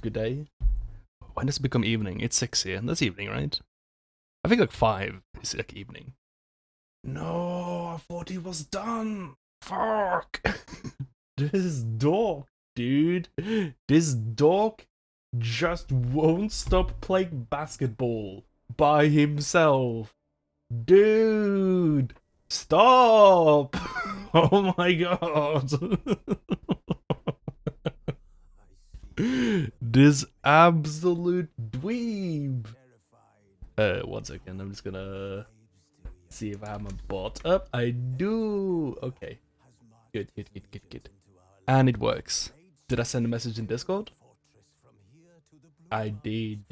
Good day. When does it become evening? It's 6 here. That's evening, right? I think like 5 is like evening. No, I thought he was done. Fuck. This dog, dude. This dog just won't stop playing basketball by himself. Dude, stop. Oh my god. This absolute dweeb. 1 second, I'm just gonna see if I have my bot up. I do. Okay. Good, good, good, good, good. And it works. Did I send a message in Discord? I did.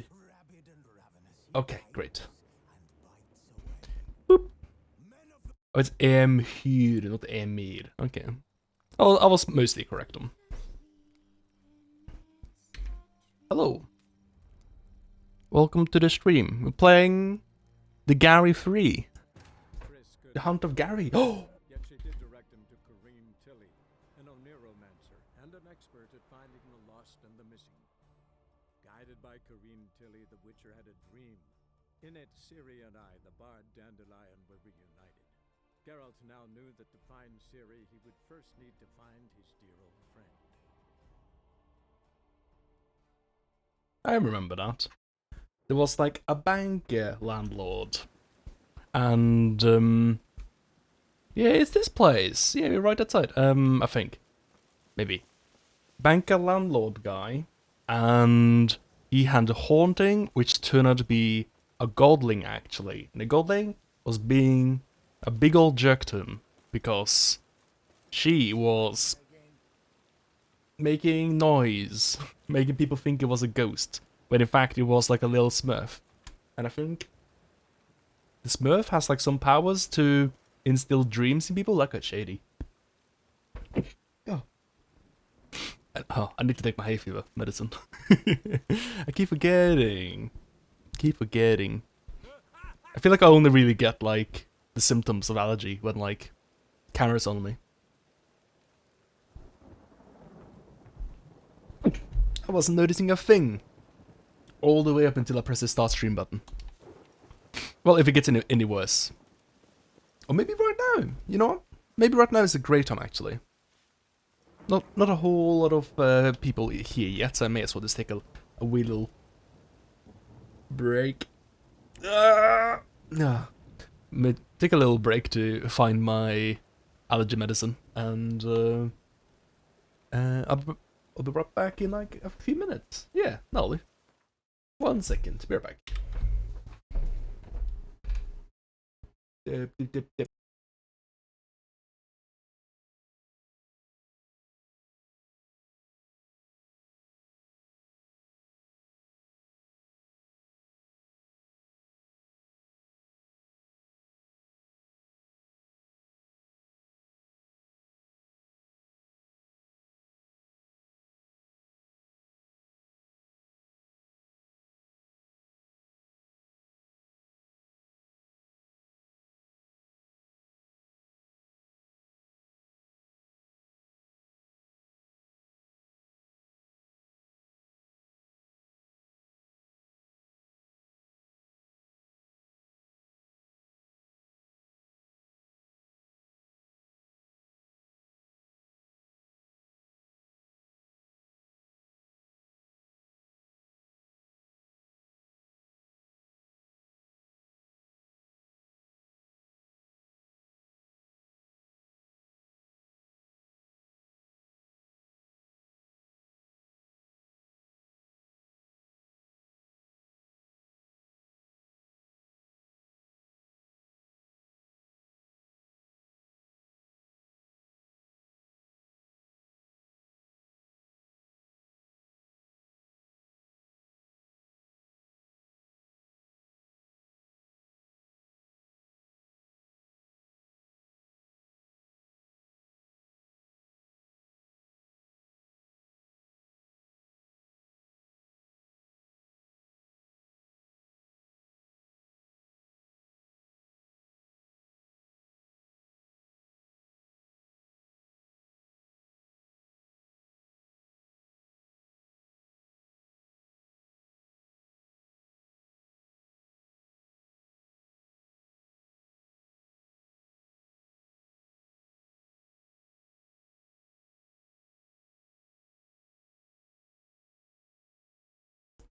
Okay, great. Boop. Oh, it's Emhyr, not Emir. Okay. I was mostly correct on. Hello. Welcome to the stream. We're playing the Gary 3. The Hunt of Gary. Oh! Yet she did direct him to Kareem Tilly, an Oniromancer and an expert at finding the lost and the missing. Guided by Kareem Tilly, the Witcher had a dream. In it, Ciri and I, the bard Dandelion, were reunited. Geralt now knew that to find Ciri, he would first need to find his dear old friend. I remember that. There was like a bank landlord. And, yeah, it's this place. Yeah, you're right outside. I think. Maybe. Banker landlord guy. And he had a haunting, which turned out to be a godling, actually. And the godling was being a big old jerk to him. Because she was making noise. Making people think it was a ghost. When in fact it was like a little smurf. And I think the Smurf has like some powers to instill dreams in people. That got shady. Oh. Oh, I need to take my hay fever medicine. I keep forgetting. Keep forgetting. I feel like I only really get like the symptoms of allergy when like cameras on me. I wasn't noticing a thing all the way up until I press the start stream button. Well, if it gets any worse. Or maybe right now, you know what? Maybe right now is a great time, actually. Not a whole lot of people here yet, so I may as well just take a wee little break. Take a little break to find my allergy medicine, and I'll be right back in like a few minutes. Yeah, no, 1 second, be right back. Dip, dip, dip, dip.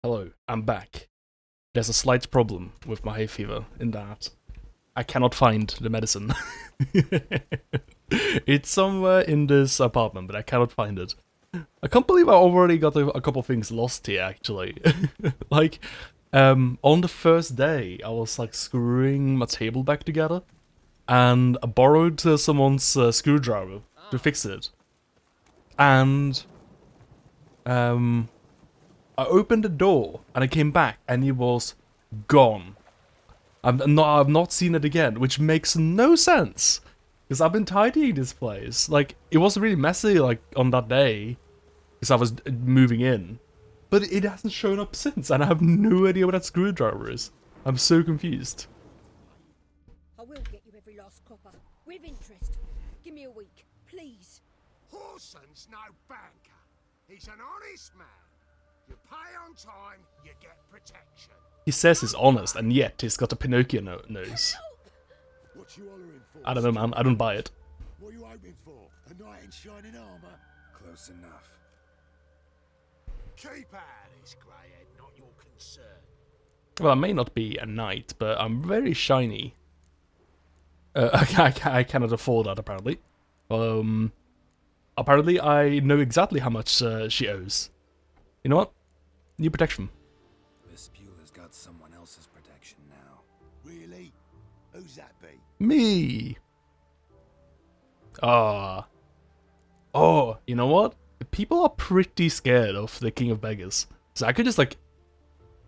Hello, I'm back. There's a slight problem with my hay fever in that I cannot find the medicine. It's somewhere in this apartment, but I cannot find it. I can't believe I already got a couple things lost here, actually. Like, on the first day, I was like screwing my table back together, and I borrowed someone's screwdriver to fix it. And, I opened the door, and I came back, and it was gone. I've not seen it again, which makes no sense. Because I've been tidying this place. Like, it was really messy, like, on that day. Because I was moving in. But it hasn't shown up since, and I have no idea what that screwdriver is. I'm so confused. I will get you every last copper, with interest. Give me a week, please. Horson's no banker. He's an honest man. You pay on time, you get protection. He says he's honest, and yet he's got a Pinocchio nose. What you hollering for? I don't know, man. I don't buy it. What you hoping for? A knight in shining armour? Close enough. Keep out of this, greyhead, not your concern. Well, I may not be a knight, but I'm very shiny. I cannot afford that, apparently. Apparently I know exactly how much she owes. You know what? New protection. This Spule has got someone else's protection now. Really? Who's that be? Me! Ah. Oh, you know what? People are pretty scared of the King of Beggars. So I could just, like,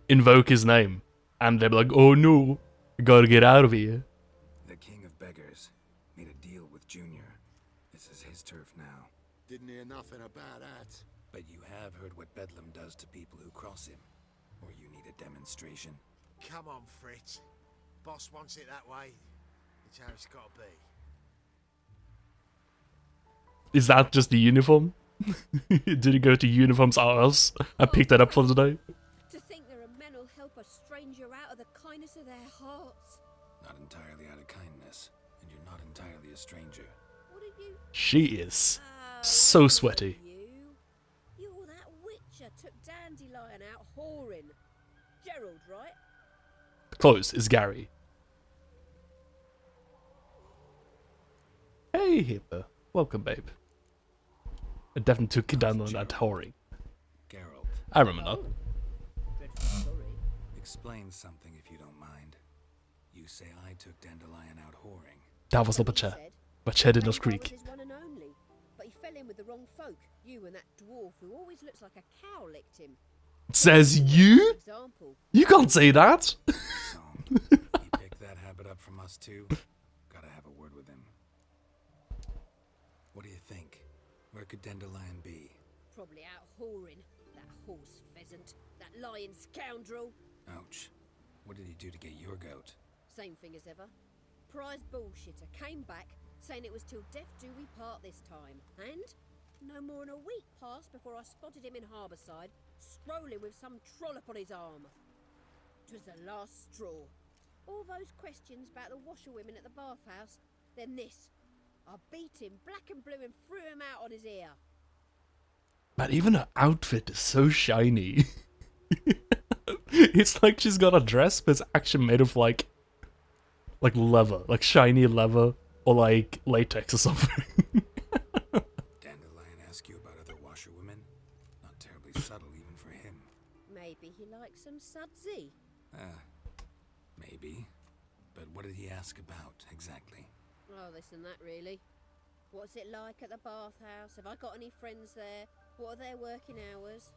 invoke his name. And they'd be like, oh no, we gotta get out of here. The King of Beggars made a deal with Junior. This is his turf now. Didn't hear nothing about that. But you have heard what Bedlam does to people who cross him. Or you need a demonstration. Come on, Fritz. Boss wants it that way. It's how it's gotta be. Is that just the uniform? Did you go to Uniforms R-Us? I picked that up for today. To think there are men who'll help a stranger out of the kindness of their hearts. Not entirely out of kindness. And you're not entirely a stranger. What are you? She is Oh, so I know sweaty. You're that witcher took Dandelion out whoring. Gerald, right? Close is Gary. Hey, Hipper. Welcome, babe. I definitely took you down on that whoring. Geralt, I remember that. Dreadful sorry. explain something if you don't mind. You say I took Dandelion out whoring. That was not a chair. But chair did not Dandelion creak. was his one and only, but he fell in with the wrong folk. You and that dwarf who always looks like a cow licked him. Says you? Example. You can't say that. So, he picked that habit up from us too? Gotta have a word with him. What do you think? Where could Dandelion be? Probably out whoring. That horse pheasant. That lying scoundrel. Ouch. What did he do to get your goat? Same thing as ever. Prize bullshitter came back saying it was till death do we part this time. And no more than a week passed before I spotted him in Harbourside, strolling with some trollop on his arm. 'Twas the last straw. All those questions about the washerwomen at the bathhouse, then this. I beat him black and blue and threw him out on his ear. Man, even her outfit is so shiny. It's like she's got a dress, but it's actually made of like leather, like shiny leather, or like latex or something. Dandelion ask you about other washerwomen? Not terribly subtle even for him. Maybe he likes some sudsy. Maybe. But what did he ask about, exactly? Oh, this and that, really. What's it like at the bathhouse? Have I got any friends there? What are their working hours?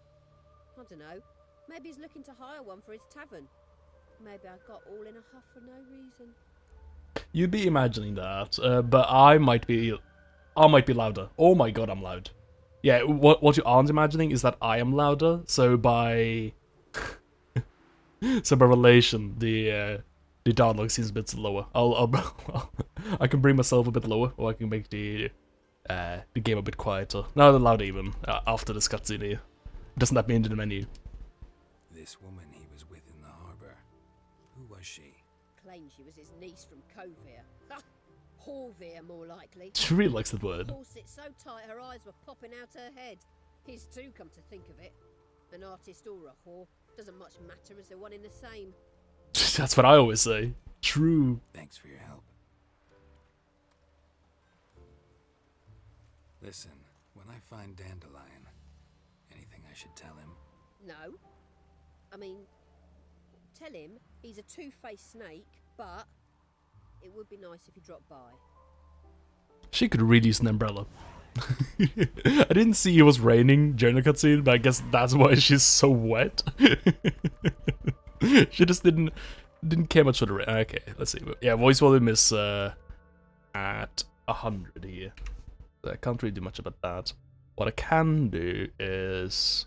I don't know. Maybe he's looking to hire one for his tavern. Maybe I got all in a huff for no reason. You'd be imagining that, but I might be louder. Oh my god, I'm loud. Yeah, what you aren't imagining is that I am louder. So by relation, the dialogue seems a bit lower. I can bring myself a bit lower, or I can make the game a bit quieter. Not louder even after this cutscene here. It doesn't let me into the menu. This woman he was with in the harbor. Who was she? Claimed she was his niece from Kovir. Ha! Horvir, more likely. She really likes that word. Corset so tight her eyes were popping out her head. His too, come to think of it. An artist or a whore. Doesn't much matter as they're one in the same. That's what I always say. True. Thanks for your help. Listen, when I find Dandelion, anything I should tell him? No. I mean, tell him he's a two-faced snake, but it would be nice if he dropped by. She could really use an umbrella. I didn't see it was raining during the cutscene, but I guess that's why she's so wet. She just didn't care much for the rain. Okay, let's see. Yeah, voice volume is at 100 here. So I can't really do much about that. What I can do is...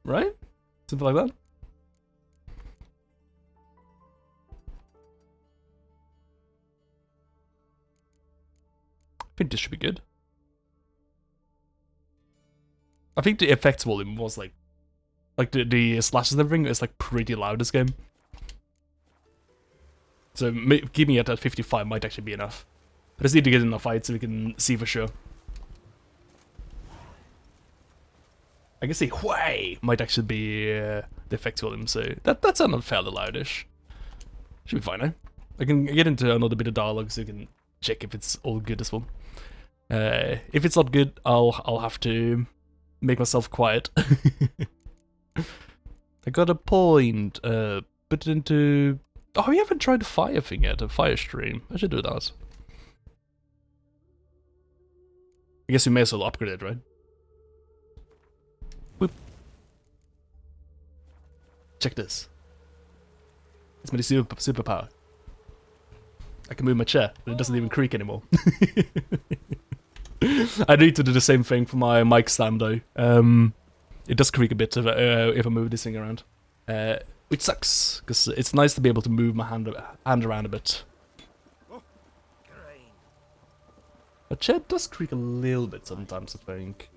Right? Something like that? I think this should be good. I think the effects volume was like the slashes and everything is like pretty loud this game. So keeping it at 55 might actually be enough. I just need to get enough fights so we can see for sure. I can see Hui might actually be the effects volume, so that sounded fairly loudish. Should be fine, eh? I can get into another bit of dialogue so you can check if it's all good as well. If it's not good, I'll have to make myself quiet. I got a point. Put it into... Oh, we haven't tried the fire thing yet, a fire stream. I should do that. I guess we may as well upgrade it, right? Whoop. Check this. It's my superpower. I can move my chair, but it doesn't even creak anymore. I need to do the same thing for my mic stand though. It does creak a bit if I move this thing around. Which sucks, because it's nice to be able to move my hand around a bit. A chair does creak a little bit sometimes, I think.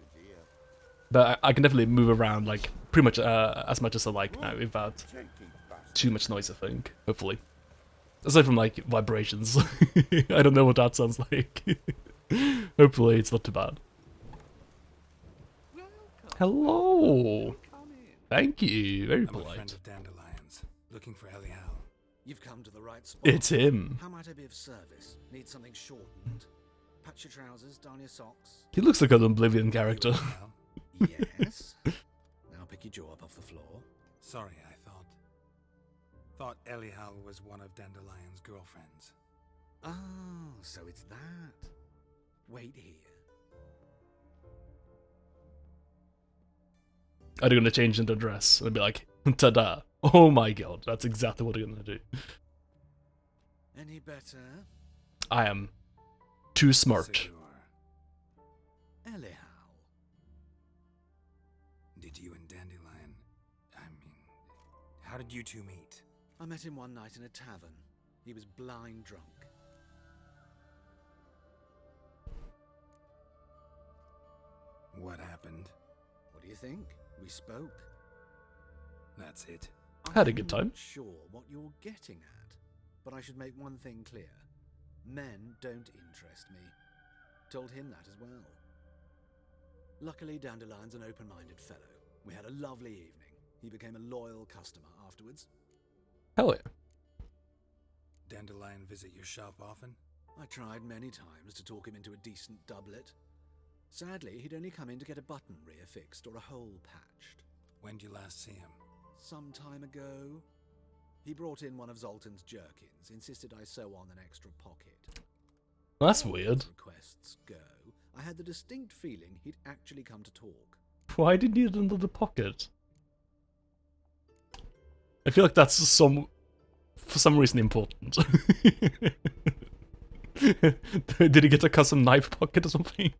But I can definitely move around like pretty much as much as I like now without too much noise, I think, hopefully. Aside from like vibrations. I don't know what that sounds like. Hopefully it's not too bad. Hello! Thank you, very I'm a polite. friend of Dandelion's, looking for Elial. You've come to the right spot. It's him. How might I be of service? Need something shortened? Patch your trousers, darn your socks. He looks like an Oblivion character. Elial? Yes. Now pick your jaw up off the floor. Sorry, I thought Elial was one of Dandelion's girlfriends. Oh, so it's that. Wait here. Are they gonna change into a dress and be like, ta-da? Oh my god, that's exactly what they're gonna do. Any better? I am too smart. So you are. Elial. Did you and Dandelion... I mean... How did you two meet? I met him one night in a tavern. He was blind drunk. What happened? What do you think? We spoke. That's it. Had a good I'm time. not sure what you're getting at, but I should make one thing clear. Men don't interest me. Told him that as well. Luckily, Dandelion's an open-minded fellow. We had a lovely evening. He became a loyal customer afterwards. Hell yeah. Dandelion visit your shop often? I tried many times to talk him into a decent doublet. Sadly, he'd only come in to get a button rear fixed or a hole patched. When'd you last see him? Some time ago. He brought in one of Zoltan's jerkins, insisted I sew on an extra pocket. That's weird. As requests go, I had the distinct feeling he'd actually come to talk. Why did you need it under the pocket? I feel like that's for some reason important. Did he get a custom knife pocket or something?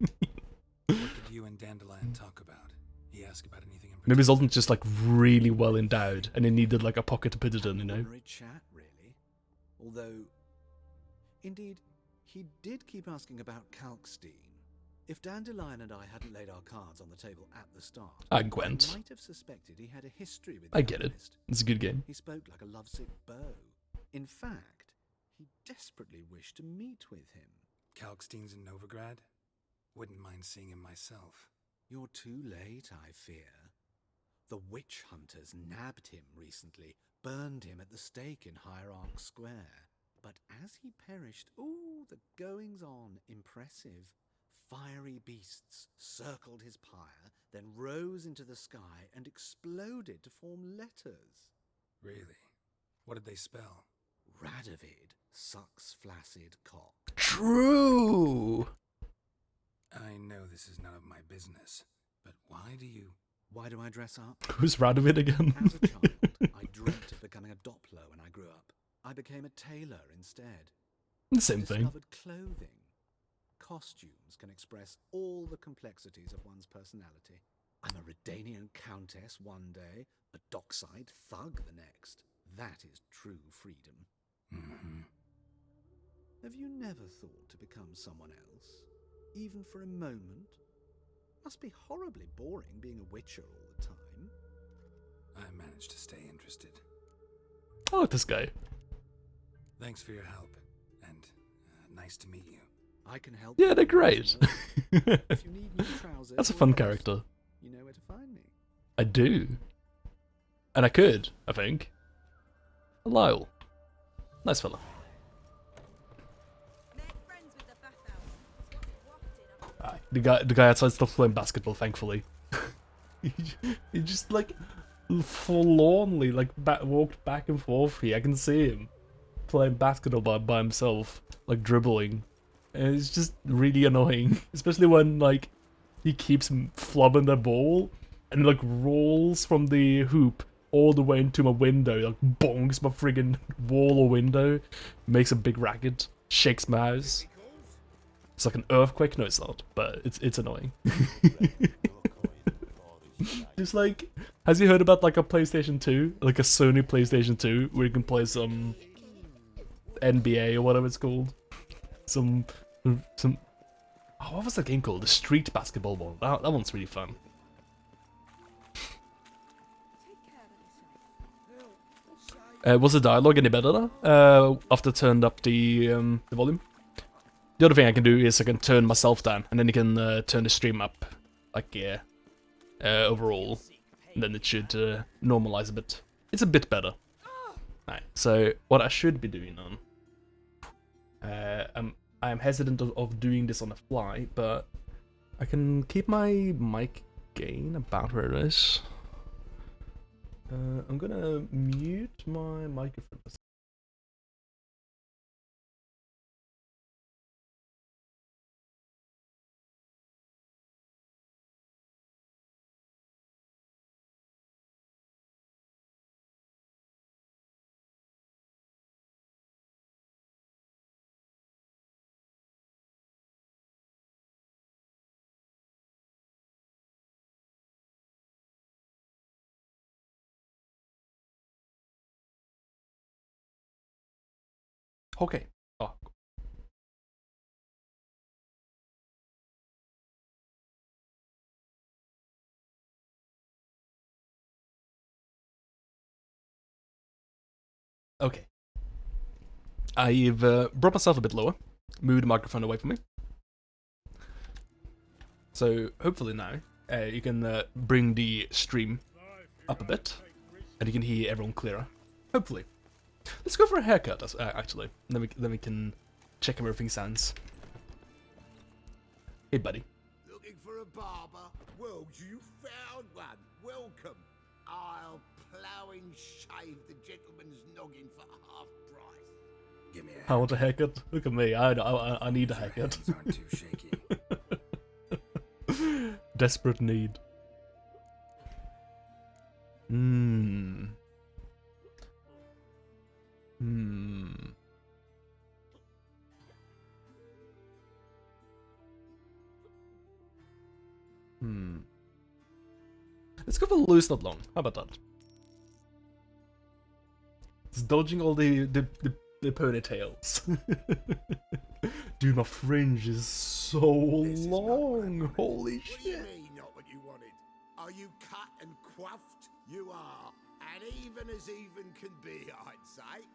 What did you and Dandelion talk about? He asked about anything in particular? Maybe Zoltan's just like really well endowed and he needed like a pocket to put it in, you know? Ordinary chat, really. Although, indeed, he did keep asking about Kalkstein. If Dandelion and I hadn't laid our cards on the table at the start, I I Gwent. might have suspected he had a history with the I get it. alchemist. It's a good game. He spoke like a lovesick beau. In fact, he desperately wished to meet with him. Kalkstein's in Novigrad? Wouldn't mind seeing him myself. You're too late, I fear. The witch hunters nabbed him recently, burned him at the stake in Hierarch Square. But as he perished, ooh, the goings-on, impressive. Fiery beasts circled his pyre, then rose into the sky and exploded to form letters. Really? What did they spell? Radovid sucks flaccid cock. True! I know this is none of my business, but why do you... Why do I dress up? Who's Radovid again? As a child, I dreamt of becoming a Doppler when I grew up. I became a tailor instead. Same thing. Discovered clothing. Costumes can express all the complexities of one's personality. I'm a Redanian countess one day, a dockside thug the next. That is true freedom. Mm-hmm. Have you never thought to become someone else? Even for a moment? Must be horribly boring being a witcher all the time. I managed to stay interested. I like this guy. Thanks for your help, and nice to meet you. I can help. Yeah, you they're if great. you know. If you need new trousers, That's a or fun vest, character. You know where to find me. I do. And I could, I think. Lyle. Nice fella. Made friends with the bathhouse. What's wafted up The guy outside's still playing basketball, thankfully. he just like forlornly like walked back and forth here. I can see him playing basketball by himself, like dribbling, and it's just really annoying, especially when like he keeps flubbing the ball and like rolls from the hoop all the way into my window, like bonks my friggin' wall or window, makes a big racket, shakes my house. It's like an earthquake. No, it's not, but it's annoying. Just like, has he heard about like a PlayStation 2, like a Sony PlayStation 2, where you can play some NBA or whatever it's called? Some. Oh, what was that game called? The street basketball one. That one's really fun. Was the dialogue any better now? After I turned up the volume? The other thing I can do is I can turn myself down, and then you can turn the stream up, like, yeah, overall. And then it should normalize a bit. It's a bit better. Right, so what I should be doing on... I'm hesitant of doing this on the fly, but I can keep my mic gain about where it is. I'm gonna mute my microphone. Okay. Oh. Okay. I've brought myself a bit lower, moved the microphone away from me. So hopefully now you can bring the stream up a bit, and you can hear everyone clearer. Hopefully. Let's go for a haircut, actually. Then we can check how everything sounds. Hey, buddy. Looking for a barber? Well, you found one. Welcome. I'll plough and shave the gentleman's noggin for half price. Give me a I want a haircut. Look at me. I need a Your haircut. hands aren't too shaky. Desperate need. Hmm. Let's go for loose, not long. How about that? It's dodging all the the ponytails. Dude, my fringe is so This is not what I long. wanted. Holy What do you shit. mean, not what you wanted? Are you cut and coiffed? You are. And even as even can be, I'd say.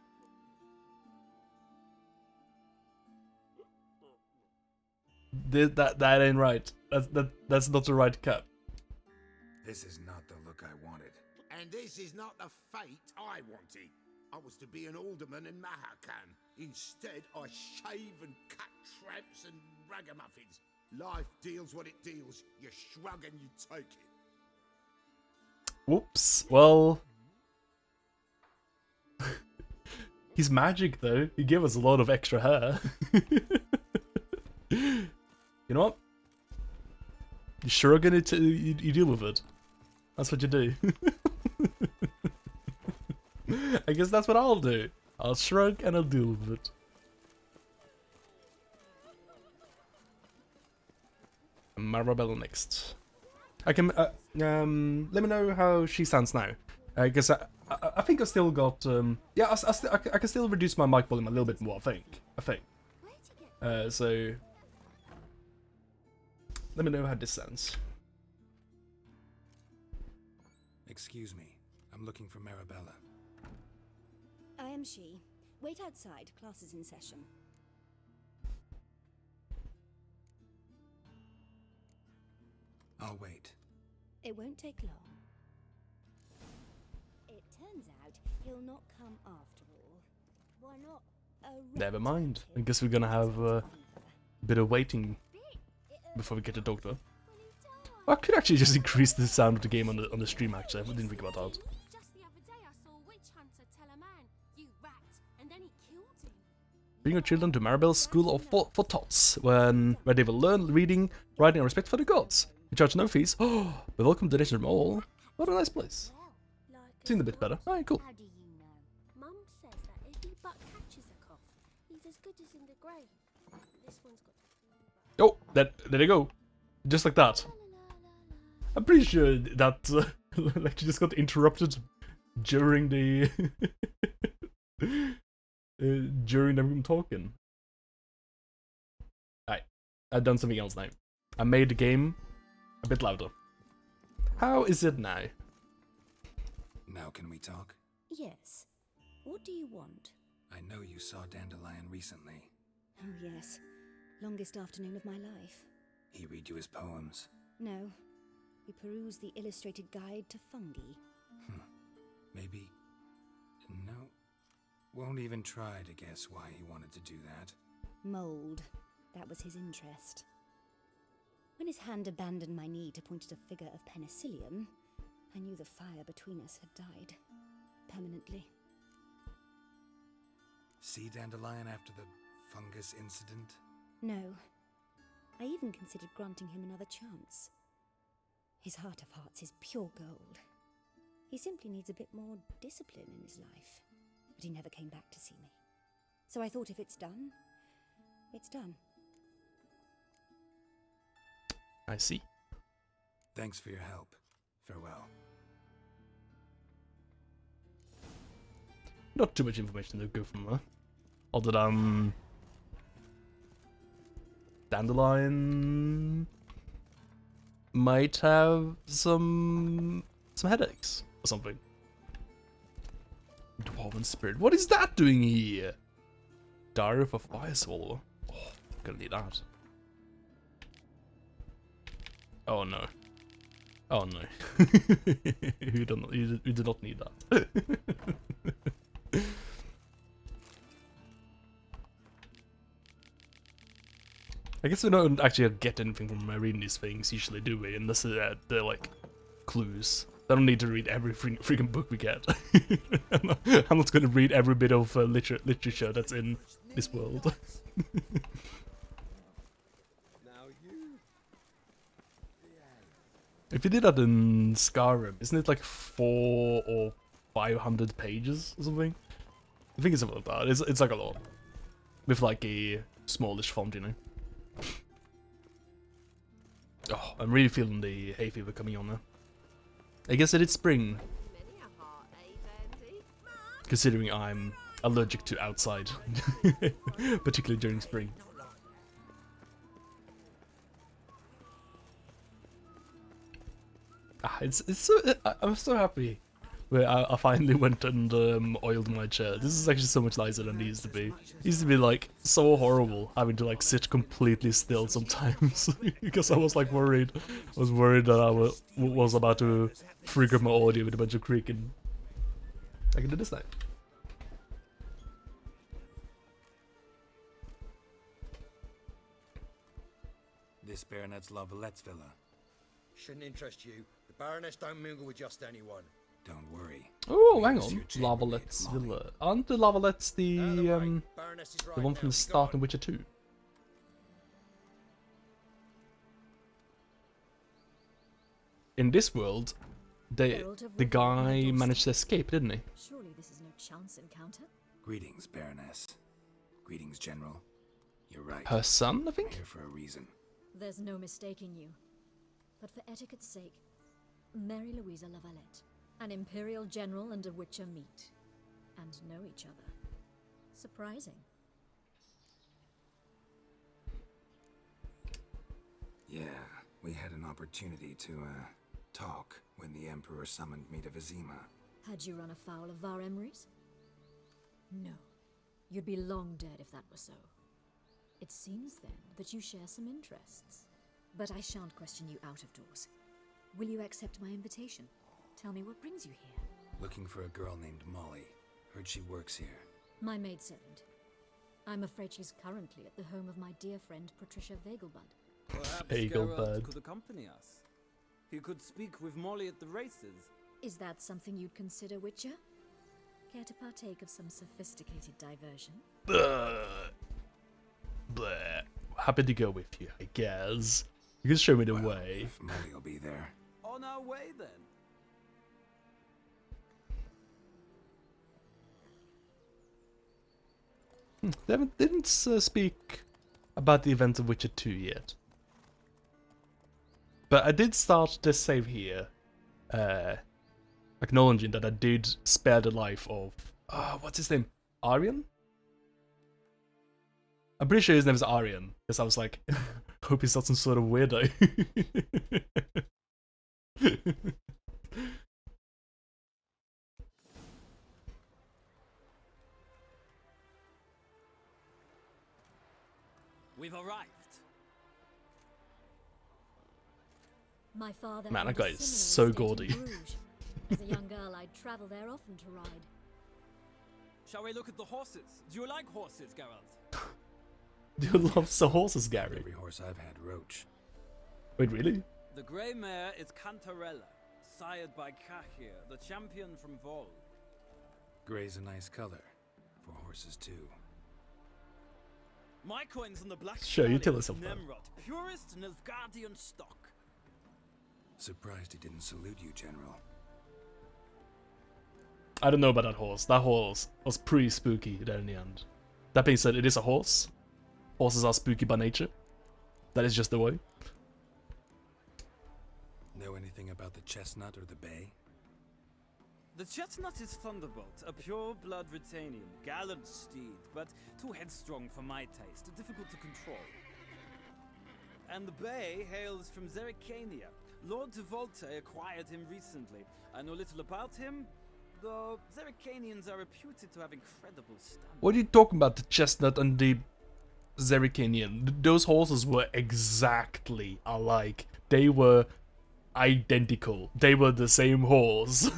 That ain't right. That's not the right cut. This is not the look I wanted. And this is not the fate I wanted. I was to be an alderman in Mahakan. Instead, I shave and cut tramps and ragamuffins. Life deals what it deals. You shrug and you take it. Whoops. Well, he's magic though. He gave us a lot of extra hair. You know what? You shrug and you deal with it. That's what you do. I guess that's what I'll do. I'll shrug and I'll deal with it. Marabella next. I can let me know how she sounds now. Because I think I still got yeah I can still reduce my mic volume a little bit more. I think. So let me know how this sounds. Excuse me. I'm looking for Marabella. I am she. Wait outside. Class is in session. I'll wait. It won't take long. It turns out he'll not come after all. Why not? Never mind. I guess we're gonna have a bit of waiting before we get to doctor. I could actually just increase the sound of the game on the stream. Actually, I didn't think about that. Just the other day I saw a witch hunter tell a man, "You rat," and then he killed him. Bring your children to Marabella's School of for Tots, where they will learn reading, writing, and respect for the gods. We charge no fees. Oh, we welcome donations from all. What a nice place. Seen a bit better. Alright, cool. How do you know? Mum says that if he but catches a cough, he's as good as in the grave. This one's got Oh, there they go. Just like that. I'm pretty sure that like you just got interrupted during the during them talking. Alright, I've done something else now. I made the game a bit louder. How is it now? Now can we talk? Yes. What do you want? I know you saw Dandelion recently. Oh, yes. Longest afternoon of my life. He read you his poems. No. We perused the illustrated guide to fungi. Maybe... No. Won't even try to guess why he wanted to do that. Mold. That was his interest. When his hand abandoned my knee to point at a figure of penicillium, I knew the fire between us had died. Permanently. See Dandelion after the fungus incident? No. I even considered granting him another chance. His heart of hearts is pure gold. He simply needs a bit more discipline in his life. But he never came back to see me. So I thought if it's done, it's done. I see. Thanks for your help. Farewell. Not too much information to go from there. Other than Dandelion might have some headaches or something. Dwarven spirit. What is that doing here? Diary of a Fire Swallower. Oh, gonna need that. Oh no. Oh no. You do not need that. I guess we don't actually get anything from reading these things usually, do we? Unless they're like clues. I don't need to read every freaking book we get. I'm not going to read every bit of literature that's in this world. If you did that in Skyrim, isn't it like 400 or 500 pages or something? I think it's something like that. It's like a lot. With like a smallish font, you know. Oh, I'm really feeling the hay fever coming on now. I guess it is spring. Many a heart, eh, Dandy? Considering I'm allergic to outside, particularly during spring. It's so I'm so happy where I finally went and oiled my chair. This is actually so much nicer than it used to be. It used to be like so horrible having to like sit completely still sometimes because I was like worried. I was worried that I was about to freak up my audio with a bunch of creaking. I can do this now. This Baronet's Lavallette's villa. Shouldn't interest you. The Baroness don't mingle with just anyone. Don't worry. Oh, We hang use on. your chambermaid, Lavalette's Molly. villa. Aren't the Lavalette's the Out of the way. Baroness is right one now. from the Be start in gone. Witcher 2? In this world, Herald of the Revolt on my guy doorstep. managed to escape, didn't he? Surely this is no chance encounter. Greetings, Baroness. Greetings, General. You're right. Her son, I I'm think? here for a reason. There's no mistaking you. But for etiquette's sake, Mary Louisa Lavalette, an Imperial General and a Witcher meet. And know each other. Surprising. Yeah, we had an opportunity to, talk when the Emperor summoned me to Vizima. Had you run afoul of Var Emrys? No. You'd be long dead if that were so. It seems then that you share some interests. But I shan't question you out of doors. Will you accept my invitation? Tell me what brings you here. Looking for a girl named Molly. Heard she works here. My maidservant. I'm afraid she's currently at the home of my dear friend Patricia Vegelbud. Perhaps Eagle Geralt bird. could accompany us. He could speak with Molly at the races. Is that something you'd consider, Witcher? Care to partake of some sophisticated diversion? Bleh. Happy to go with you, I guess. You can show me the Well, way. if Molly will be there. On our way then. They didn't speak about the events of Witcher 2 yet. But I did start this save here, acknowledging that I did spare the life of, what's his name? Aryan? I'm pretty sure his name is Aryan, because I was like, hope he's not some sort of weirdo. We've arrived. My father Man, that owned a guy is similar so estate in gaudy. Bruges. As a young girl, I'd travel there often to ride. Shall we look at the horses? Do you like horses, Geralt? Do you love the horses, Gary? Every horse I've had, Roach. Wait, really? The grey mare is Cantarella, sired by Kahir, the champion from Vol. Gray's a nice color. For horses, too. My coins on the black Sure, you stallion tell is us about it. Nemrod, purest Nilfgaardian stock. Surprised he didn't salute you, General. I don't know about that horse. That horse was pretty spooky there in the end. That being said, it is a horse. Horses are spooky by nature. That is just the way. Know anything about the chestnut or the bay? The chestnut is Thunderbolt, a pure-blood Retanian, gallant steed, but too headstrong for my taste, difficult to control. And the bay hails from Zerrikania. Lord de Volte acquired him recently. I know little about him, though Zerrikanians are reputed to have incredible stamina. What are you talking about? The chestnut and the Zerrikanian? Those horses were exactly alike. They were identical. They were the same horse.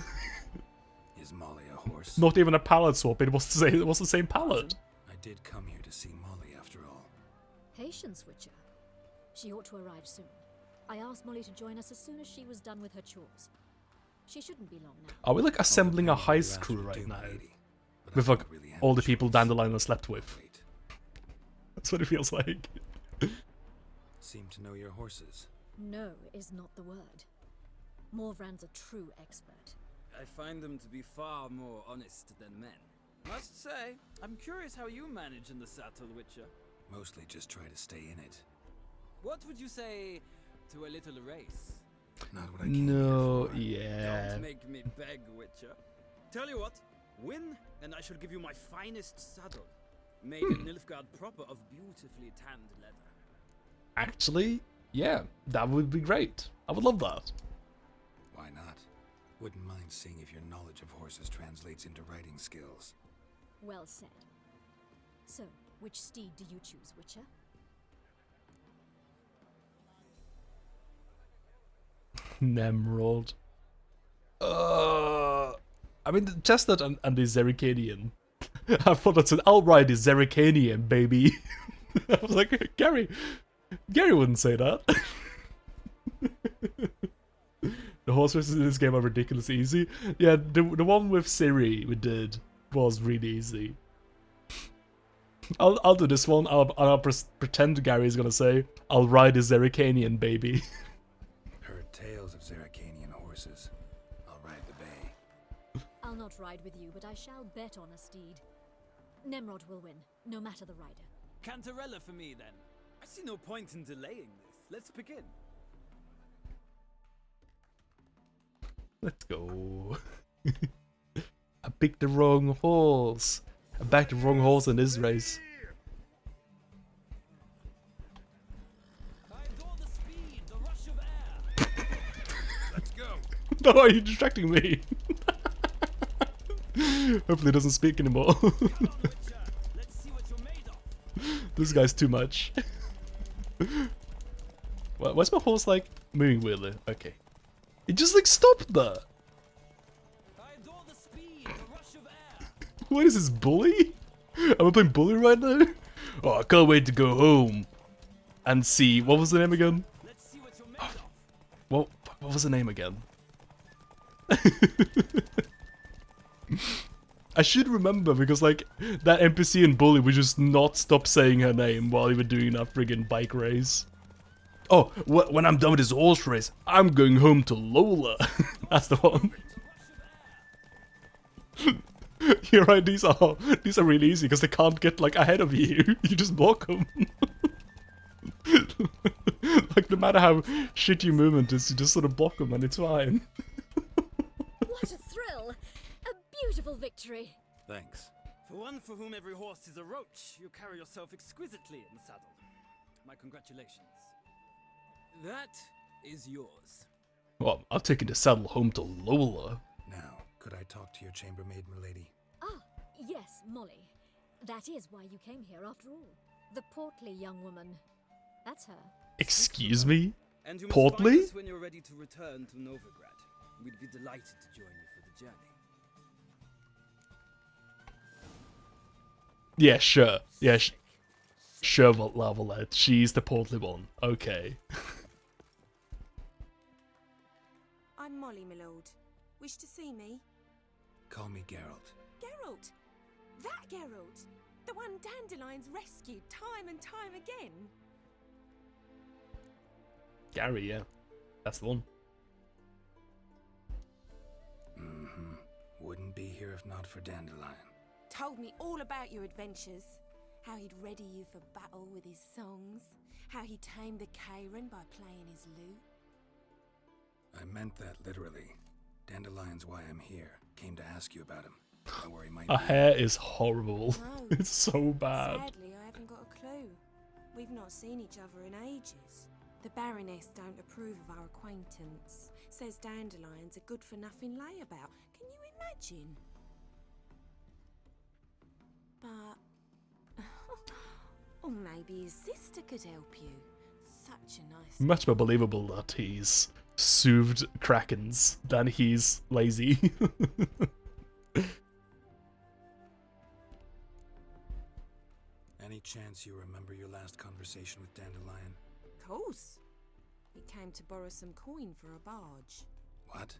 Is Molly a horse? Not even a pallet swap. It was the same. It was the same pallet. I did come here to see Molly, after all. Patience, Witcher. She ought to arrive soon. I asked Molly to join us as soon as she was done with her chores. She shouldn't be long now. Are we like assembling a All depends on what heist you crew ask her to right do, now? lady. But I With don't like really have all a the people choice. Dandelion has slept with. Wait. That's what it feels like. Seem to know your horses. No is not the word. Morvran's a true expert. I find them to be far more honest than men. Must say, I'm curious how you manage in the saddle, Witcher. Mostly just try to stay in it. What would you say to a little race? Not what I came No, here for. yeah. Don't make me beg, Witcher. Tell you what, Win, and I shall give you my finest saddle, made in Nilfgaard proper of beautifully tanned leather. Actually, yeah, that would be great. I would love that. Why not? Wouldn't mind seeing if your knowledge of horses translates into riding skills. Well said. So, which steed do you choose, Witcher? Nemrod. I mean, the Chestnut and the Zerrikanian. I thought that said, I'll ride the Zerrikanian, baby. I was like, Gary wouldn't say that. The horse races in this game are ridiculously easy. Yeah, the one with Siri we did was really easy. I'll do this one. I'll pretend Gary's gonna say, I'll ride the Zerrikanian, baby. Heard tales of Zerrikanian horses. I'll ride the bay. I'll not ride with you, but I shall bet on a steed. Nemrod will win, no matter the rider. Cantarella for me, then. I see no point in delaying this. Let's begin. Let's go. I picked the wrong horse. I backed the wrong horse in this race. I adore the speed, the rush of air. Let's go. No, are you distracting me? Hopefully it doesn't speak anymore. Come on, Witcher. Let's see what you're made of. This guy's too much. Why's my horse like moving weirdly? Okay. It just like stopped there. I adore the speed, the rush of air. What is this, bully? Am I playing bully right now? Oh, I can't wait to go home and see. What was the name again? Let's see what you're made of. What was the name again? I should remember because like that NPC in Bully would just not stop saying her name while we were doing that friggin' bike race. Oh, when I'm done with this horse race, I'm going home to Lola. That's the one. You're right. These are really easy because they can't get like ahead of you. You just block them. Like no matter how shit your movement is, you just sort of block them and it's fine. What a thrill! A beautiful victory! Thanks. For one for whom every horse is a roach, you carry yourself exquisitely in the saddle. My congratulations. That is yours. Well, I'm taking the saddle home to Lola. Now, could I talk to your chambermaid, milady? Ah, yes, Molly. That is why you came here after all. The portly young woman. That's her. Excuse me? And you must Portly? find us when you're ready to return to Novigrad. We'd be delighted to join you for the journey. Yeah, sure. Yeah, sure, Lavalette. She's the portly one. Okay. I'm Molly, my lord. Wish to see me? Call me Geralt. Geralt! That Geralt! The one Dandelions rescued time and time again! Gary, yeah. That's the one. Mm-hmm. Wouldn't be here if not for Dandelion. Told me all about your adventures. How he'd ready you for battle with his songs. How he tamed the Kairan by playing his lute. I meant that literally. Dandelion's why I'm here. Came to ask you about him. Know where he might Her be. hair is horrible. No. It's so bad. Sadly, I haven't got a clue. We've not seen each other in ages. The Baroness don't approve of our acquaintance. Says Dandelion's a good-for-nothing layabout. Can you imagine? But... or maybe his sister could help you. Such a nice... Much more believable that he's soothed krakens than he's lazy. Any chance you remember your last conversation with Dandelion? Course. He came to borrow some coin for a barge. What?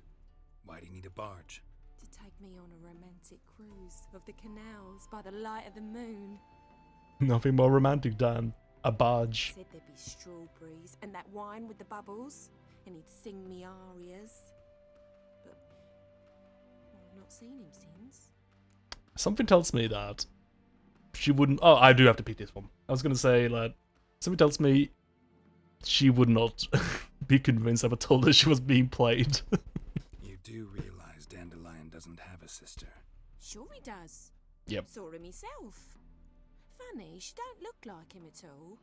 Why do you need a barge? To take me on a romantic cruise of the canals by the light of the moon. Nothing more romantic than a barge. Said there'd be strawberries and that wine with the bubbles, and he'd sing me arias. But I've not seen him since. Something tells me that she wouldn't... Oh, I do have to pick this one. I was going to say, like, something tells me she would not be convinced if I told her she was being played. You do realize Dandelion doesn't have a sister. Sure he does. Yep. Saw him myself. Funny, she don't look like him at all.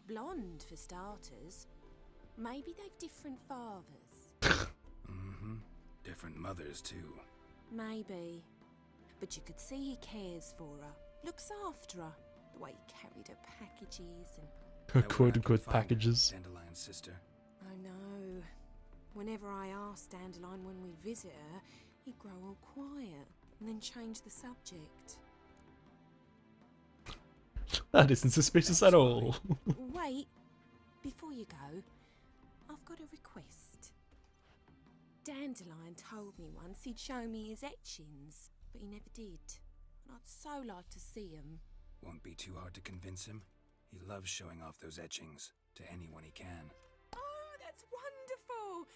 Blonde, for starters. Maybe they've different fathers. Different mothers, too. Maybe. But you could see he cares for her. Looks after her. The way he carried her packages and... Quote-unquote packages. Dandelion's sister. I know. Whenever I asked Dandelion when we'd visit her, he'd grow all quiet and then change the subject. That isn't suspicious at all. Wait, before you go, I've got a request. Dandelion told me once he'd show me his etchings, but he never did. And I'd so like to see them. Won't be too hard to convince him. He loves showing off those etchings to anyone he can. Oh, that's wonderful!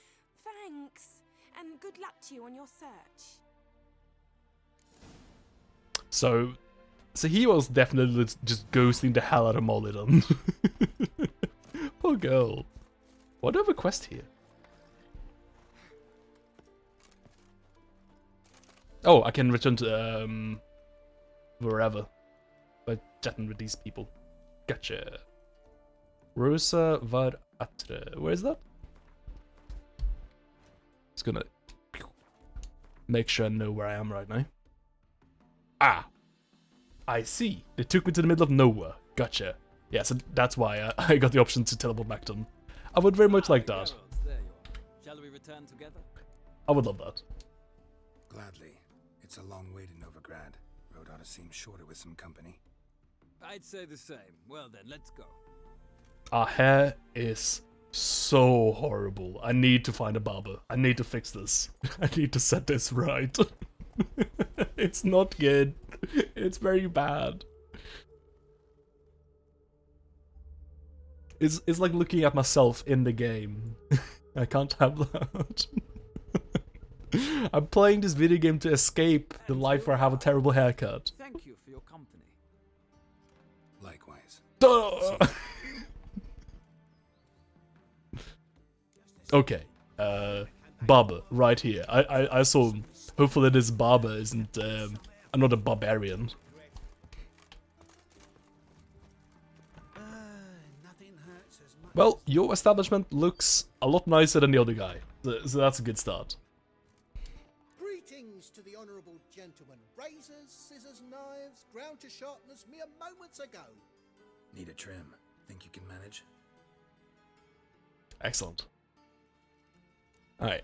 Thanks, and good luck to you on your search. So he was definitely just ghosting the hell out of Molly then. Poor girl. What do I have a quest here? Oh, I can return to wherever by chatting with these people. Gotcha. Rosa var atre. Where is that? Just gonna make sure I know where I am right now. Ah, I see. They took me to the middle of nowhere. Gotcha. Yeah, so that's why I got the option to teleport back to them. I would very much like that. There you are. Shall we return together? I would love that. Gladly. It's a long way to Novigrad. Road ought to seem shorter with some company. I'd say the same. Well then, let's go. Our hair is so horrible. I need to find a barber. I need to fix this. I need to set this right. It's not good. It's very bad. It's like looking at myself in the game. I can't have that. I'm playing this video game to escape the life where I have a terrible haircut. Thank you for your company. Likewise. Duh! Okay. Barber, right here. I saw him. Hopefully this barber isn't another barbarian. Well, your establishment looks a lot nicer than the other guy, so that's a good start. Greetings to the honourable gentleman. Razors, scissors, knives, ground to sharpness mere moments ago. Need a trim. Think you can manage? Excellent. Alright.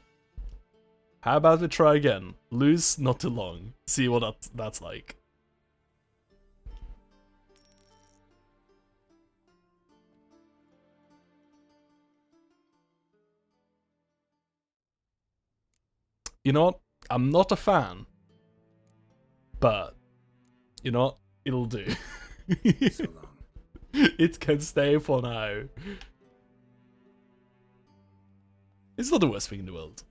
How about we try again? Lose not too long. See what that's like. You know what? I'm not a fan. But, you know what? It'll do. So long. It can stay for now. It's not the worst thing in the world.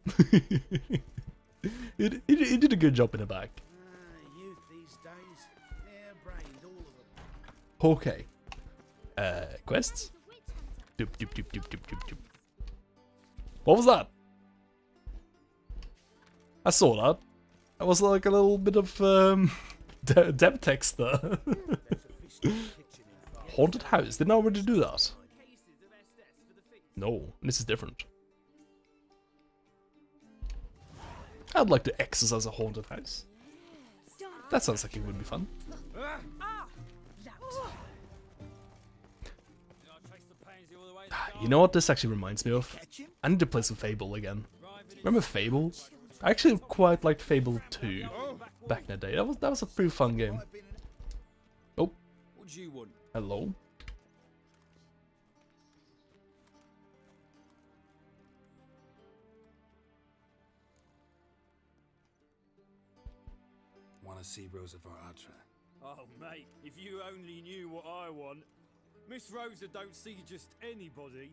It did a good job in the back. Youth these days, hair-brained, all of them. Okay. Quests? Doop, doop, doop, doop, doop, doop, doop. What was that? I saw that. That was like a little bit of dev text there. Haunted house. Didn't I already do that? No, this is different. I'd like to exercise a haunted house. That sounds like it would be fun. You know what this actually reminds me of? I need to play some Fable again. Remember Fable? I actually quite liked Fable 2 back in the day. That was a pretty fun game. Oh. What do you want? Hello. Want to see Rosa var atre? Oh, mate, if you only knew what I want. Miss Rosa don't see just anybody.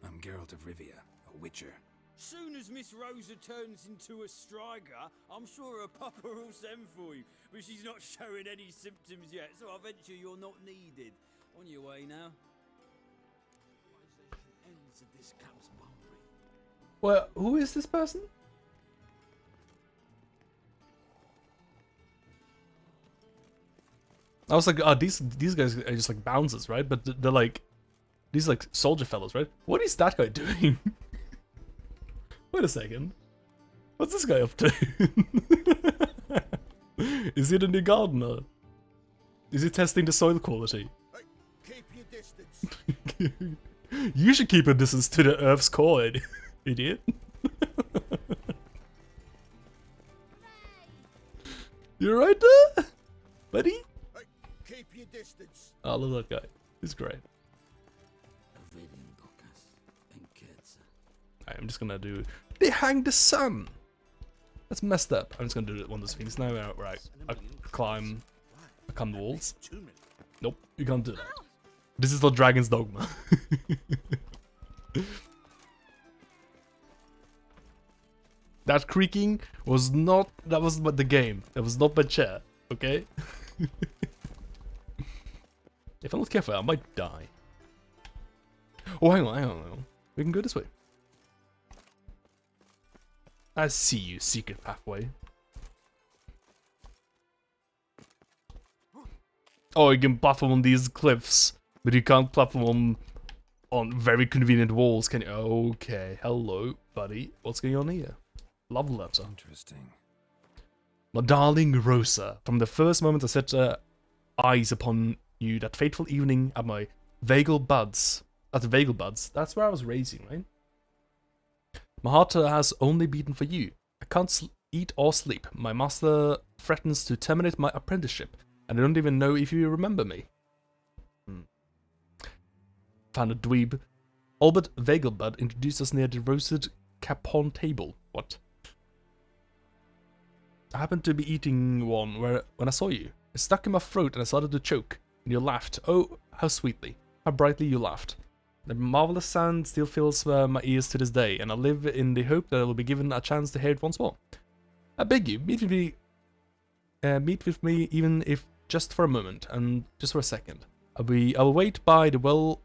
I'm Geralt of Rivia, a witcher. Soon as Miss Rosa turns into a striker, I'm sure her papa will send for you. But she's not showing any symptoms yet, so I venture you're not needed. On your way now. Well, who is this person? I was like, oh, these guys are just like bouncers, right? But they're like, these like soldier fellows, right? What is that guy doing? Wait a second. What's this guy up to? Is he the new gardener? Is he testing the soil quality? Keep your distance. You should keep a distance to the Earth's core, idiot. You right there, buddy? Keep your distance. I love that guy. He's great. Alright, I'm just gonna do. They hang the sun. That's messed up. I'm just gonna do one of those things now. Right, I climb the walls. Nope, you can't do that. This is the Dragon's Dogma. That creaking was not. That was the game. That was not my chair. Okay. If I'm not careful, I might die. Oh, hang on. We can go this way. I see you, secret pathway. Oh, you can platform on these cliffs, but you can't platform on very convenient walls, can you? Okay, hello, buddy. What's going on here? Love letter. Interesting. My darling Rosa, from the first moment I set eyes upon you that fateful evening at my Vagal Buds. At the Vagal Buds, that's where I was raising, right? My heart has only beaten for you. I can't eat or sleep. My master threatens to terminate my apprenticeship, and I don't even know if you remember me. Found a dweeb. Albert Vagelbud introduced us near the roasted capon table. What? I happened to be eating one when I saw you. It stuck in my throat and I started to choke. And you laughed. Oh, how sweetly. How brightly you laughed. The marvelous sound still fills my ears to this day, and I live in the hope that I will be given a chance to hear it once more. I beg you, meet with me even if just for a moment, and just for a second. I will wait by the well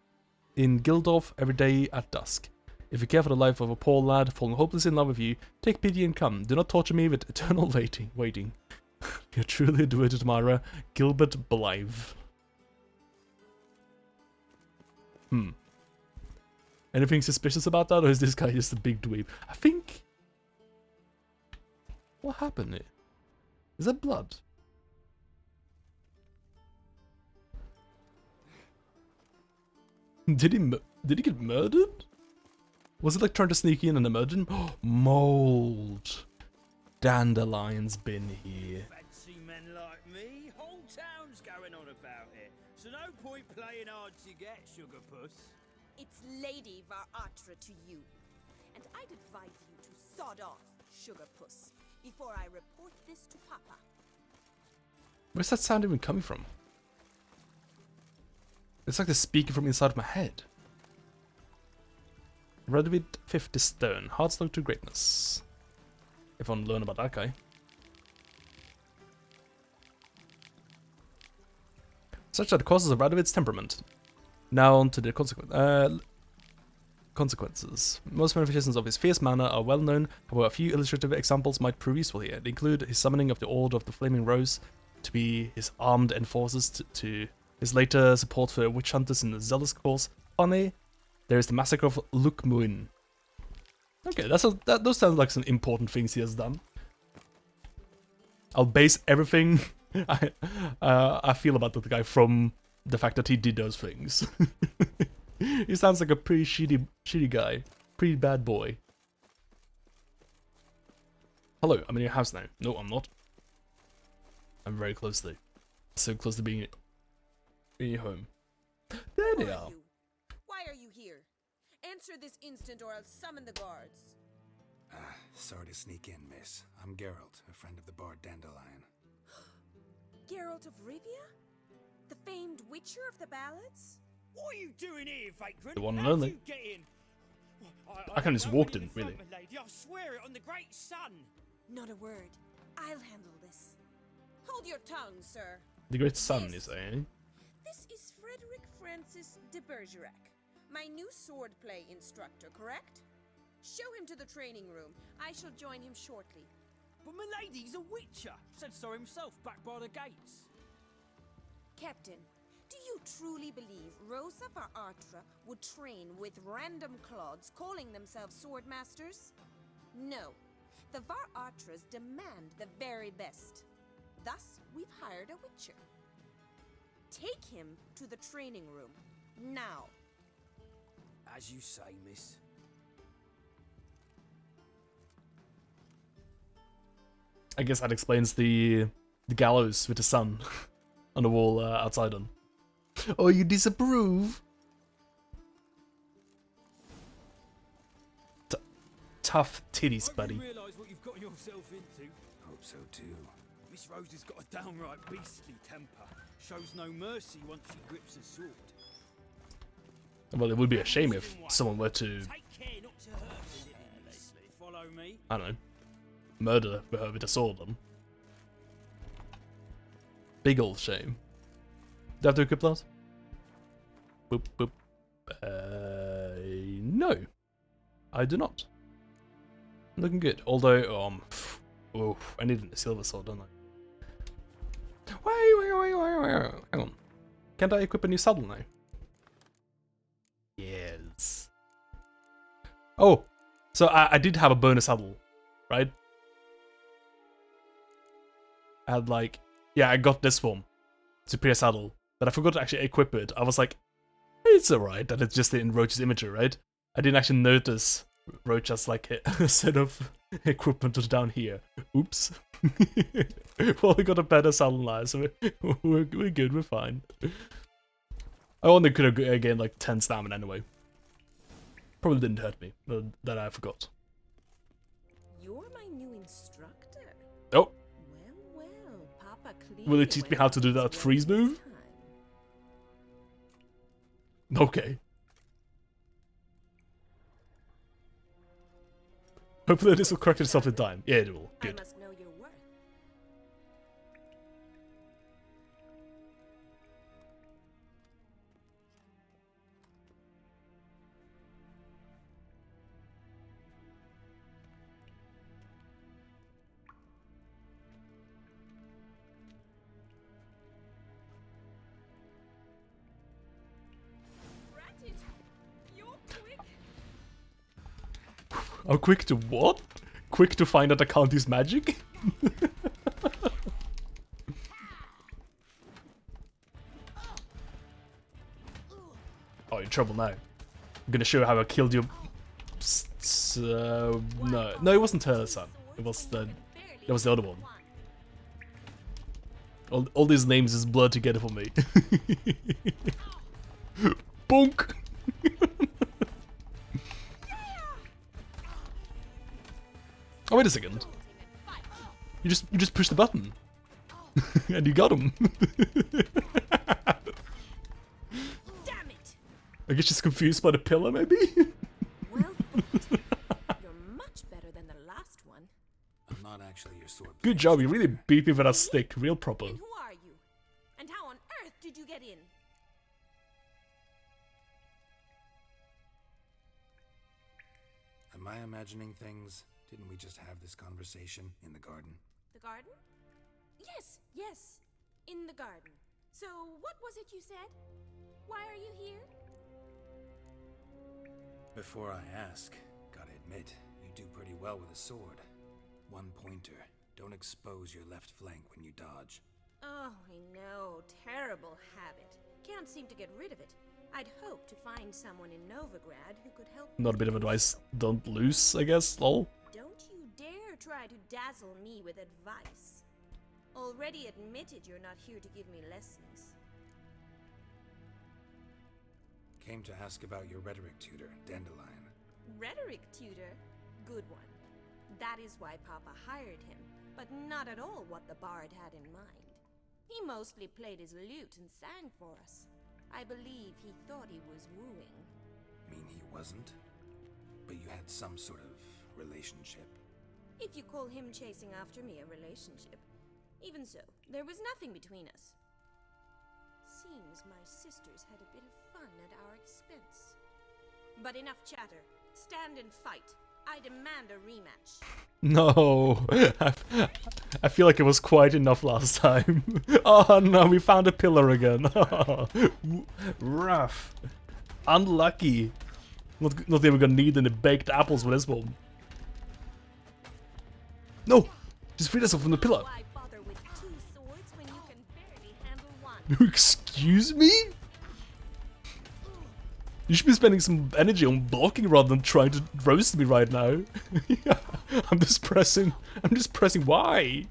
in Gildorf every day at dusk. If you care for the life of a poor lad falling hopelessly in love with you, take pity and come. Do not torture me with eternal waiting. You're truly a devoted admirer, Gilbert Blythe. Anything suspicious about that, or is this guy just a big dweeb? I think... What happened here? Is that blood? Did he get murdered? Was it like trying to sneak in and murder him? Mold. Dandelion's been here. Fancy men like me, whole town's going on about it. So no point playing hard to get, sugar puss. It's Lady Varatra to you. And I'd advise you to sod off, sugar puss, before I report this to Papa. Where's that sound even coming from? It's like they're speaking from inside of my head. Redwood 50 Stone. Heartstone to greatness. If I want to learn about that guy. Such are the causes of Radovid's temperament. Now on to the consequences. Most manifestations of his fierce manner are well known, however a few illustrative examples might prove useful here. They include his summoning of the Order of the Flaming Rose to be his armed enforcers to his later support for witch hunters in the Zealous cause. Funny, there is the massacre of Lukmuin. Okay, those sound like some important things he has done. I'll base everything I feel about the guy from the fact that he did those things. He sounds like a pretty shitty guy. Pretty bad boy. Hello, I'm in your house now. No, I'm not. I'm very close though. So close to being home. There they are. Why are you here? Answer this instant or I'll summon the guards. Sorry to sneak in, miss. I'm Geralt, a friend of the bard Dandelion. Geralt of Rivia? The famed witcher of the ballads? What are you doing here, vagrant? The one and How'd only. you get in? I can just walked in, really. Lady, I swear it on the great sun. Not a word. I'll handle this. Hold your tongue, sir. The great sun, you say, eh? This is Frederick Francis de Bergerac, my new swordplay instructor, correct? Show him to the training room. I shall join him shortly. But my lady's a witcher. Said so himself back by the gates. Captain, do you truly believe Rosa Artra would train with random clods calling themselves sword masters? No. The Var Artras demand the very best. Thus, we've hired a witcher. Take him to the training room, now. As you say, miss. I guess that explains the gallows with the sun on the wall outside on. Oh, you disapprove? Tough titties, buddy. You realise what you've got yourself into? Hope so too. Miss Rose has got a downright beastly temper. Shows no mercy once she grips a sword. Well, it would be a shame if someone were to, Take care not to hurt the living, Leslie. Follow me. I don't know, murder her with a sword on. Big old shame. Do I have to equip that? Boop, boop. No. I do not. Looking good. Although, oh, I need a silver sword, don't I? Wait. Hang on. Can't I equip a new saddle now? Yes. Oh, so I did have a bonus saddle, right? I had like, yeah, I got this one, superior saddle, but I forgot to actually equip it. I was like, it's alright that it's just in Roach's imagery, right? I didn't actually notice Roach has like a set of equipment down here. Oops. Well, we got a better saddle now, so we're good, we're fine. I only could have gained like 10 stamina anyway. Probably didn't hurt me, but that I forgot. You're my new instructor. Oh. Well, Papa clearly Will it teach me how to do that freeze move? Okay. Hopefully this will correct itself in time. Yeah, it will. Good. I must know your worth. Ratted, you're quick. Oh, quick to what? Quick to find out I can't use magic? Oh, you're in trouble now. I'm gonna show you how I killed your... No, it wasn't her son. It was the other one. All these names is blurred together for me. Bonk! Oh, wait a second. You just push the button. And you got him. Damn it! I guess she's confused by the pillar, maybe? Well thought. You're much better than the last one. I'm not actually your sword. Good job, you really beat me with that stick, real proper. And who are you? And how on earth did you get in? Am I imagining things? Didn't we just have this conversation in the garden? The garden? Yes. In the garden. So, what was it you said? Why are you here? Before I ask, gotta admit, you do pretty well with a sword. One pointer. Don't expose your left flank when you dodge. Oh, I know. Terrible habit. Can't seem to get rid of it. I'd hoped to find someone in Novigrad who could help. Not a bit of advice, don't lose, I guess, lol. Don't you dare try to dazzle me with advice. Already admitted you're not here to give me lessons. Came to ask about your rhetoric tutor, Dandelion. Rhetoric tutor? Good one. That is why Papa hired him, but not at all what the bard had in mind. He mostly played his lute and sang for us. I believe he thought he was wooing. Mean he wasn't? But you had some sort of relationship? If you call him chasing after me a relationship. Even so, there was nothing between us. Seems my sisters had a bit of fun at our expense. But enough chatter. Stand and fight. I demand a rematch. No, I feel like it was quite enough last time. Oh no, we found a pillar again. Rough. Unlucky. Not even gonna need any baked apples for this one. No! Just freed us from the pillar. Why bother with two swords when you can barely handle one? Excuse me? You should be spending some energy on blocking rather than trying to roast me right now. I'm just pressing Y.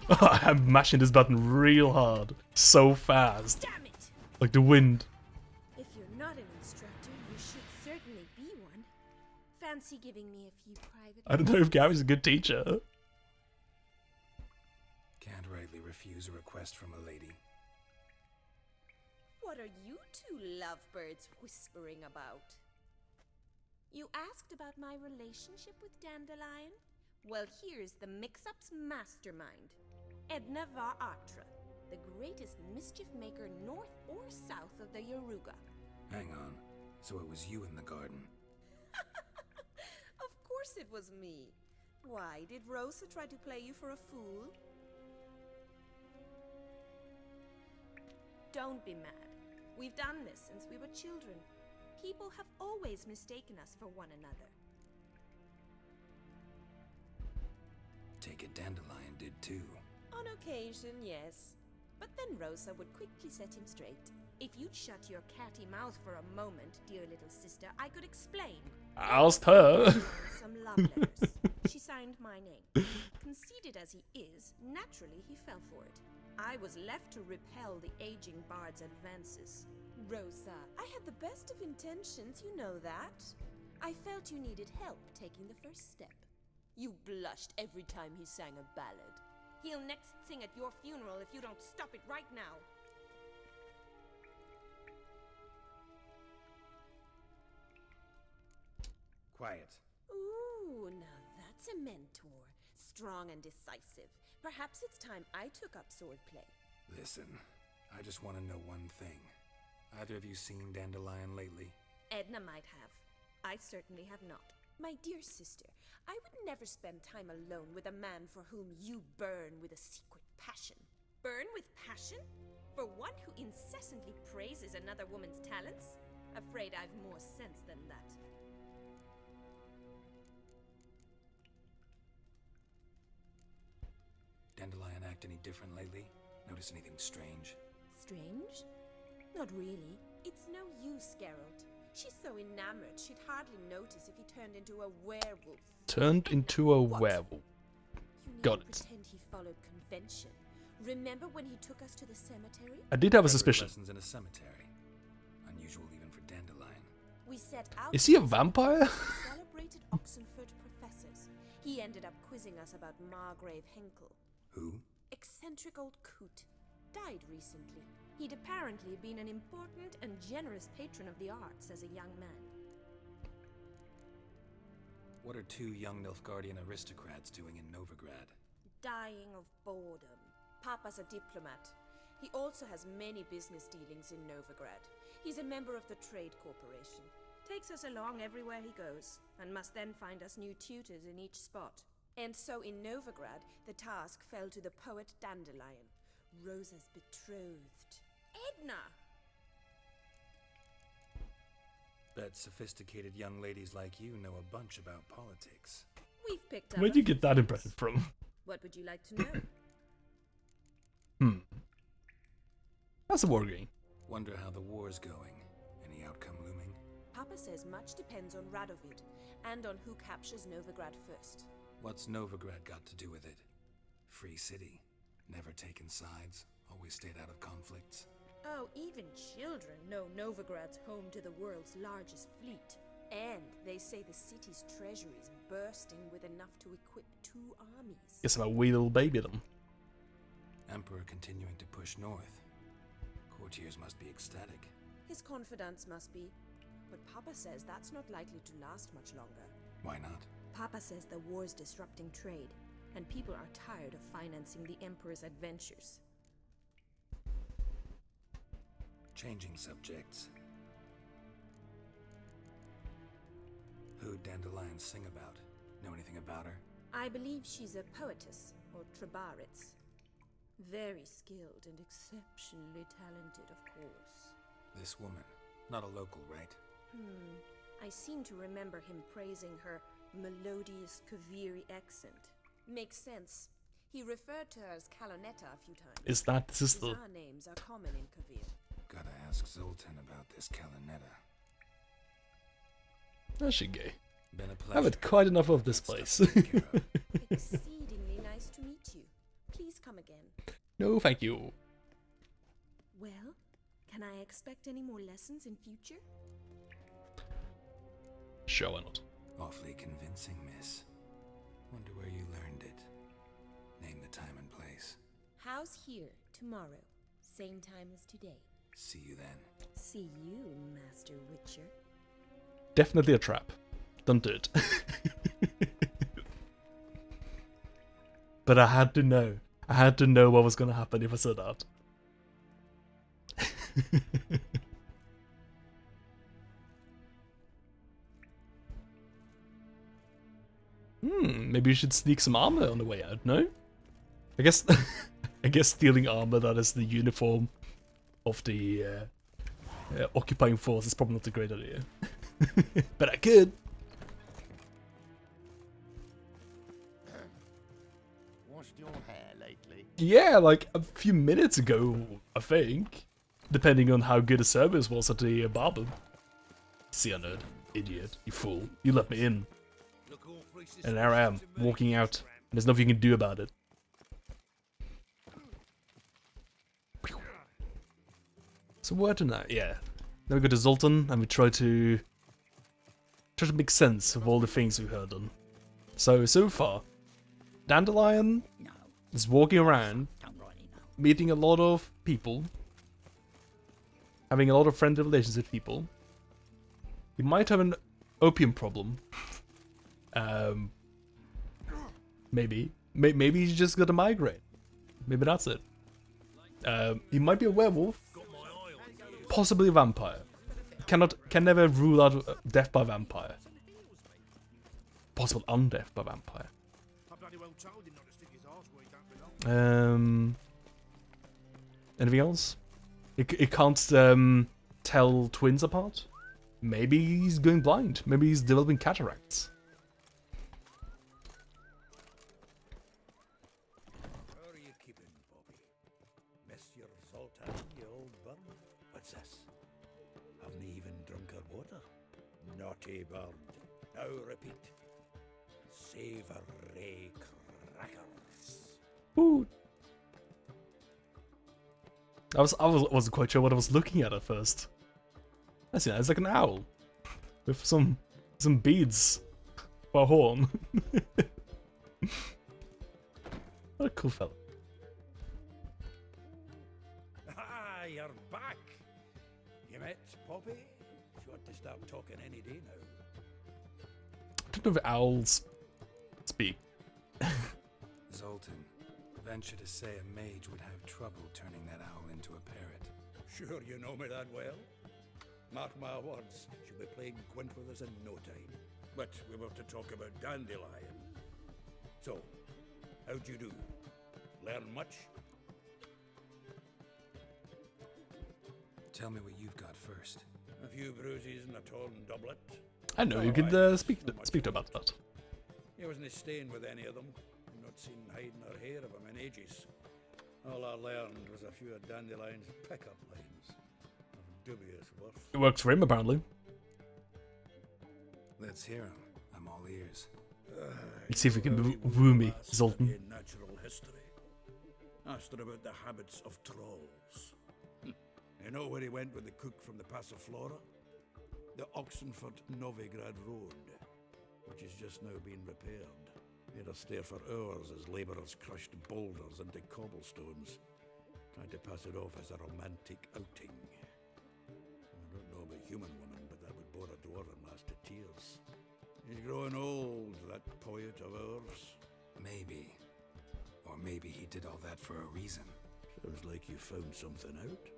I'm mashing this button real hard. So fast. Damn it! Like the wind. If you're not an instructor, you should certainly be one. Fancy giving me a few private... I don't know if Gary's a good teacher. Can't rightly refuse a request from a lady. What are you two lovebirds whispering about? You asked about my relationship with Dandelion? Well, here's the mix-up's mastermind. Edna var Atra, the greatest mischief maker north or south of the Yaruga. Hang on. So it was you in the garden? Of course it was me. Why, did Rosa try to play you for a fool? Don't be mad. We've done this since we were children. People have always mistaken us for one another. Take it Dandelion did too. On occasion, yes. But then Rosa would quickly set him straight. If you'd shut your catty mouth for a moment, dear little sister, I could explain. Asked her. Some love letters. She signed my name. Conceited as he is, naturally he fell for it. I was left to repel the aging bard's advances. Rosa, I had the best of intentions, you know that. I felt you needed help taking the first step. You blushed every time he sang a ballad. He'll next sing at your funeral if you don't stop it right now. Quiet. Ooh, now that's a mentor. Strong and decisive. Perhaps it's time I took up swordplay. Listen, I just want to know one thing. Either of you seen Dandelion lately? Edna might have. I certainly have not. My dear sister, I would never spend time alone with a man for whom you burn with a secret passion. Burn with passion? For one who incessantly praises another woman's talents? Afraid I've more sense than that. Dandelion act any different lately? Notice anything strange? Strange? Not really. It's no use, Geralt. She's so enamored she'd hardly notice if he turned into a werewolf. Turned into a werewolf. Got it. Pretend he followed convention. Remember when he took us to the cemetery? I did have a suspicion. Lessons in a cemetery. Unusual even for Dandelion. We set out. Is he a vampire? Celebrated Oxenford professors. He ended up quizzing us about Margrave Henkel. Who? Eccentric old coot. Died recently. He'd apparently been an important and generous patron of the arts as a young man. What are two young Nilfgaardian aristocrats doing in Novigrad? Dying of boredom. Papa's a diplomat. He also has many business dealings in Novigrad. He's a member of the Trade Corporation. Takes us along everywhere he goes, and must then find us new tutors in each spot. And so in Novigrad, the task fell to the poet Dandelion, Rosa's betrothed. Edna! Bet sophisticated young ladies like you know a bunch about politics. We've picked up. Where'd you get that impression from? What would you like to know? That's a war game. Wonder how the war's going. Any outcome looming? Papa says much depends on Radovid, and on who captures Novigrad first. What's Novigrad got to do with it? Free city. Never taken sides. Always stayed out of conflicts. Oh, even children know Novigrad's home to the world's largest fleet. And they say the city's treasury is bursting with enough to equip 2 armies. Guess I'm a wee little baby then. Emperor continuing to push north. Courtiers must be ecstatic. His confidants must be. But Papa says that's not likely to last much longer. Why not? Papa says the war's disrupting trade, and people are tired of financing the Emperor's adventures. Changing subjects. Who'd Dandelion sing about? Know anything about her? I believe she's a poetess, or Trebaritz. Very skilled and exceptionally talented, of course. This woman, not a local, right? I seem to remember him praising her melodious Kaviri accent. Makes sense. He referred to her as Kalonetta a few times. Is that the sister? Bizarre names are common in Kavir. Gotta ask Zoltan about this Kalonetta. That's she gay. Been a pleasure. I've had quite enough of this place. Exceedingly nice to meet you. Please come again. No, thank you. Well, can I expect any more lessons in future? Sure, why not? Awfully convincing, miss. Wonder where you learned it. Name the time and place. House here, tomorrow. Same time as today. See you then. See you, Master Witcher. Definitely a trap. Don't do it. But I had to know. I had to know what was gonna happen if I said that. Maybe you should sneak some armor on the way out, no? I guess I guess stealing armor that is the uniform of the occupying force is probably not a great idea. But I could. Washed your hair lately? Yeah, like a few minutes ago, I think. Depending on how good the service was at the barber. See, I nerd. Idiot. You fool. You let me in. And there I am, walking out. And there's nothing you can do about it. So where to now? Yeah. Then we go to Zoltan and we try to make sense of all the things we heard on. So far, Dandelion is walking around, meeting a lot of people, having a lot of friendly relations with people. He might have an opium problem. Maybe he's just got a migraine. Maybe that's it. He might be a werewolf, possibly a vampire. Can never rule out death by vampire. Possible undeath by vampire. Anything else? It can't tell twins apart. Maybe he's going blind. Maybe he's developing cataracts. How are you keeping, Bobby? Monsieur Zoltan, you old bum? What's this? Haven't even drunk her water? Naughty bird. Now repeat. Savory crackers. Ooh. I wasn't quite sure what I was looking at first. I see that. It's like an owl with some beads for a horn. What a cool fellow. Ah, you're back. You met Poppy? She ought to start talking any day now. I don't know if owls speak. Zoltan, venture to say a mage would have trouble turning that owl into a parrot. Sure you know me that well. Mark my words, she'll be playing Gwent with us in no time. But we were to talk about Dandelion. So, how'd you do? Learn much? Tell me what you've got first. A few bruises and a torn doublet. I know you could speak to about that. He wasn't staying with any of them. I've not seen hiding or hair of him in ages. All I learned was a few of Dandelion's pickup lines. Of dubious worth. It works for him, apparently. Let's hear him. I'm all ears. Let's see if we can woo me, Zoltan. In natural history. Asked her about the habits of trolls. You know where he went with the cook from the Passiflora? The Oxenford-Novigrad Road, which is just now being repaired. He had to stare for hours as labourers crushed boulders into cobblestones, trying to pass it off as a romantic outing. I don't know about human women, but that would bore a dwarven lass to tears. He's growing old, that poet of ours. Maybe. Or maybe he did all that for a reason. Sounds like you found something out.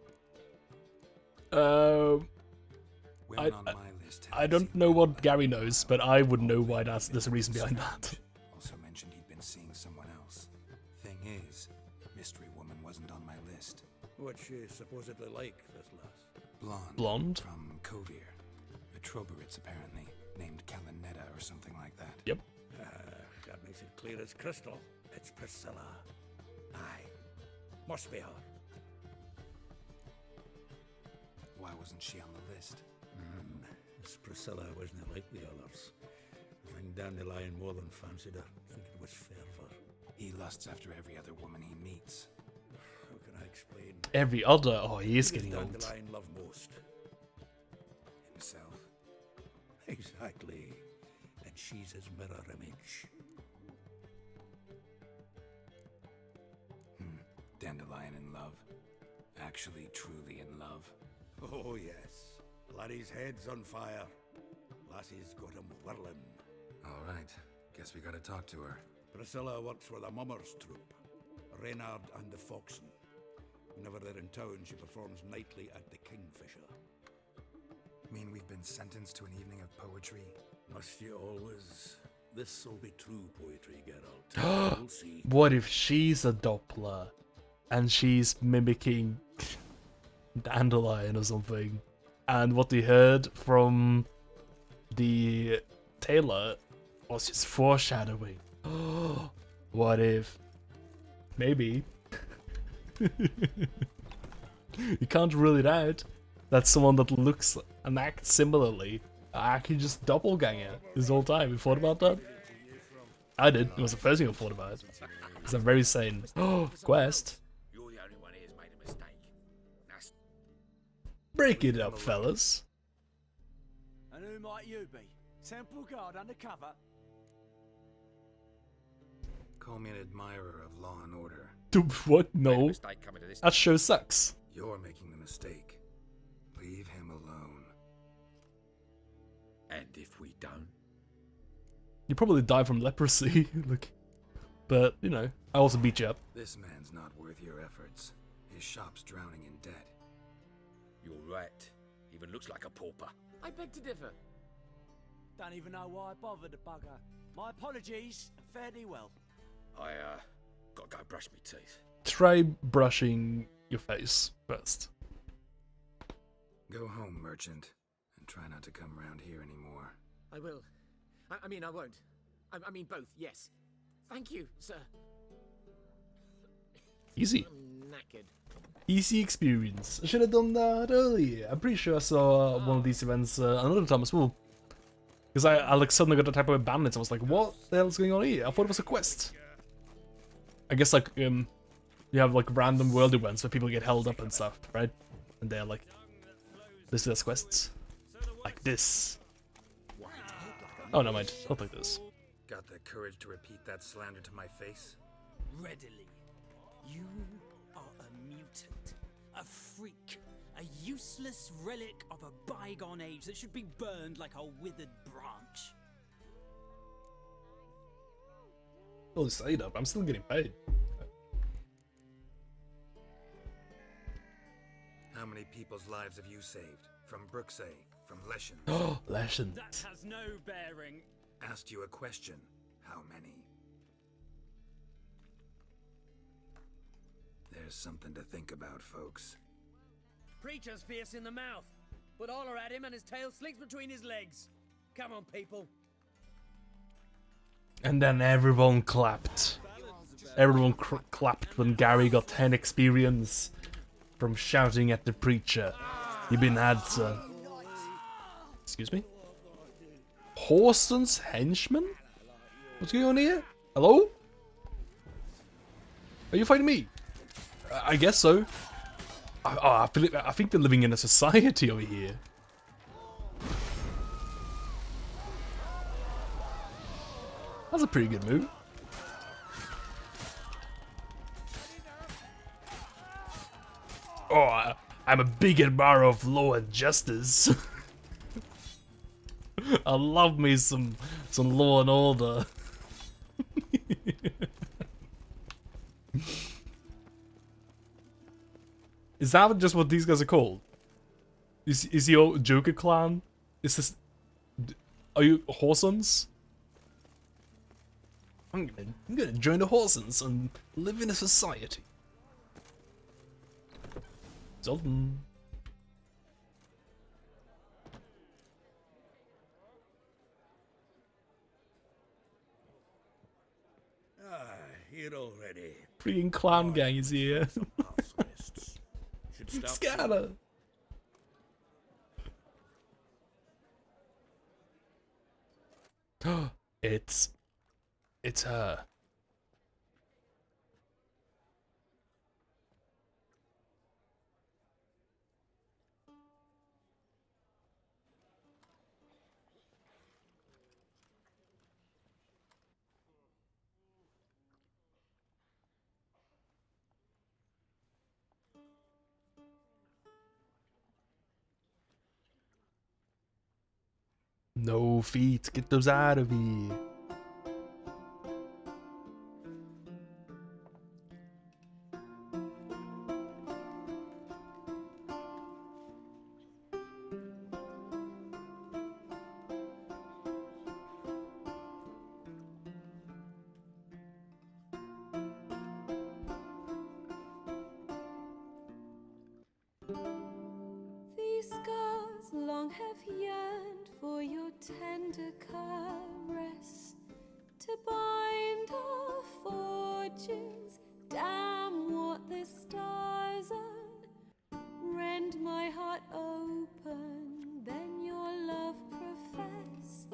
Women on my list I don't know what Gary knows, but I would know why there's a reason behind that. Also mentioned is, Mystery Woman wasn't on my list. What's she supposedly like, this lass? Blonde. Blonde? From Kovir. A Troberits, apparently. Named Kalinetta or something like that. Yep. That makes it clear as crystal. It's Priscilla. Aye. Must be her. Why wasn't she on the list? This Priscilla wasn't like the others. I think Dandelion more than fancied her. I think it was fervour. He lusts after every other woman he meets. How can I explain? Every other. Oh, he is Who does getting old. Dandelion love most? Himself. Exactly. And she's his mirror image. Dandelion in love. Actually, truly in love. Oh, yes. Laddie's head's on fire. Lassie's got him whirling. Alright, guess we gotta talk to her. Priscilla works for the Mummers troupe. Reynard and the Foxen. Whenever they're in town, she performs nightly at the Kingfisher. Mean we've been sentenced to an evening of poetry? Must you always? This'll be true poetry, Geralt. We'll see. What if she's a Doppler and she's mimicking Dandelion or something? And what we heard from the tailor was just foreshadowing. What if? Maybe. You can't rule it out that someone that looks and acts similarly are actually just doppelganger this whole time. You thought about that? I did. It was the first thing I thought about. Because I'm very sane. Oh, quest. You're the only one here's made a mistake. That's Break it up, fellas. And who might you be? Temple Guard undercover? Call me an admirer of law and order. What? No. mistake coming to this. That show sucks. You're making the mistake. Leave him alone. And if we don't? You probably die from leprosy. Look. But, you know, I also beat you up. This man's not worth your efforts. His shop's drowning in debt. You're right. Even looks like a pauper. I beg to differ. Don't even know why I bothered the bugger. My apologies, and fare thee well. I, gotta go brush my teeth. Try brushing your face first. Go home, merchant, and try not to come round here anymore. I will. I mean, I won't. I mean, both, yes. Thank you, sir. Easy. I'm knackered. Easy experience. I should have done that earlier. I'm pretty sure I saw one of these events another time as well. Because I like suddenly got attacked by bandits. I was like, what the hell's going on here? I thought it was a quest. I guess like you have like random world events where people get held up and stuff, right? And they're like listed as quests. Like this. Oh no, mind. Not like this. Got the courage to repeat that slander to my face? Readily. You are a mutant, a freak, a useless relic of a bygone age that should be burned like a withered branch. Well, say that, but I'm still getting paid. How many people's lives have you saved? From Brooksay? From Leshen? Oh, Leshen. That has no bearing. Asked you a question. How many? There's something to think about, folks. Preacher's fierce in the mouth, but holler at him and his tail slinks between his legs. Come on, people. And then everyone clapped. Everyone clapped when Gary got 10 experience from shouting at the preacher. You've been had, excuse me? Horston's henchman? What's going on here? Hello? Are you fighting me? I guess so. I think they're living in a society over here. That's a pretty good move. Oh, I'm a big admirer of law and justice. I love me some law and order. Is that just what these guys are called? Is your Joker clan? Is this? Are you Horsons? I'm gonna join the Horsens and live in a society. Zoltan. Here already. Freaking clown gang is here. Should stop Scatter. It's her. No feet, get those out of here. These scars long have yearned for your tender caress, to bind our fortunes. Damn what the stars own. Rend my heart open, then your love profess.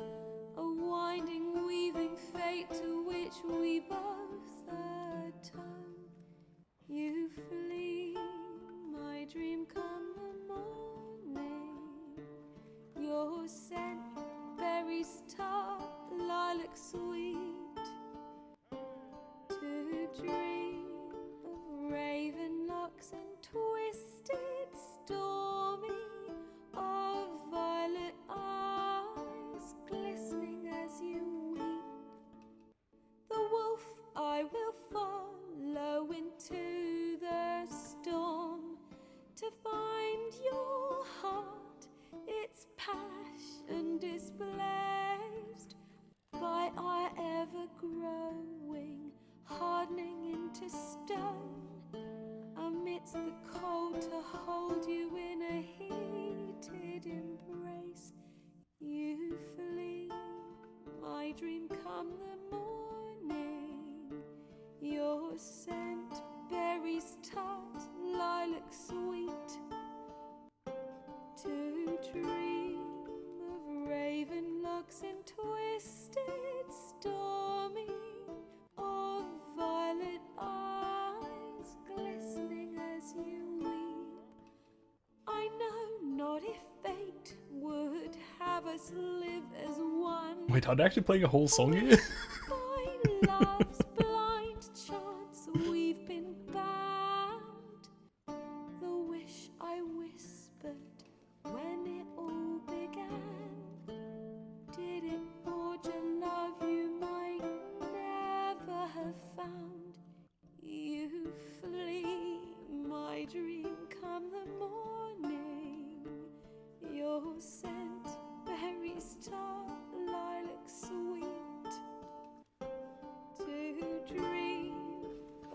A winding, weaving fate to which we both atone. You flee, my dream come the morning. Your scent, berries tart, lilac sweet. To dream of raven locks and twisted, stormy, of violet eyes glistening as you weep. The wolf I will follow into the storm, to find your heart, its passion displaced by our ever-growing, hardening into stone. Amidst the cold, to hold you in a heated embrace. You flee, my dream come the morning. Your scent, berries tart, lilac sweet. To dream of raven locks and twisted, stormy, of violet eyes glistening as you weep. I know not if fate would have us live as one. Wait, are they actually playing a whole song here? By love's blind chance we've been bound. The wish I whispered when it all began, did it forge a love you might never have found? You flee, my dream come the morning. Your scent, berries tart, lilac sweet. To dream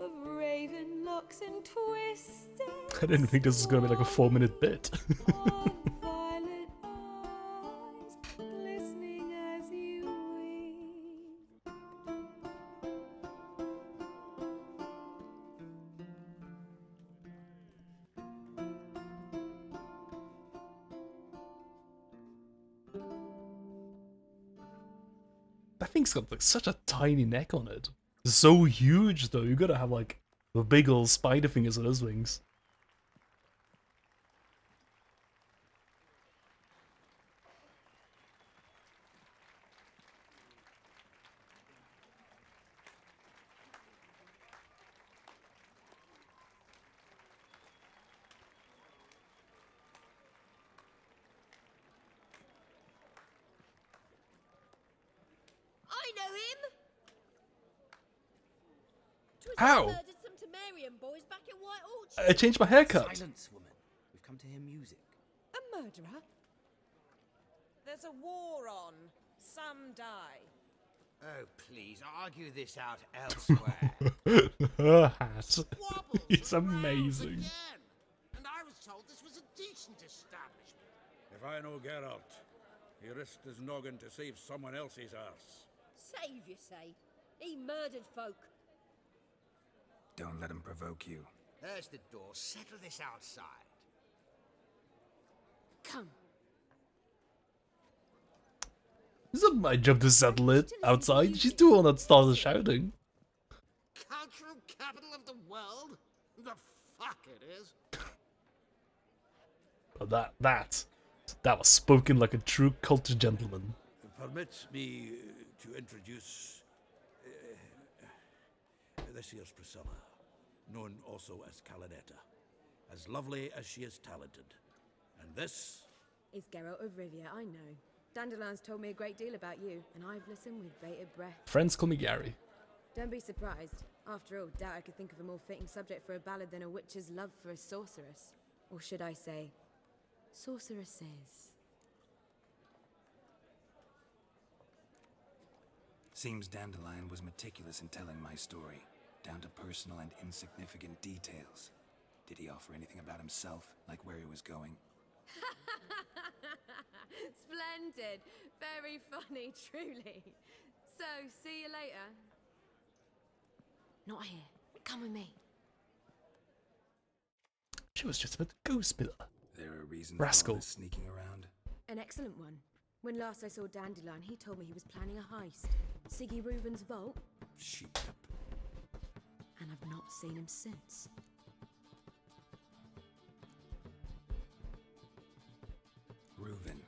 of raven locks and twisted. I didn't think this was gonna be like a 4-minute bit. Violet eyes glistening as you weep. That thing's got like such a tiny neck on it. So huge though, you gotta have like the big old spider fingers on those wings. I know him! 'Twas Ow! who murdered some Temerian boys back at White Orchard. I changed my haircut. Silence, woman. We've come to hear music. A murderer? There's a war on. Some die. Oh, please, argue this out elsewhere. Her hat. It's amazing. Again. And I was told this was a decent establishment. If I know Geralt, he risked his noggin to save someone else's arse. Save, you say? He murdered folk. Don't let him provoke you. There's the door. Settle this outside. Come. It's not my job to settle it outside. She's the one that started shouting. Cultural capital of the world? The fuck it is. But that was spoken like a true culture gentleman. Permit me to introduce this here's Priscilla, known also as Calinetta, as lovely as she is talented. And this is Geralt of Rivia, I know. Dandelion's told me a great deal about you, and I've listened with bated breath. Friends call me Gary. Don't be surprised. After all, doubt I could think of a more fitting subject for a ballad than a witch's love for a sorceress. Or should I say, sorceresses. Seems Dandelion was meticulous in telling my story, down to personal and insignificant details. Did he offer anything about himself, like where he was going? Splendid. Very funny, truly. So, see you later. Not here. Come with me. She was just about to go, Spiller. There are reasons Rascal. for all this sneaking around. An excellent one. When last I saw Dandelion, he told me he was planning a heist. Siggy Reuven's vault. Sheep. And I've not seen him since. Reuven.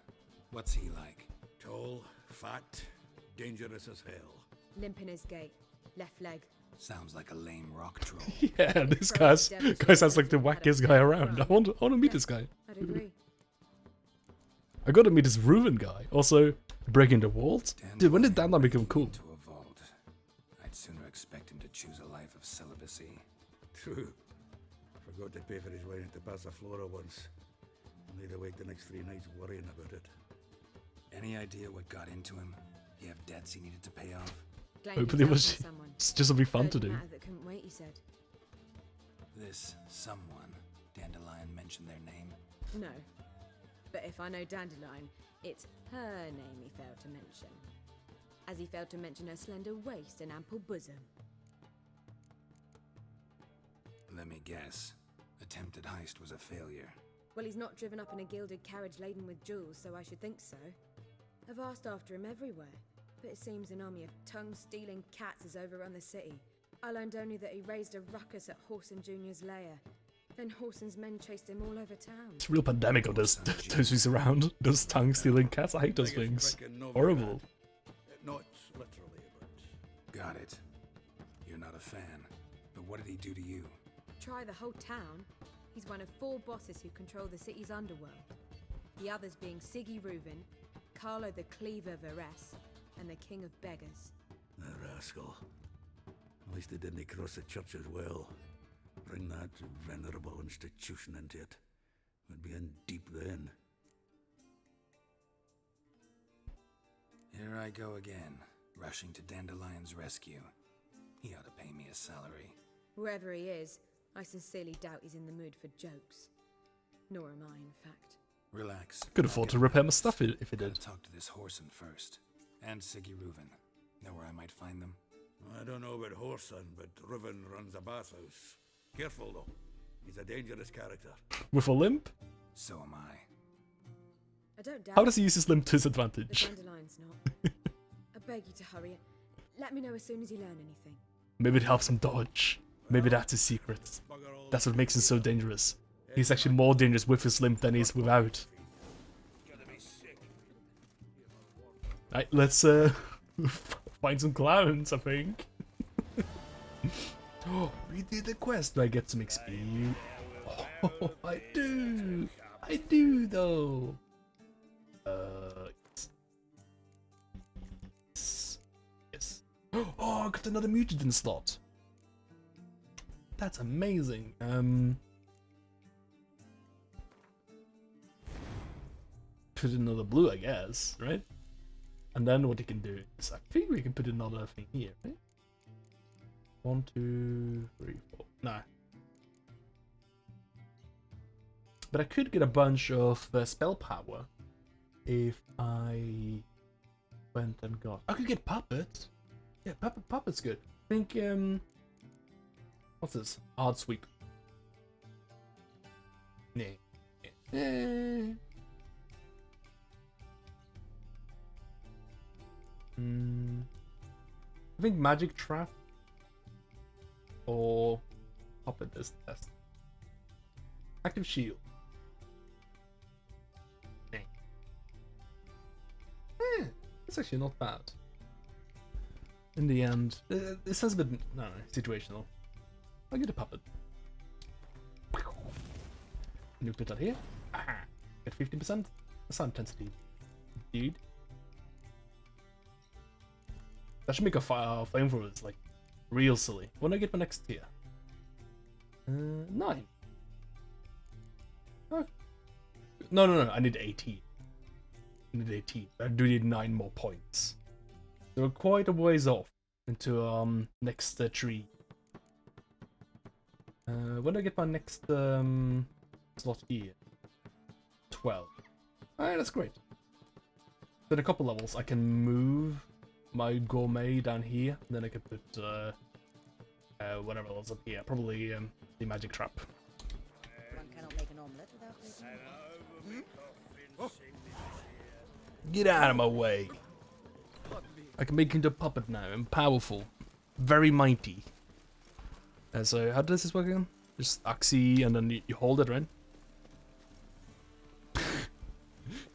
What's he like? tall, fat, dangerous as hell. Limp in his gait. Left leg. Sounds like a lame rock troll. Yeah, this guy sounds like the wackiest guy around. I want to meet this guy. I'd agree. I gotta meet this Reuven guy. Also, breaking the walls. Dude, when did Dandelion become cool? To a vault. I'd sooner expect him to choose a life of celibacy. True. Forgot to pay for his wine at the Passaflora once. I'll need to wait the next 3 nights worrying about it. Any idea what got into him? He have debts he needed to pay off? Hopefully it was just something fun to do. That couldn't wait, he said. This someone, Dandelion mentioned their name? No. But if I know Dandelion, it's her name he failed to mention. As he failed to mention her slender waist and ample bosom. Let me guess. Attempted heist was a failure. Well, he's not driven up in a gilded carriage laden with jewels, so I should think so. I've asked after him everywhere, but it seems an army of tongue-stealing cats has overrun the city. I learned only that he raised a ruckus at Whoreson Jr.'s lair. Then Whoreson's men chased him all over town. It's a real pandemic of those who's around. Those tongue-stealing cats. I hate those things. Horrible. Not literally, but... Got it. You're not a fan. But what did he do to you? Try the whole town. He's one of 4 bosses who control the city's underworld. The others being Siggy Reuven, Carlo the Cleaver Varese, and the King of Beggars. The rascal. At least they didn't cross the church as well. Bring that venerable institution into it. We'd be in deep then. Here I go again, rushing to Dandelion's rescue. He ought to pay me a salary. Whoever he is, I sincerely doubt he's in the mood for jokes. Nor am I, in fact. Relax. Could afford to repair my stuff if he did. Talk to this Whoreson first. And Siggy Reuven. Know where I might find them? I don't know about Whoreson, but Reuven runs a bathhouse. Careful though. He's a dangerous character. With a limp? So am I. I don't doubt. How does he use his limp to his The advantage? Dandelion's not. I beg you to hurry. Let me know as soon as you learn anything. Maybe it helps him dodge. Maybe that's his secret. That's what makes him so dangerous. He's actually more dangerous with his limp than he is without. Right, let's find some clowns, I think. Oh, we did the quest. Do I get some XP? Oh, I do. I do, though. Yes. Oh, I got another mutagen slot. That's amazing. Put another blue, I guess, right? And then what you can do is, I think we can put another thing here, right? 1, 2, 3, 4. Nah. But I could get a bunch of spell power if I went and got. I could get puppets. Yeah, puppet's good. I think what's this? Hard sweep. Nah. I think magic trap or puppet is the best. Active shield. It's actually not bad. In the end, it sounds a bit, no, situational. I'll get a puppet. Can you put that here? Aha! Get 15%? Sound intensity. Dude. That should make a flamethrower that's like real silly. When do I get my next tier? 9. Oh. No, I need 18. I need 18. I do need 9 more points. So we're quite a ways off into next tree. When do I get my next slot here? 12. Alright, that's great. So in a couple levels I can move my gourmet down here, and then I can put whatever else up here. Probably the magic trap. One cannot make an omelette without making Get out of my way. I can make him into a puppet now. I'm powerful. Very mighty. So how does this work again? Just Axie and then you hold it, right?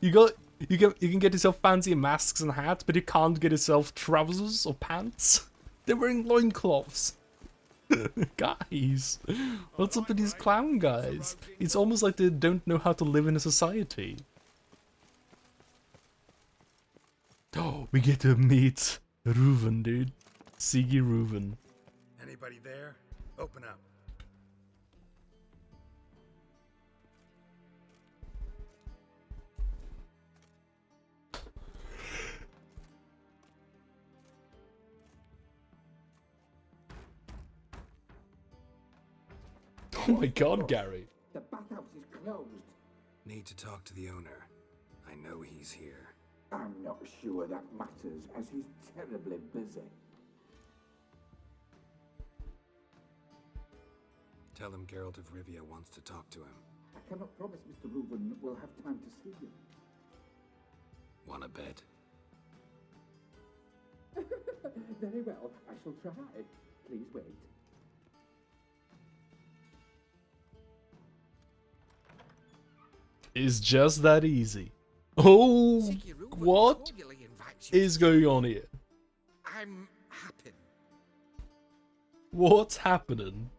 you can get yourself fancy masks and hats, but you can't get yourself trousers or pants. They're wearing loincloths. Guys, what's up with these clown guys? It's almost like they don't know how to live in a society. Oh, we get to meet Reuven, dude. Siggy Reuven. Anybody there? Open up. Oh my god, Gary. The bathhouse is closed. Need to talk to the owner. I know he's here. I'm not sure that matters, as he's terribly busy. Tell him Geralt of Rivia wants to talk to him. I cannot promise Mr. Reuven will have time to see you. Wanna bet? Very well, I shall try. Please wait. It's just that easy. Oh, what is going on here? I'm happy. What's happening?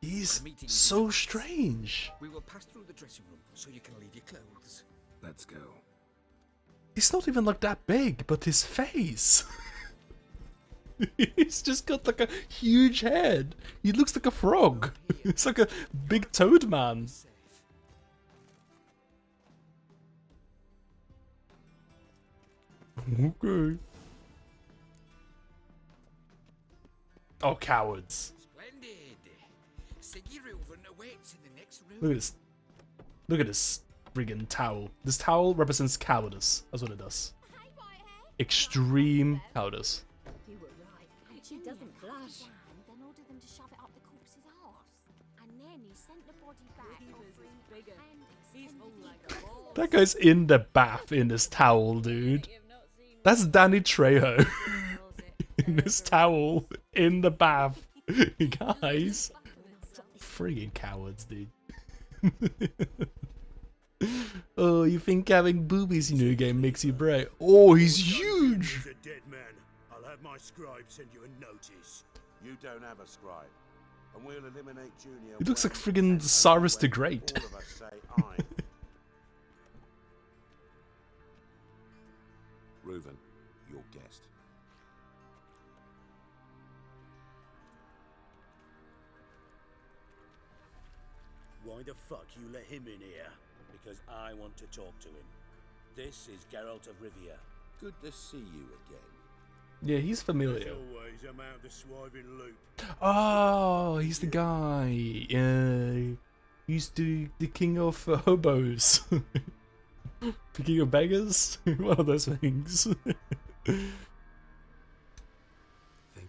He's so strange. We will pass through the dressing room so you can leave your clothes. Let's go. He's not even like that big, but his face. He's just got like a huge head. He looks like a frog. It's like a big toad man. Okay. Oh, cowards. Splendid. Siggy Reuven awaits in the next room. Look at this. Look at this friggin' towel. This towel represents cowardice. That's what it does. Extreme cowardice. You were right. And she doesn't blush. Then ordered them to shove it up the corpse's arse. And then he sent the body back. Bigger. He's like a ball. That guy's in the bath in this towel, dude. That's Danny Trejo. In this towel in the bath. Guys. Friggin' cowards, dude. Oh, you think having boobies in your game makes you bright? Oh, he's huge! He's a dead man. I'll have my scribe send you a notice. You don't have a scribe, and we'll eliminate Junior. He looks like friggin' Cyrus the Great. All of us say aye. Reuven, your guest. Why the fuck you let him in here? because I want to talk to him. This is Geralt of Rivia. Good to see you again. Yeah, he's As familiar. always, I'm out the swiving loop. Oh, he's the guy. He's the king of hobos. The king of beggars? One of those things. Think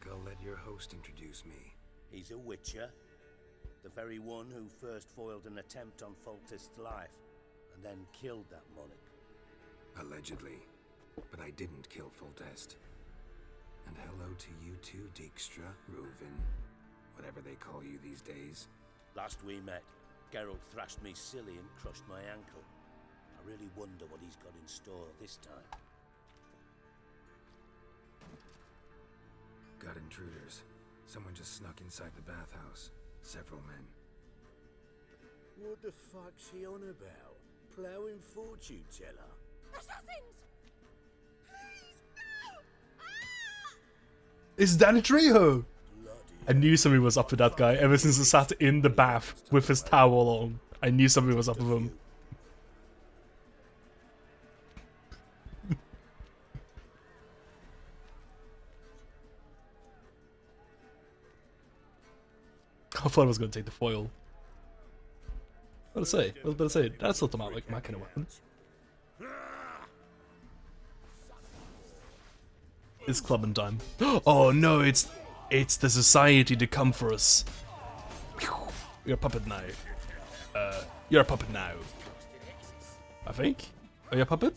I'll let your host introduce me. He's a witcher, the very one who first foiled an attempt on Foltest's life, and then killed that monarch. Allegedly. But I didn't kill Foltest. And hello to you too, Djikstra, Rovin, whatever they call you these days. Last we met, Geralt thrashed me silly and crushed my ankle. I really wonder what he's got in store this time. Got intruders. Someone just snuck inside the bathhouse. Several men. What the fuck's he on about? Plowing fortune teller? Assassins! It's Danny Trejo! I knew somebody was up with that guy ever since he sat in the bath with his towel on. I knew somebody was up with him. I thought I was going to take the foil. What was I was about to say, that's not like my kind of weapon. It's clubbing time. Oh no, it's the society to come for us. You're a puppet now. You're a puppet now. I think. Are you a puppet?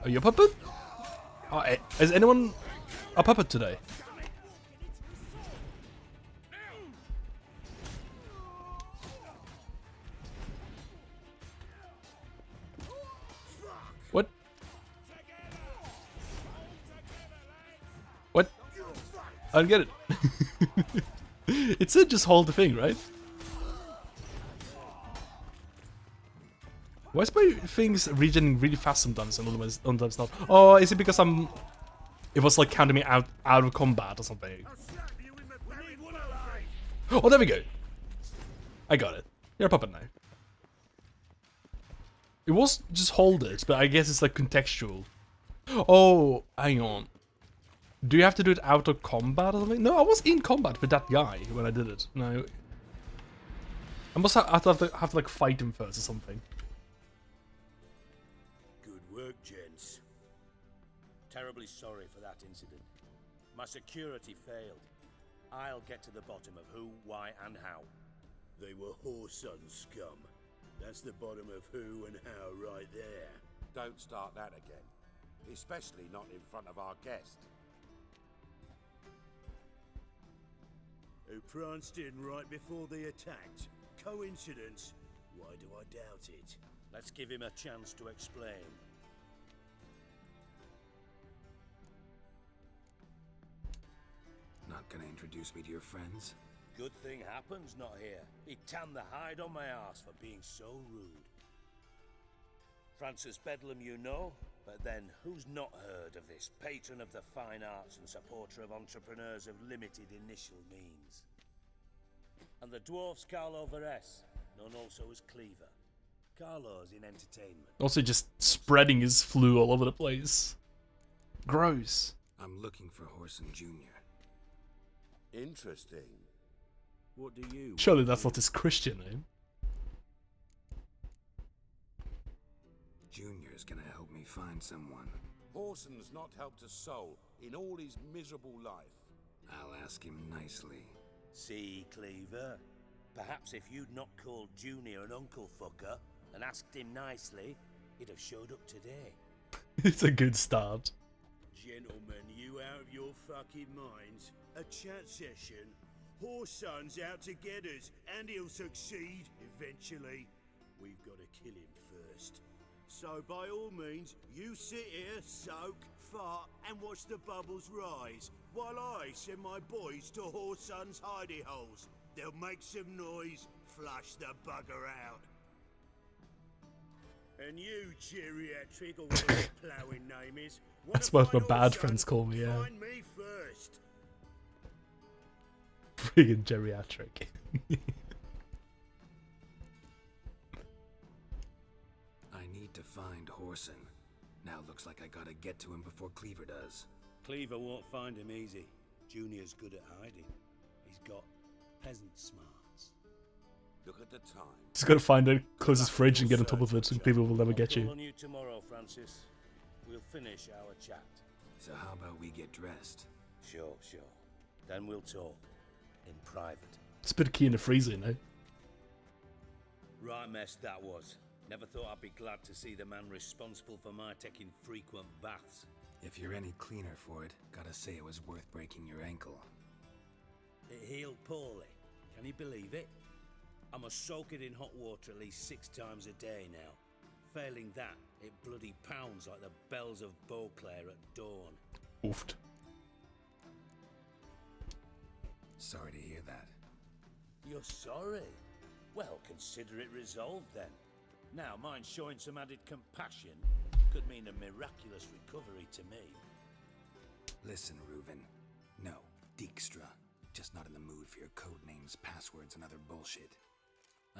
Are you a puppet? Oh, is anyone a puppet today? What? What? I don't get it. It said just hold the thing, right? Why is my things regening really fast sometimes and sometimes not? Oh, is it because it was like counting me out of combat or something? Oh, there we go. I got it. You're a puppet now. It was just hold it, but I guess it's like contextual. Oh, hang on. Do you have to do it out of combat or something? No, I was in combat with that guy when I did it. No. I must have to like fight him first or something. Good work, gents. Terribly sorry for that incident. My security failed. I'll get to the bottom of who, why, and how. They were whoreson scum. That's the bottom of who and how right there. Don't start that again. Especially not in front of our guest. Who pranced in right before they attacked. Coincidence? Why do I doubt it? Let's give him a chance to explain. Not gonna introduce me to your friends? Good thing Happen's not here. He tanned the hide on my arse for being so rude. Francis Bedlam you know, but then who's not heard of this patron of the fine arts and supporter of entrepreneurs of limited initial means? And the dwarf's Carlo Veres, known also as Cleaver. Carlo's in entertainment. Also just spreading his flu all over the place. Gross. I'm looking for Whoreson Jr. Interesting. What do you Surely that's not his Christian name. Junior's gonna help me find someone. Whoreson's not helped a soul in all his miserable life. I'll ask him nicely. See, Cleaver? Perhaps if you'd not called Junior an uncle fucker and asked him nicely, he'd have showed up today. It's a good start. Gentlemen, you out of your fucking minds? A chat session? Whoreson's out to get us, and he'll succeed eventually. We've got to kill him first. So by all means, you sit here, soak, fart, and watch the bubbles rise, while I send my boys to Whoreson's hidey holes. They'll make some noise, flush the bugger out. And you, geriatric, or whatever your ploughing name is, That's what my bad friends call me, yeah. find me first. Friggin' geriatric. find Whoreson. Now looks like I gotta get to him before Cleaver does. Cleaver won't find him easy. Junior's good at hiding. He's got peasant smarts. Look at the time. Just gotta find the closest fridge and get on top of it, and people will never get I'll call you. on you tomorrow, Francis. We'll finish our chat. So how about we get dressed? Sure. Then we'll talk. In private. It's a bit of key in the freezer, you know? Right mess that was. Never thought I'd be glad to see the man responsible for my taking frequent baths. If you're any cleaner for it, gotta say it was worth breaking your ankle. It healed poorly. Can you believe it? I must soak it in hot water at least 6 times a day now. Failing that, it bloody pounds like the bells of Beauclair at dawn. Oofed. Sorry to hear that. You're sorry? Well, consider it resolved then. Now, mind showing some added compassion could mean a miraculous recovery to me. Listen, Reuven. No, Djikstra. Just not in the mood for your code names, passwords, and other bullshit.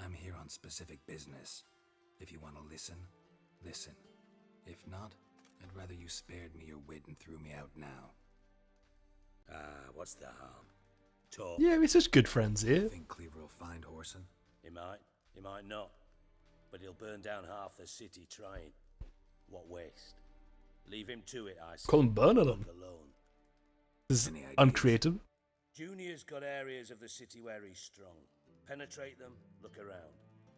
I'm here on specific business. If you want to listen, listen. If not, I'd rather you spared me your wit and threw me out now. What's the harm? Talk. Yeah, we're such good friends here. Think Cleaver will find Whoreson? He might not. But he'll burn down half the city trying. What waste. Leave him to it, I say. Call him Bernard. Alone. This is uncreative. Junior's got areas of the city where he's strong. Penetrate them, look around.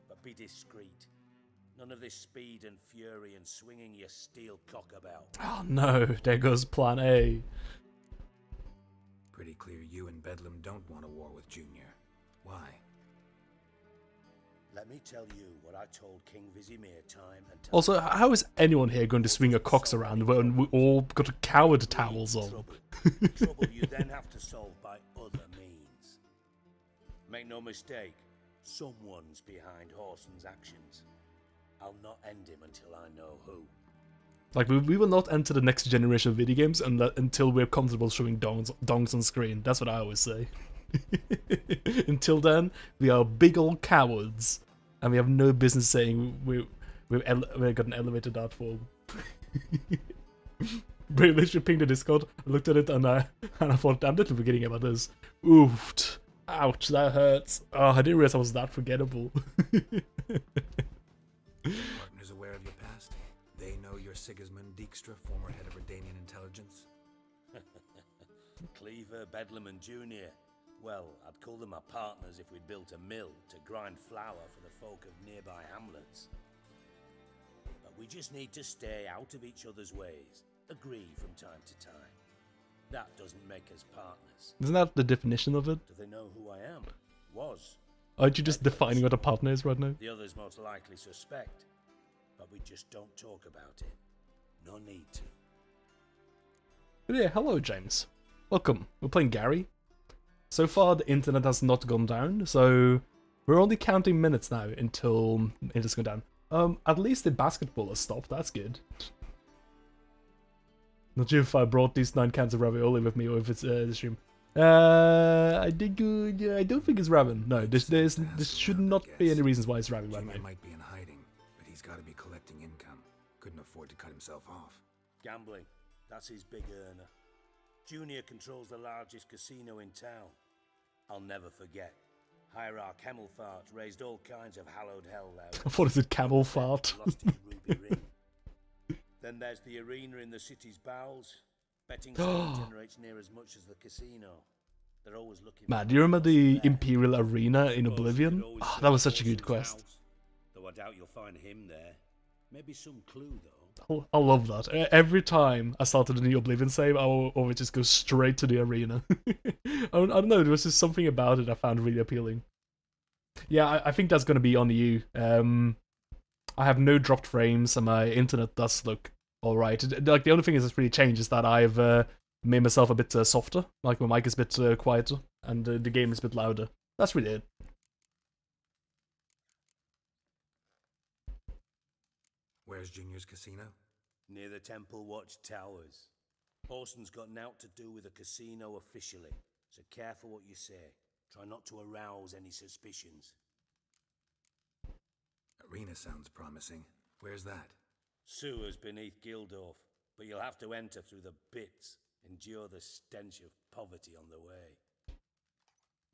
But be discreet. None of this speed and fury and swinging your steel cock about. Oh no, there goes plan A. Pretty clear you and Bedlam don't want a war with Junior. Why? Let me tell you what I told King Vizimir time and time. Also, how is anyone here going to swing a cocks around when we all got coward towels on? Trouble you then have to solve by other means. Make no mistake, someone's behind Whoreson's actions. I'll not end him until I know who. Like, we will not enter the next generation of video games until we're comfortable showing dongs on screen. That's what I always say. Until then, we are big old cowards. And we have no business saying we've got an elevated art form. But literally pinged the Discord, I looked at it and I thought, I'm literally forgetting about this. Oofed. Ouch, that hurts. Oh, I didn't realize I was that forgettable. Partners aware of your past? They know you're Sigismund Djikstra, former head of Redanian intelligence? Cleaver, Bedlam and Junior. Well, I'd call them our partners if we'd built a mill to grind flour for the folk of nearby hamlets. But we just need to stay out of each other's ways. Agree from time to time. That doesn't make us partners. Isn't that the definition of it? Do they know who I am? Was. Aren't you just defining what a partner is right now? The others most likely suspect. But we just don't talk about it. No need to. But yeah, hello James. Welcome. We're playing Gary. So far, the internet has not gone down, so we're only counting minutes now until it's gone down. At least the basketball has stopped, that's good. Not sure if I brought these 9 cans of ravioli with me or if it's the stream. I don't think it's Raven. No, this should not be any reasons why it's Raven right now. Junior might be in hiding, but he's got to be collecting income. Couldn't afford to cut himself off. Gambling. That's his big earner. Junior controls the largest casino in town. I'll never forget. Hierarch Hemmelfart raised all kinds of hallowed hell there. What is it, camel fart? Lost his ruby ring. Then there's the arena in the city's bowels. Betting still generates near as much as the casino. They're always looking. Man, do you remember the Imperial Arena in Oblivion? Oh, that was such a good quest. Though I doubt you'll find him there. Maybe some clue though. I love that. Every time I started a new Oblivion save, I will always just go straight to the arena. I don't know, there was just something about it I found really appealing. Yeah, I think that's going to be on you. I have no dropped frames and my internet does look alright. Like, the only thing that's really changed is that I've made myself a bit softer. Like, my mic is a bit quieter and the game is a bit louder. That's really it. Where's Junior's casino? Near the Temple Watch Towers. Whoreson's got naught to do with the casino officially, so careful what you say. Try not to arouse any suspicions. Arena sounds promising. Where's that? Sewers beneath Gildorf, but you'll have to enter through the bits, endure the stench of poverty on the way.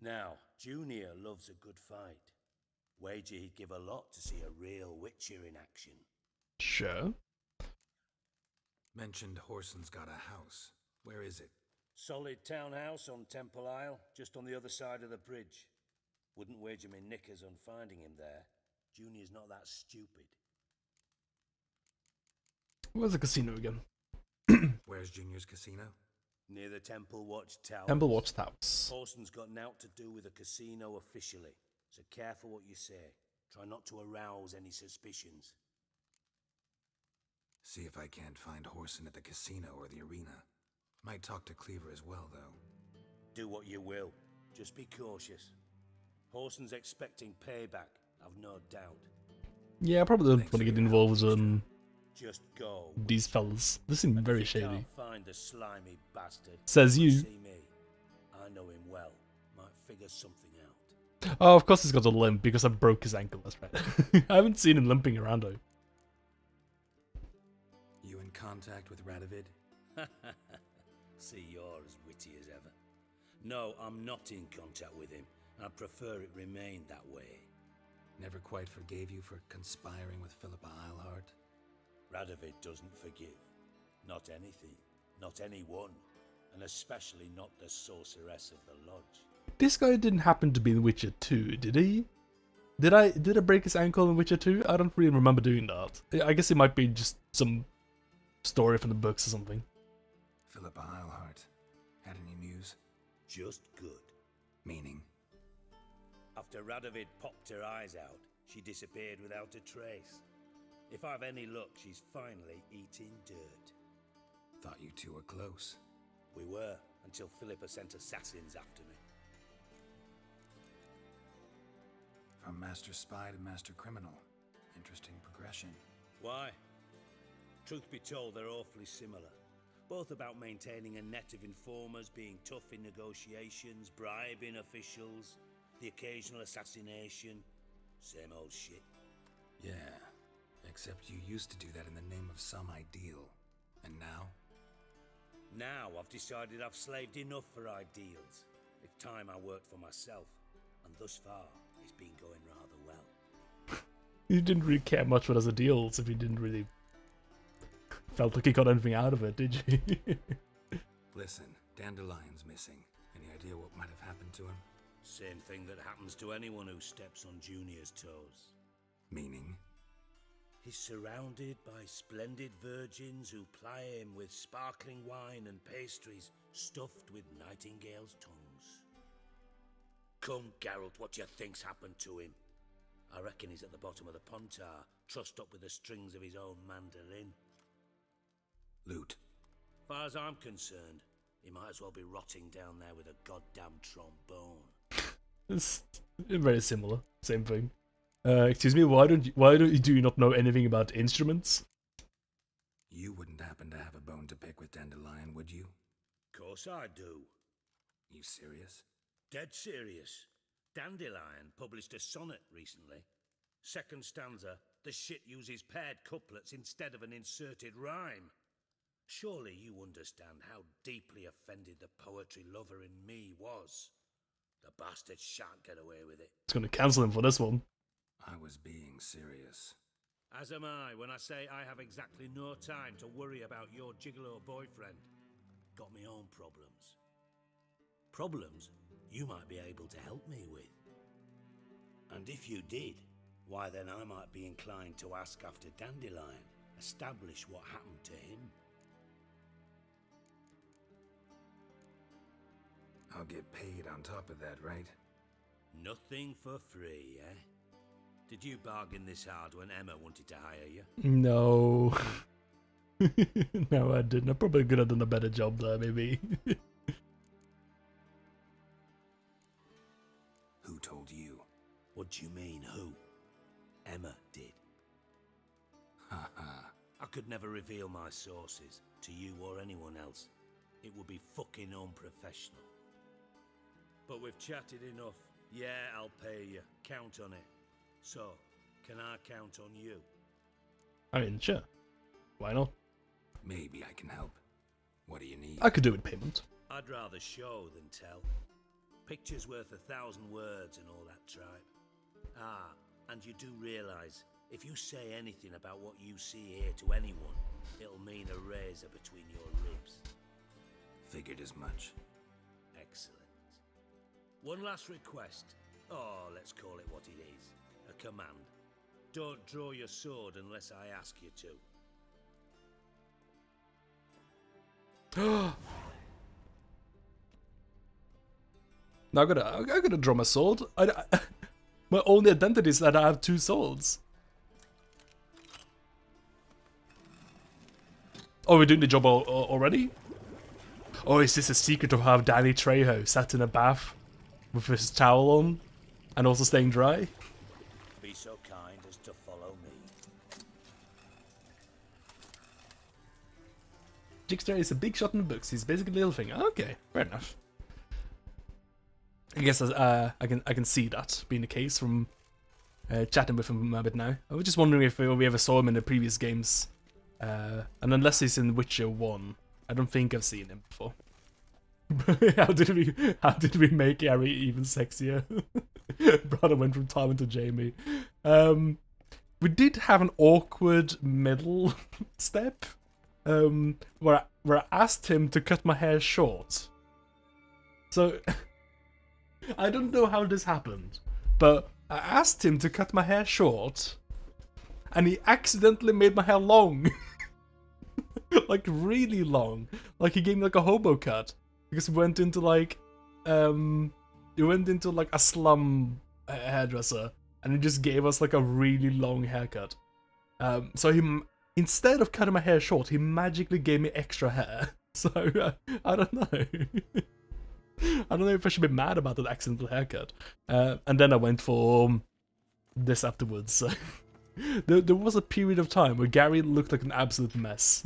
Now, Junior loves a good fight. Wager he'd give a lot to see a real Witcher in action. Sure. Mentioned Horson's got a house. Where is it? Solid townhouse on Temple Isle, just on the other side of the bridge. Wouldn't wager me knickers on finding him there. Junior's not that stupid. Where's the casino again? Where's Junior's casino? Near the Temple Watch Tower. Temple Watch Towers. Horson's got naught to do with the casino officially, so careful what you say. Try not to arouse any suspicions. See if I can't find Horson at the casino or the arena. Might talk to Cleaver as well, though. Do what you will. Just be cautious. Horson's expecting payback, I've no doubt. Yeah, I probably don't want to get involved in Just go. these fellas. They seem very shady. Can't find the slimy bastard. Says you. See me. I know him well. Might figure something out. Oh, of course he's got a limp because I broke his ankle, that's right. I haven't seen him limping around though. You in contact with Radovid? See, you're as witty as ever. No, I'm not in contact with him. I'd prefer it remained that way. Never quite forgave you for conspiring with Philippa Eilhart? Radovid doesn't forgive. Not anything. Not anyone. And especially not the sorceress of the lodge. This guy didn't happen to be in Witcher 2, did he? Did I break his ankle in Witcher 2? I don't really remember doing that. I guess it might be just some story from the books or something. Philippa Eilhart. Had any news? Just good. Meaning? After Radovid popped her eyes out, she disappeared without a trace. If I've any luck, she's finally eating dirt. Thought you two were close. We were, until Philippa sent assassins after me. From Master Spy to Master Criminal. Interesting progression. Why? Truth be told, they're awfully similar. Both about maintaining a net of informers, being tough in negotiations, bribing officials, the occasional assassination. Same old shit. Yeah, except you used to do that in the name of some ideal. And now? Now I've decided I've slaved enough for ideals. It's time I worked for myself. And thus far, it's been going rather well. You didn't really care much for those ideals if you didn't really felt like you got anything out of it, did you? Listen, Dandelion's missing. Any idea what might have happened to him? Same thing that happens to anyone who steps on Junior's toes. Meaning? He's surrounded by splendid virgins who ply him with sparkling wine and pastries stuffed with nightingales' tongues. Come, Geralt, what do you think's happened to him? I reckon he's at the bottom of the Pontar, trussed up with the strings of his own mandolin. Loot. Far as I'm concerned, he might as well be rotting down there with a goddamn trombone. It's very similar, same thing. Excuse me, why do you not know anything about instruments? You wouldn't happen to have a bone to pick with Dandelion, would you? Course I do. You serious? Dead serious. Dandelion published a sonnet recently. Second stanza, the shit uses paired couplets instead of an inserted rhyme. Surely you understand how deeply offended the poetry lover in me was. The bastard shan't get away with it. It's gonna cancel him for this one. I was being serious. As am I when I say I have exactly no time to worry about your gigolo boyfriend. Got me own problems. Problems you might be able to help me with. And if you did, why then I might be inclined to ask after Dandelion, establish what happened to him. I'll get paid on top of that, right? Nothing for free, eh? Did you bargain this hard when Emma wanted to hire you? No. No, I didn't. I probably could have done a better job there, maybe. Who told you? What do you mean, who? Emma did. Haha. I could never reveal my sources to you or anyone else. It would be fucking unprofessional. But we've chatted enough. Yeah, I'll pay you. Count on it. So, can I count on you? I mean, sure. Why not? Maybe I can help. What do you need? I could do with payment. I'd rather show than tell. Picture's worth 1,000 words and all that tripe. Ah, and you do realise, if you say anything about what you see here to anyone, it'll mean a razor between your ribs. Figured as much. Excellent. One last request. Oh, let's call it what it is. A command. Don't draw your sword unless I ask you to. Now I gotta draw my sword. My only identity is that I have 2 swords. Oh, we're doing the job already? Oh, is this a secret of how Danny Trejo sat in a bath with his towel on and also staying dry? Be so kind as to follow me. Djikstra is a big shot in the books. He's basically Littlefinger. Okay, fair enough. I guess I can see that being the case from chatting with him a bit now. I was just wondering if we ever saw him in the previous games, and unless he's in Witcher 1, I don't think I've seen him before. How did we make Gary even sexier? Brother went from Tom to Jamie. We did have an awkward middle step where I asked him to cut my hair short. So I don't know how this happened, but I asked him to cut my hair short, and he accidentally made my hair long. Like really long. Like he gave me like a hobo cut. Because we went into like a slum hairdresser, and he just gave us like a really long haircut. So he, instead of cutting my hair short, he magically gave me extra hair. So I don't know. I don't know if I should be mad about that accidental haircut. And then I went for this afterwards. So there was a period of time where Gary looked like an absolute mess.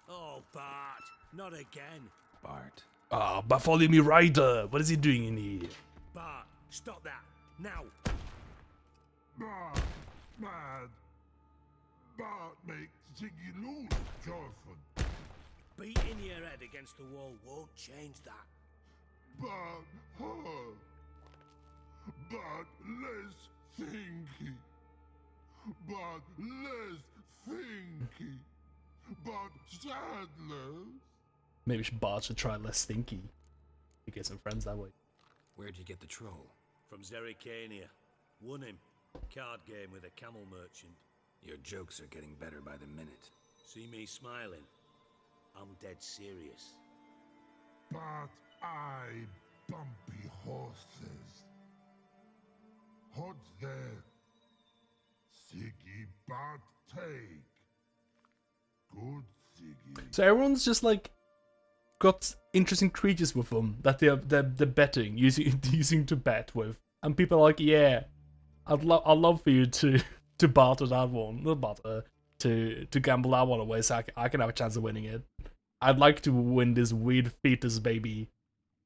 Oh, Bart, not again. Bart. Ah, Bartholomew Ryder, what is he doing in here? Bart, stop that, now. Bart, mad. Bart makes Ziggy lose, Jorfin. Beating your head against the wall won't change that. Bart, her. Bart, less thinky. Bart, less thinky. Bart, sadness. Maybe Bart should try less stinky. You get some friends that way. Where'd you get the troll? From Zerrikania. Won him. Card game with a camel merchant. Your jokes are getting better by the minute. See me smiling? I'm dead serious. But I bumpy horses. Hot there. Siggy Bart take. Good Siggy. So everyone's just like got interesting creatures with them that they're betting, using to bet with, and people are like, yeah, I'd love for you to barter that one, not barter, to gamble that one away so I can have a chance of winning it. I'd like to win this weird fetus baby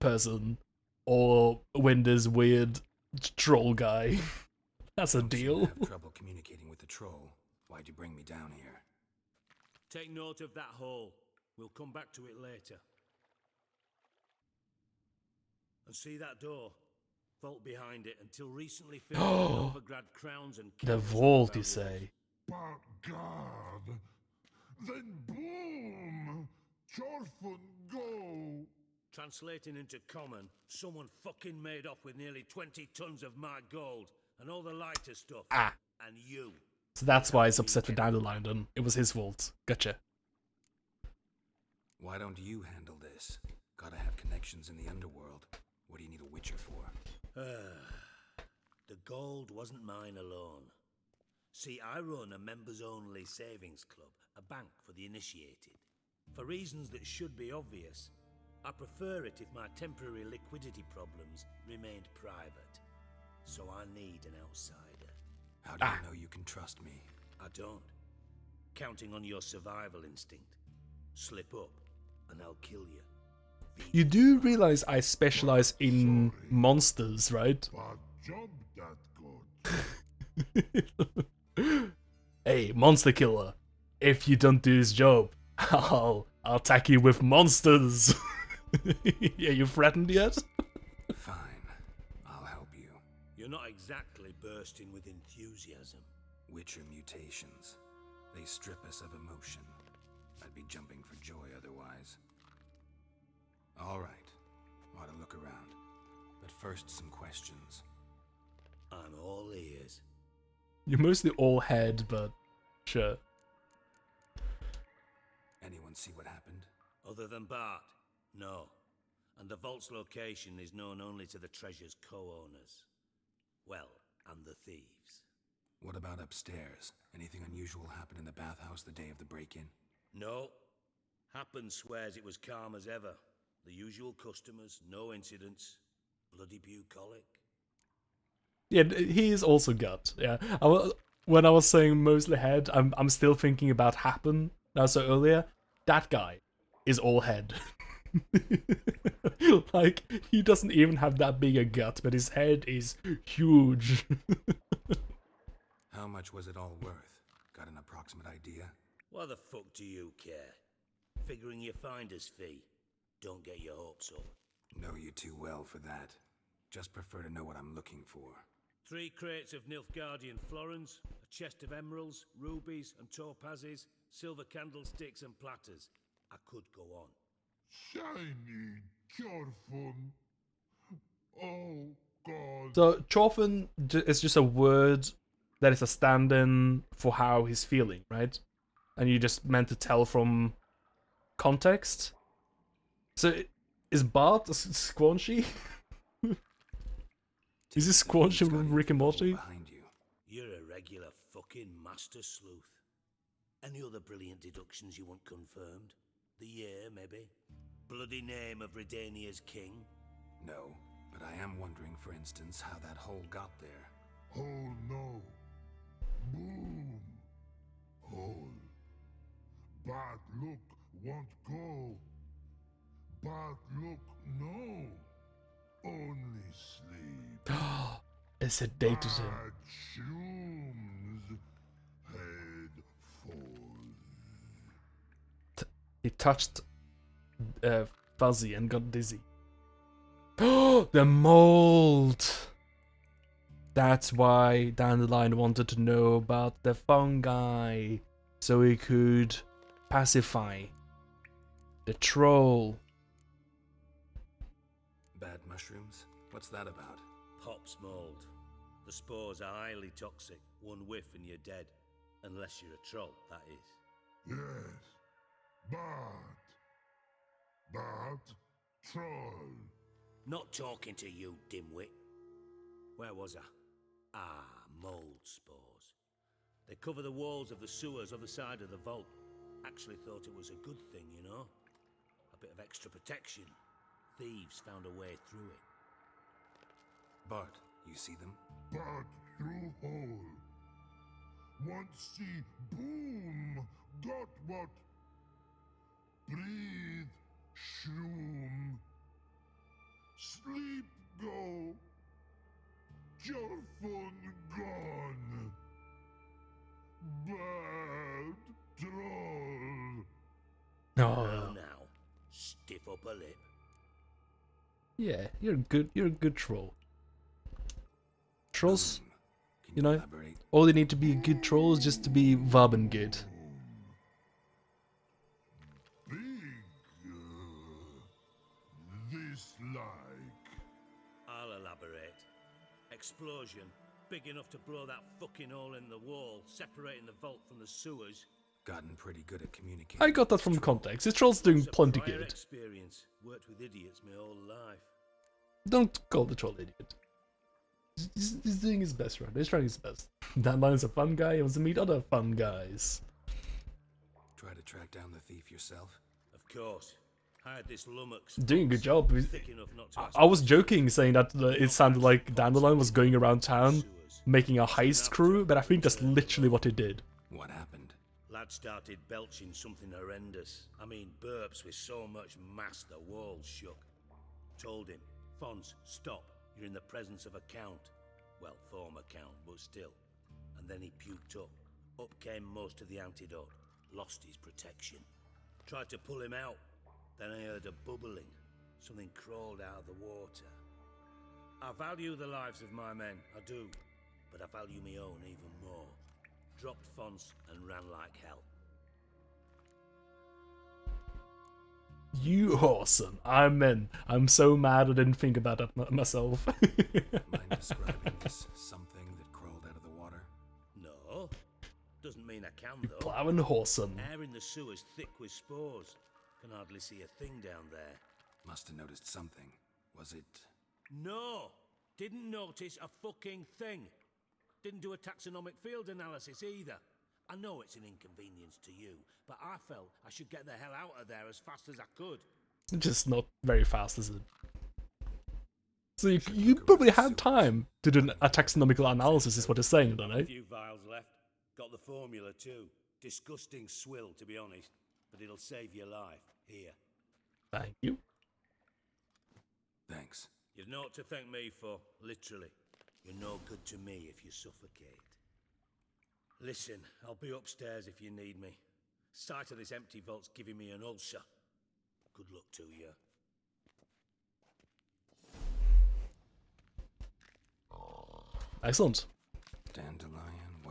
person, or win this weird troll guy. That's a deal. You have trouble communicating with the troll. Why'd you bring me down here? Take note of that hole. We'll come back to it later. And see that door? Vault behind it, until recently filled with Novigrad crowns and The vault, you say? But God, then boom! Jorfin go! Translating into common, someone fucking made off with nearly 20 tons of my gold, and all the lighter stuff. Ah. And you. So that's why he's upset with Dandelion then. It was his fault. Gotcha. Why don't you handle this? Gotta have connections in the underworld. What do you need a witcher for? The gold wasn't mine alone. See, I run a members-only savings club, a bank for the initiated. For reasons that should be obvious, I prefer it if my temporary liquidity problems remained private. So I need an outsider. How do you know you can trust me? I don't. Counting on your survival instinct. Slip up, and I'll kill you. You do realize I specialize in monsters, right? But job that good. Hey, monster killer. if you don't do this job, I'll attack you with monsters. Yeah, you threatened yet? Fine, I'll help you. You're not exactly bursting with enthusiasm. Witcher mutations. They strip us of emotion. I'd be jumping for joy otherwise. All right, ought to look around. But first, some questions. I'm all ears. You're mostly all head, but sure. Anyone see what happened? Other than Bart? No. And the vault's location is known only to the treasure's co-owners. Well, and the thieves. What about upstairs? Anything unusual happen in the bathhouse the day of the break-in? No. Happen swears it was calm as ever. The usual customers, no incidents. Bloody bucolic. Yeah, he is also gut. Yeah, when I was saying mostly head, I'm still thinking about Happen. Now, so earlier, that guy is all head. Like, he doesn't even have that big a gut, but his head is huge. How much was it all worth? Got an approximate idea? Why the fuck do you care? Figuring your finder's fee. Don't get your hopes up. Know you too well for that. Just prefer to know what I'm looking for. 3 crates of Nilfgaardian florins, a chest of emeralds, rubies and topazes, silver candlesticks and platters. I could go on. Shiny Chorfun. Oh, God. So, Chorfun is just a word that is a stand-in for how he's feeling, right? And you just meant to tell from context? So, is Bart a Squanchy? Is this Squanchy from Rick and Morty? You're a regular fucking master sleuth. Any other brilliant deductions you want confirmed? The year, maybe? Bloody name of Redania's king? No, but I am wondering, for instance, how that hole got there. Hole no. Boom. Hole. Bad look won't go. Bad look no. Only sleep. It sedated him. Bad shrooms. Head falls. He touched Fuzzy and got dizzy. The mold! That's why Dandelion wanted to know about the fungi, so he could pacify the troll. Bad mushrooms? What's that about? Pops mold. The spores are highly toxic. One whiff and you're dead. Unless you're a troll, that is. Yes. Bad troll. Not talking to you, dimwit. Where was I? Ah, mold spores. They cover the walls of the sewers other side of the vault. Actually thought it was a good thing, you know? A bit of extra protection. Thieves found a way through it. Bart, you see them? Bad through hole. Want see boom. Got what? Breathe. Shroom. Sleep go. Your phone gone. Bad troll. Oh. Now, stiff up a lip. Yeah, you're a good troll. Trolls, you know, all you need to be a good troll is just to be Vaben good. This like. I'll elaborate. Explosion, big enough to blow that fucking hole in the wall, separating the vault from the sewers. Gotten pretty good at communicating. I got that from context. This troll's doing plenty Prior good. experience. Worked with idiots my whole life. Don't call the troll idiot. He's doing his best, right? He's trying his best. Dandelion's a fun guy. He wants to meet other fun guys. Try to track down the thief yourself? Of course. Hired this lummox. Doing a good job. Thick enough not to ask I was joking saying that it sounded like Dandelion was going around town making a heist crew, but I think that's literally what he did. What happened? Lad started belching something horrendous. I mean, burps with so much mass the walls shook. Told him, Fons, stop. You're in the presence of a count. Well, former count, but still. And then he puked up. Up came most of the antidote. lost his protection. Tried to pull him out, then I heard a bubbling. Something crawled out of the water. I value the lives of my men, I do, but I value my own even more. Dropped fonts and ran like hell. You whoreson. I'm in. I'm so mad I didn't think about that myself. Mind describing this something that crawled out of the water? No. Doesn't mean I can, though. Plowing whoreson. Air in the sewer's thick with spores. Can hardly see a thing down there. Must have noticed something. Was it... No! Didn't notice a fucking thing. Didn't do a taxonomic field analysis either. I know it's an inconvenience to you, but I felt I should get the hell out of there as fast as I could. Just not very fast, is it? So you probably had time to do a taxonomical analysis, is what it's saying, don't A it? few vials left. Got the formula too. Disgusting swill, to be honest, but it'll save your life. Here. Thank you. Thanks. You've naught to thank me for, literally. You're no good to me if you suffocate. Listen, I'll be upstairs if you need me. Sight of this empty vault's giving me an ulcer. Good luck to you. Excellent. Dandelion,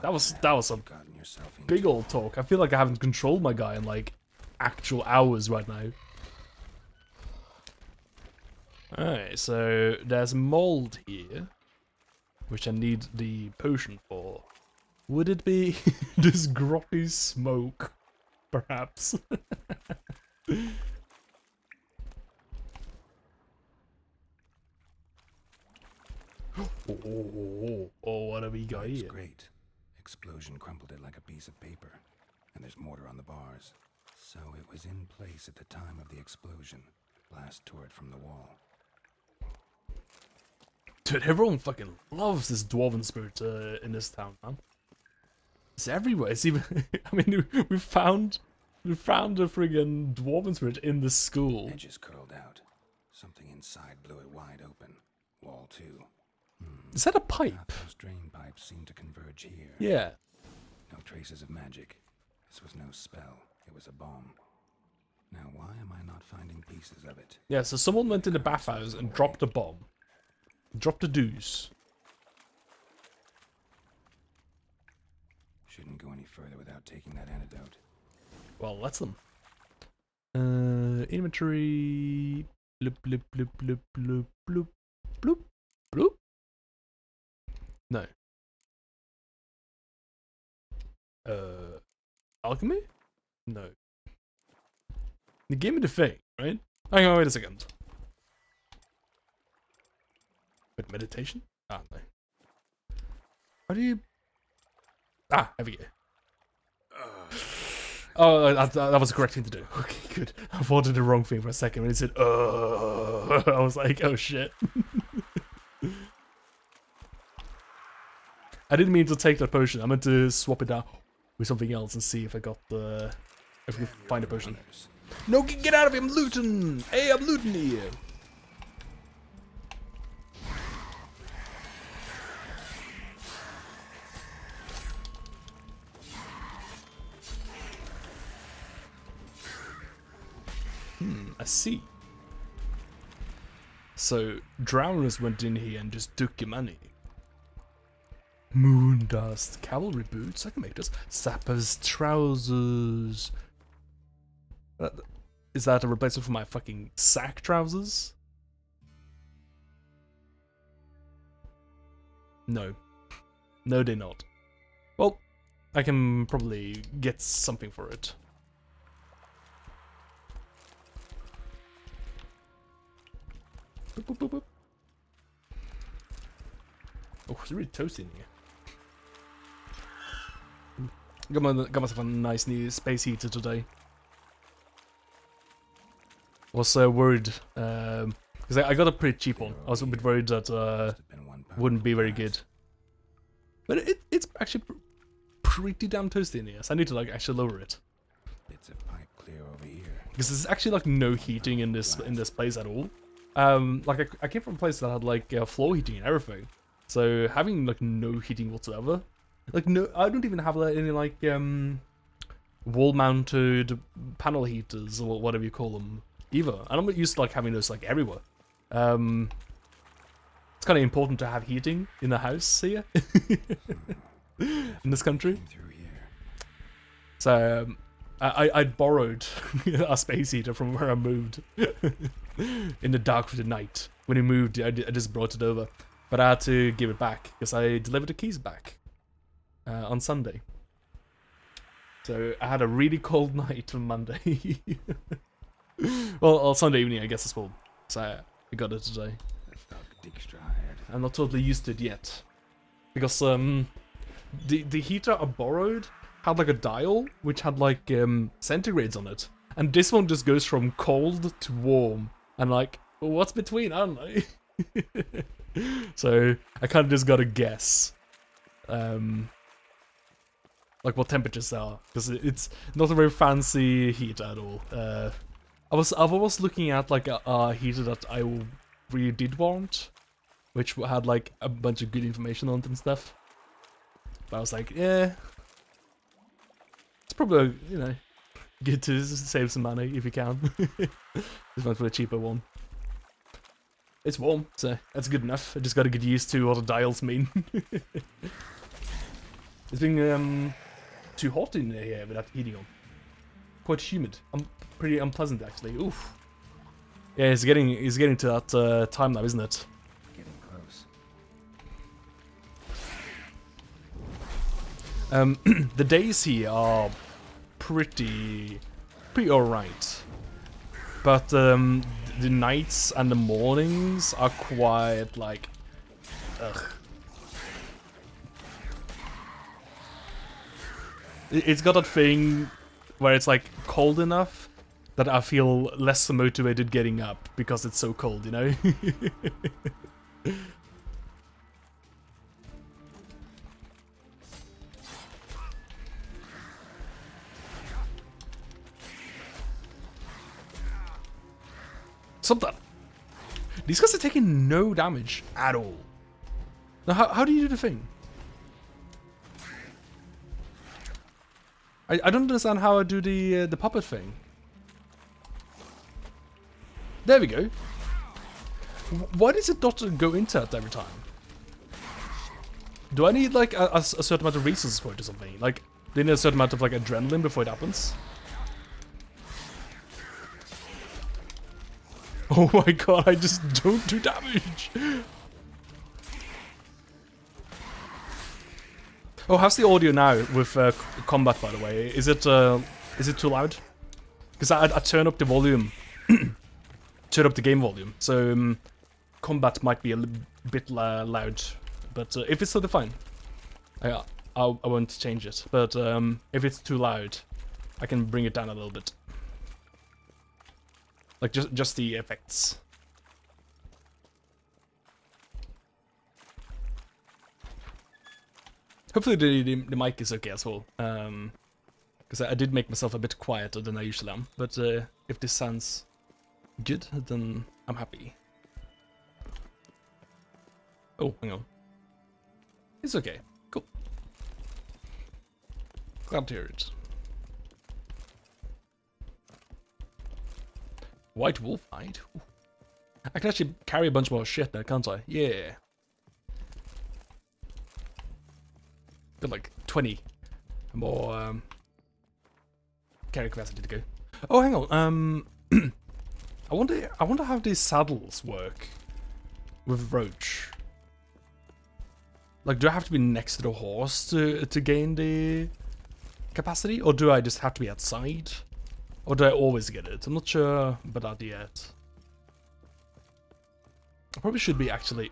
That was a big old talk. I feel like I haven't controlled my guy in like actual hours right now. Alright, so there's mold here, which I need the potion for. Would it be this grotty smoke, perhaps? Oh, what have we got That's here? great. Explosion crumpled it like a piece of paper. And there's mortar on the bars. So it was in place at the time of the explosion. Blast tore it from the wall. Dude, everyone fucking loves this dwarven spirit in this town, man. It's everywhere. It's even. I mean, we found a friggin' dwarven spirit in the school. Edges curled out. Something inside blew it wide open. Wall too. Is that a pipe? Those drain pipes seem to converge here. Yeah. No traces of magic. This was no spell. It was a bomb. Now, why am I not finding pieces of it? Yeah, so someone went in the bathhouse and dropped a bomb. Dropped a deuce. Shouldn't go any further without taking that antidote. Well, let's them. Inventory. Bloop, bloop, bloop, bloop, bloop, bloop, bloop, bloop. No. Alchemy? No. You gave me the thing, right? Hang on, wait a second. Wait, meditation? Ah, no. How do you... Ah, there we go. Oh, that was the correct thing to do. Okay, good. I thought I did the wrong thing for a second when it said, I was like, oh shit. I didn't mean to take that potion. I meant to swap it out with something else and see if I got the... if we could find a potion. No, get out of here, I'm looting! Hey, I'm looting here! I see. So, drowners went in here and just took your money. Moon dust, cavalry boots, I can make this. Sapper's trousers. Is that a replacement for my fucking sack trousers? No. No, they're not. Well, I can probably get something for it. Boop, boop, boop, boop. Oh, it's really toasty in here. Got myself a nice new space heater today. Was worried, because I got a pretty cheap one. I was a bit worried that wouldn't be very good. But it's actually pretty damn toasty in here, so I need to like actually lower it. Bits of pipe clear over here. Because there's actually like no heating in this place at all. Like I came from a place that had like floor heating and everything, so having like no heating whatsoever, like no, I don't even have like, any like wall-mounted panel heaters or whatever you call them either. And I'm not used to like having those like everywhere. It's kind of important to have heating in the house here in this country. So I borrowed a space heater from where I moved in the dark of the night. When he moved, I just brought it over, but I had to give it back because I delivered the keys back on Sunday. So I had a really cold night on Monday. well, Sunday evening, I guess as well. So I got it today. Djikstra. I'm not totally used to it yet, because the heater I borrowed had like a dial which had like centigrades on it, and this one just goes from cold to warm, and like what's between? I don't know. So I kind of just gotta guess, like what temperatures they are, because it's not a very fancy heater at all. I was looking at like a heater that I really did want, which had like a bunch of good information on it and stuff. But I was like, yeah, it's probably, you know, good to save some money if you can. Just went for a cheaper one. It's warm, so that's good enough. I just gotta get used to what the dials mean. It's been too hot in here without heating on. Quite humid. Pretty unpleasant actually. Oof. Yeah, it's getting to that time now, isn't it? Getting close. The days here are pretty alright, but the nights and the mornings are quite like, ugh. It's got that thing where it's like cold enough that I feel less motivated getting up because it's so cold, you know? Something. These guys are taking no damage at all. Now, how do you do the thing? I don't understand how I do the puppet thing. There we go. Why does it not go into it every time? Do I need like a certain amount of resources for it or something? Like, do you need a certain amount of like adrenaline before it happens? Oh my god, I just don't do damage! Oh, how's the audio now with combat, by the way? Is it too loud? Because I turn up the volume, turn up the game volume, so combat might be a bit loud. But if it's totally fine, I won't change it. But if it's too loud, I can bring it down a little bit. Like just the effects. Hopefully the mic is okay as well, because I did make myself a bit quieter than I usually am, but if this sounds good, then I'm happy. Oh, hang on. It's okay. Cool. Glad to hear it. White wolf hide? Ooh. I can actually carry a bunch more shit now, can't I? Yeah. Got like 20 more carry capacity to go. Oh, hang on. I wonder how these saddles work with Roach. Like, do I have to be next to the horse to gain the capacity, or do I just have to be outside, or do I always get it? I'm not sure about that yet. I probably should be actually.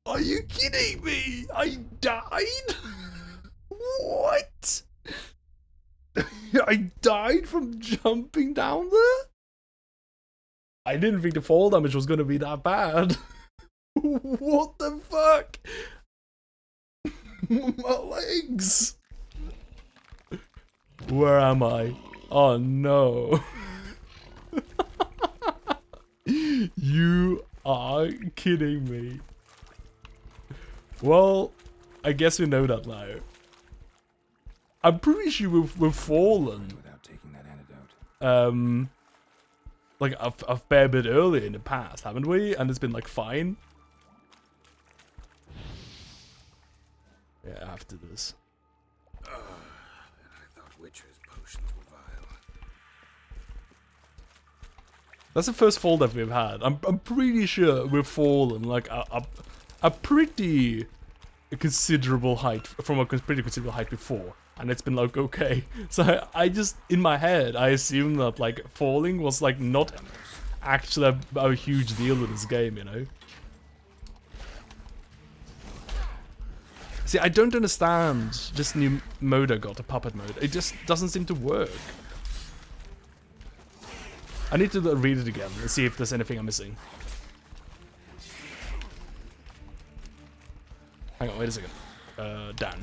Are you kidding me? I died? What? I died from jumping down there? I didn't think the fall damage was gonna be that bad. What the fuck? My legs. Where am I? Oh no. You are kidding me. Well, I guess we know that now. I'm pretty sure we've fallen. Without taking that antidote. Like a fair bit earlier in the past, haven't we? And it's been like fine. Yeah, I have to do this. I thought Witcher's potions were vile. That's the first fall that we've had. I'm pretty sure we've fallen like a pretty considerable height from a pretty considerable height before, and it's been like okay. So I just in my head I assumed that like falling was like not actually a huge deal with this game, you know. See, I don't understand this new mode I got, the puppet mode. It just doesn't seem to work. I need to read it again and see if there's anything I'm missing. Hang on, wait a second. Down.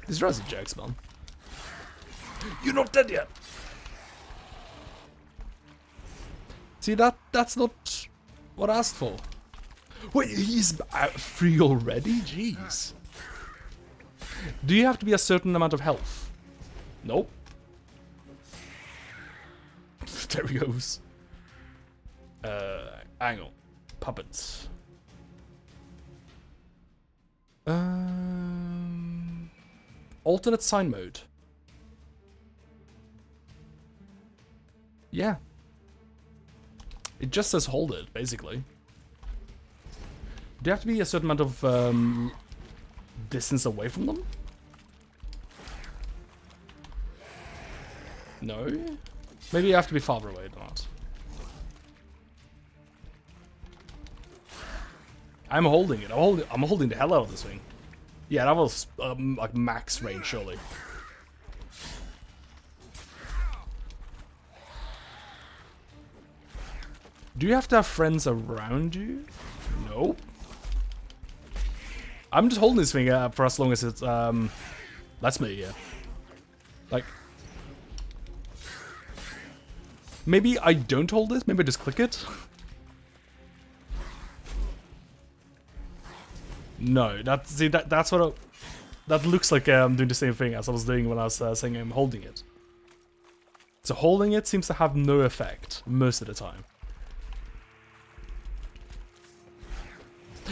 These guys are jokes, man. You're not dead yet! See, that's not what I asked for. Wait, he's free already? Jeez. Do you have to be a certain amount of health? Nope. There he goes. Hang on. Puppets. Alternate sign mode. Yeah. It just says hold it, basically. Do you have to be a certain amount of distance away from them? No? Maybe you have to be farther away than that. I'm holding it. I'm holding the hell out of this thing. Yeah, that was like max range, surely. Do you have to have friends around you? No. I'm just holding this thing for as long as it lets me, yeah. Like, maybe I don't hold this. Maybe I just click it. No, that's what that looks like. I'm doing the same thing as I was doing when I was saying I'm holding it. So holding it seems to have no effect most of the time.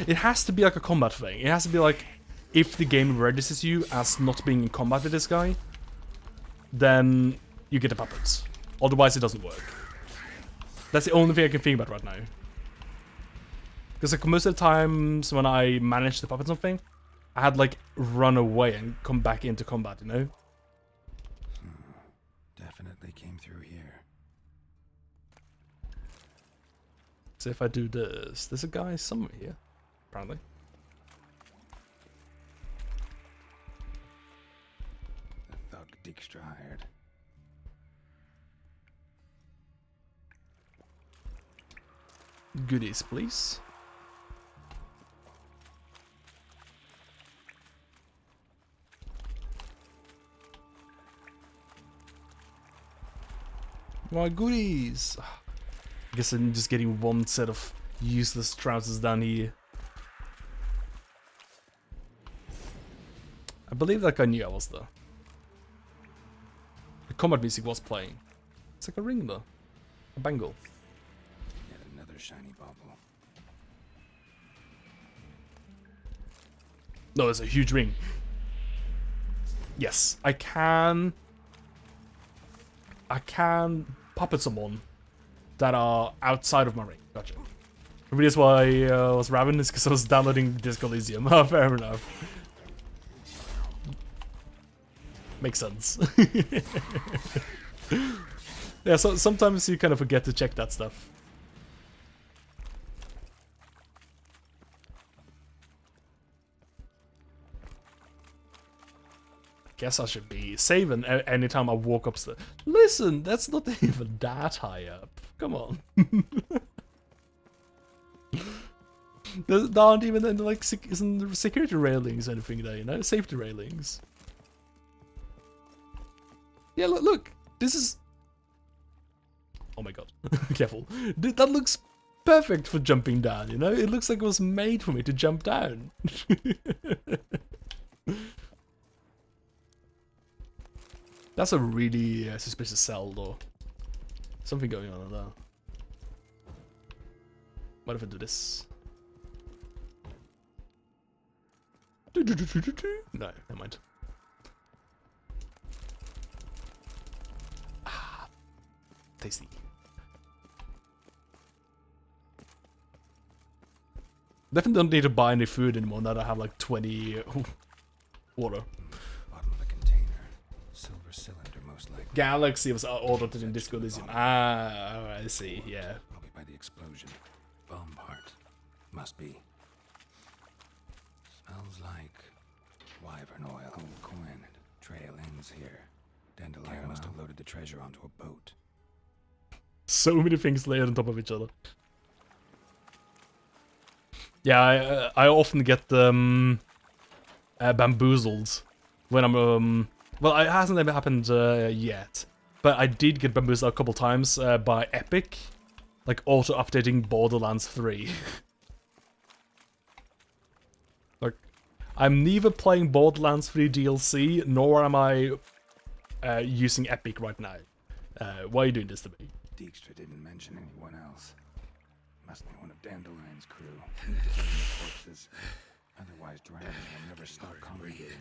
It has to be like a combat thing. It has to be like, if the game registers you as not being in combat with this guy, then you get the puppets. Otherwise, it doesn't work. That's the only thing I can think about right now. Because like most of the times when I managed to puppet something, I had like run away and come back into combat, you know? Definitely came through here. So if I do this, there's a guy somewhere here, apparently. The thug Djikstra hired. Goodies, please. My goodies! I guess I'm just getting one set of useless trousers down here. I believe that guy knew I was there. The combat music was playing. It's like a ring though. A bangle. Yet another shiny bauble. No, it's a huge ring. Yes, I can puppet someone that are outside of my ring. Gotcha. Maybe that's why I was ravenous, because I was downloading Disco Elysium. Oh, fair enough. Makes sense. Yeah, so sometimes you kind of forget to check that stuff. Guess I should be saving anytime I walk upstairs. Listen, that's not even that high up. Come on. There aren't even any, like isn't security railings or anything there, you know? Safety railings. Yeah, look. This is... Oh my god. Careful. Dude, that looks perfect for jumping down, you know? It looks like it was made for me to jump down. That's a really suspicious cell door. Something going on in there. What if I do this? No, never mind. Ah, tasty. Definitely don't need to buy any food anymore now that I have like 20 water. Bottom of a container. Silver cylinder, most likely. Galaxy was ordered in Disco Elysium. Ah, I see, yeah. Probably by the explosion. Bomb part. Must be. Smells like wyvern oil. Old coin. Trail ends here. Dandelion must have loaded the treasure onto a boat. So many things layered on top of each other. Yeah, I often get bamboozled when I'm well, it hasn't ever happened yet, but I did get bamboozled a couple times by Epic, like auto-updating Borderlands 3. Like, I'm neither playing Borderlands 3 DLC nor am I using Epic right now. Why are you doing this to me? Djikstra didn't mention anyone else. Must be one of Dandelion's crew. Need to clean the corpses. Otherwise, drowning will never stop congregating.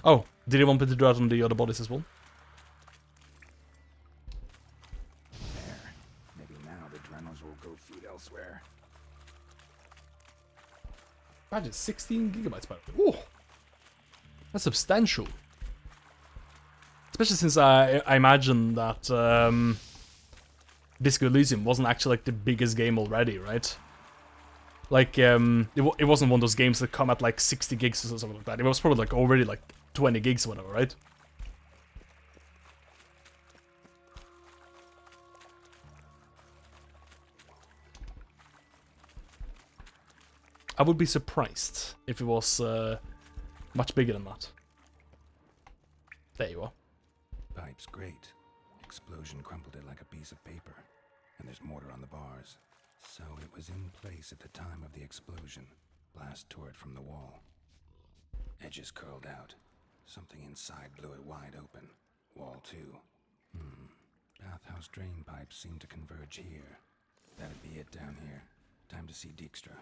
Oh, did he want me to do that on the other bodies as well? There. Maybe now the Dremels will go feed elsewhere. Imagine 16 gigabytes by the way. Ooh, that's substantial. Especially since I imagine that Disco Elysium wasn't actually like the biggest game already, right? Like it wasn't one of those games that come at like 60 gigs or something like that. It was probably like already like 20 gigs or whatever, right? I would be surprised if it was much bigger than that. There you are. Pipe's great. Explosion crumpled it like a piece of paper. And there's mortar on the bars. So it was in place at the time of the explosion. Blast tore it from the wall. Edges curled out. Something inside blew it wide open. Wall too. Bathhouse drain pipes seem to converge here. That'd be it down here. Time to see Djikstra.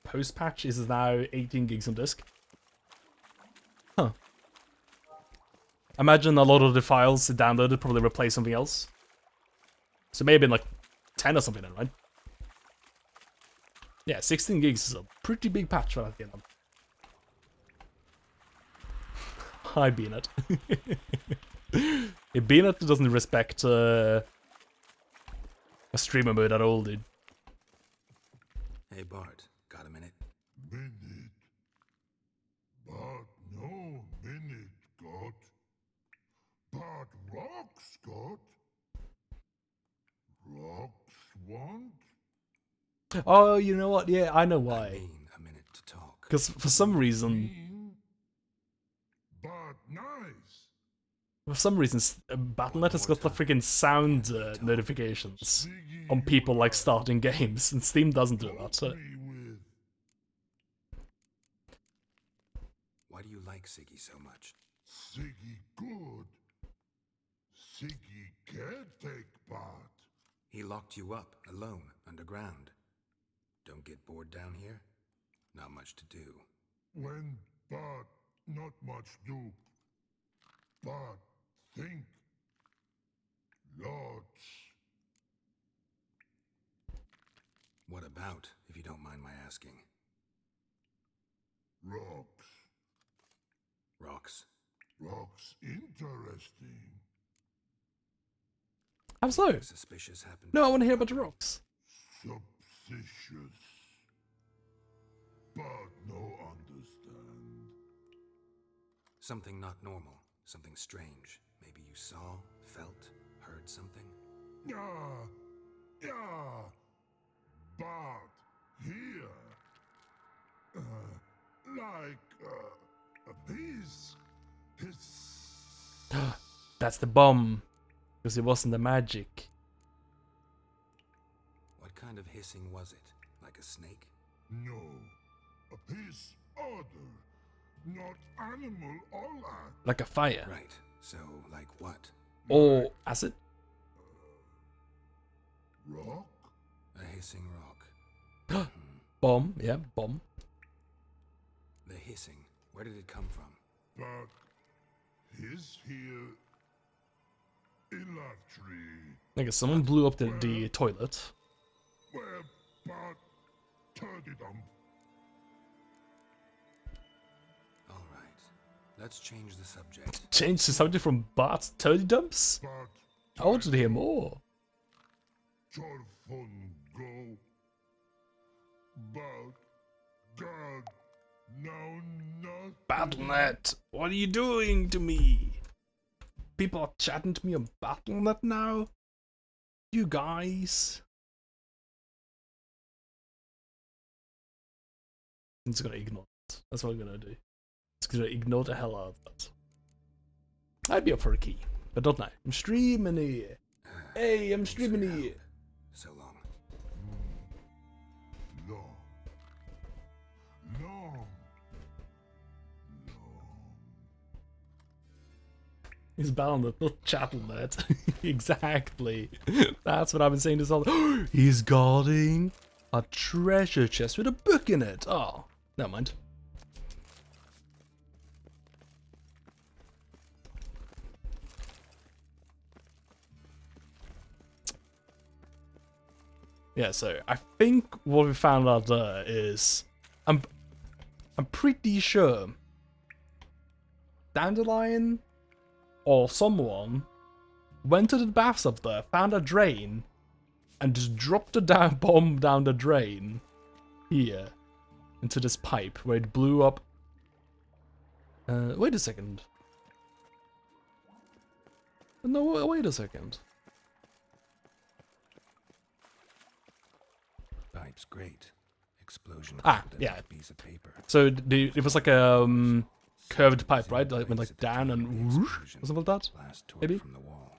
Post-patch is now 18 gigs on disk. Huh. Imagine a lot of the files it downloaded probably replaced something else. So maybe in like 10 or something then, right? Yeah, 16 gigs is a pretty big patch for that game. Hi, Beanet. Yeah, Beanet doesn't respect a streamer mode at all, dude. Hey Bart, got a minute? Minute. But no minute got. But rocks got. Rocks want. Oh, you know what? Yeah, I know why. I mean, a minute to talk. Because for some reason... But nice. For some reason, Battle.net has got the freaking sound notifications on people like starting games, and Steam doesn't do that. So. Why do you like Siggy so much? Siggy good. Siggy can't take part. He locked you up, alone, underground. Don't get bored down here? Not much to do. When but not much do. But think. Lots. What about, if you don't mind my asking? Rocks. Rocks? Rocks interesting. How so? Suspicious happened. No, I want to hear about the rocks. Suspicious. But no understand. Something not normal. Something strange. Maybe you saw, felt, heard something? Yeah. But here. Like a piece That's the bomb. Because it wasn't the magic. What kind of hissing was it? Like a snake? No. A hiss other. Not animal or that. Like a fire. Right. So, like what? Or acid? Rock? A hissing rock. Bomb, yeah, bomb. The hissing. Where did it come from? But his here in lavatory. I guess someone blew up the toilet. Where but turdy dump. All right. Let's change the subject. Change the subject from Bart's turdy dumps? I wanted to hear more. Chorfon go. But God now not. Battle.net, what are you doing to me? People are chatting to me on Battle.net now? You guys? I'm just gonna ignore it. That's what I'm gonna do. Just gonna ignore the hell out of that. I'd be up for a key, but not now. I'm streaming here. Hey, I'm streaming here. So long. Long. He's Battle.net, not Chattel.net. Exactly. That's what I've been saying this all. He's guarding a treasure chest with a book in it. Oh, never mind. Yeah, so I think what we found out there is I'm pretty sure Dandelion or someone went to the baths up there, found a drain, and just dropped a bomb down the drain here into this pipe where it blew up. Wait a second. No, wait a second. Pipe's great. Explosion. Yeah. Piece of paper. So it was like a curved pipe, right? Like went like down and whoosh, or something like that. Maybe. From the wall.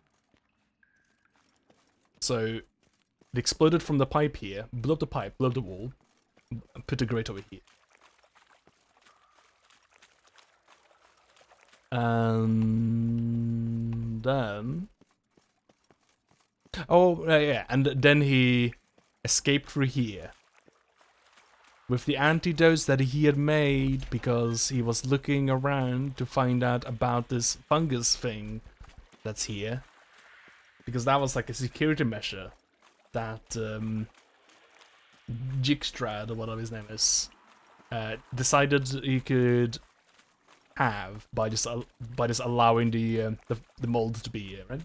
So it exploded from the pipe here, blew up the pipe, blew up the wall, and put the grate over here. And then, yeah, and then he escaped through here with the antidotes that he had made because he was looking around to find out about this fungus thing that's here. Because that was like a security measure that Djikstra, or whatever his name is, decided he could have by just allowing the mold to be here, right?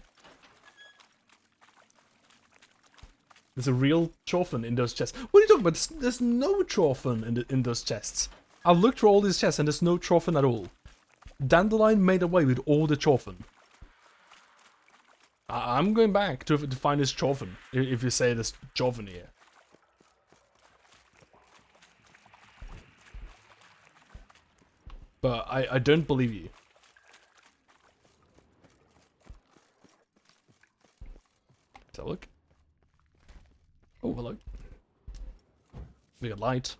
There's a real Chorfen in those chests. What are you talking about? There's no Chorfen in those chests. I've looked through all these chests and there's no Chorfen at all. Dandelion made away with all the Chorfen. I'm going back to find this Chorfen, if you say there's Chorfen here. But I don't believe you. Let's have a look. Oh, hello. We got light.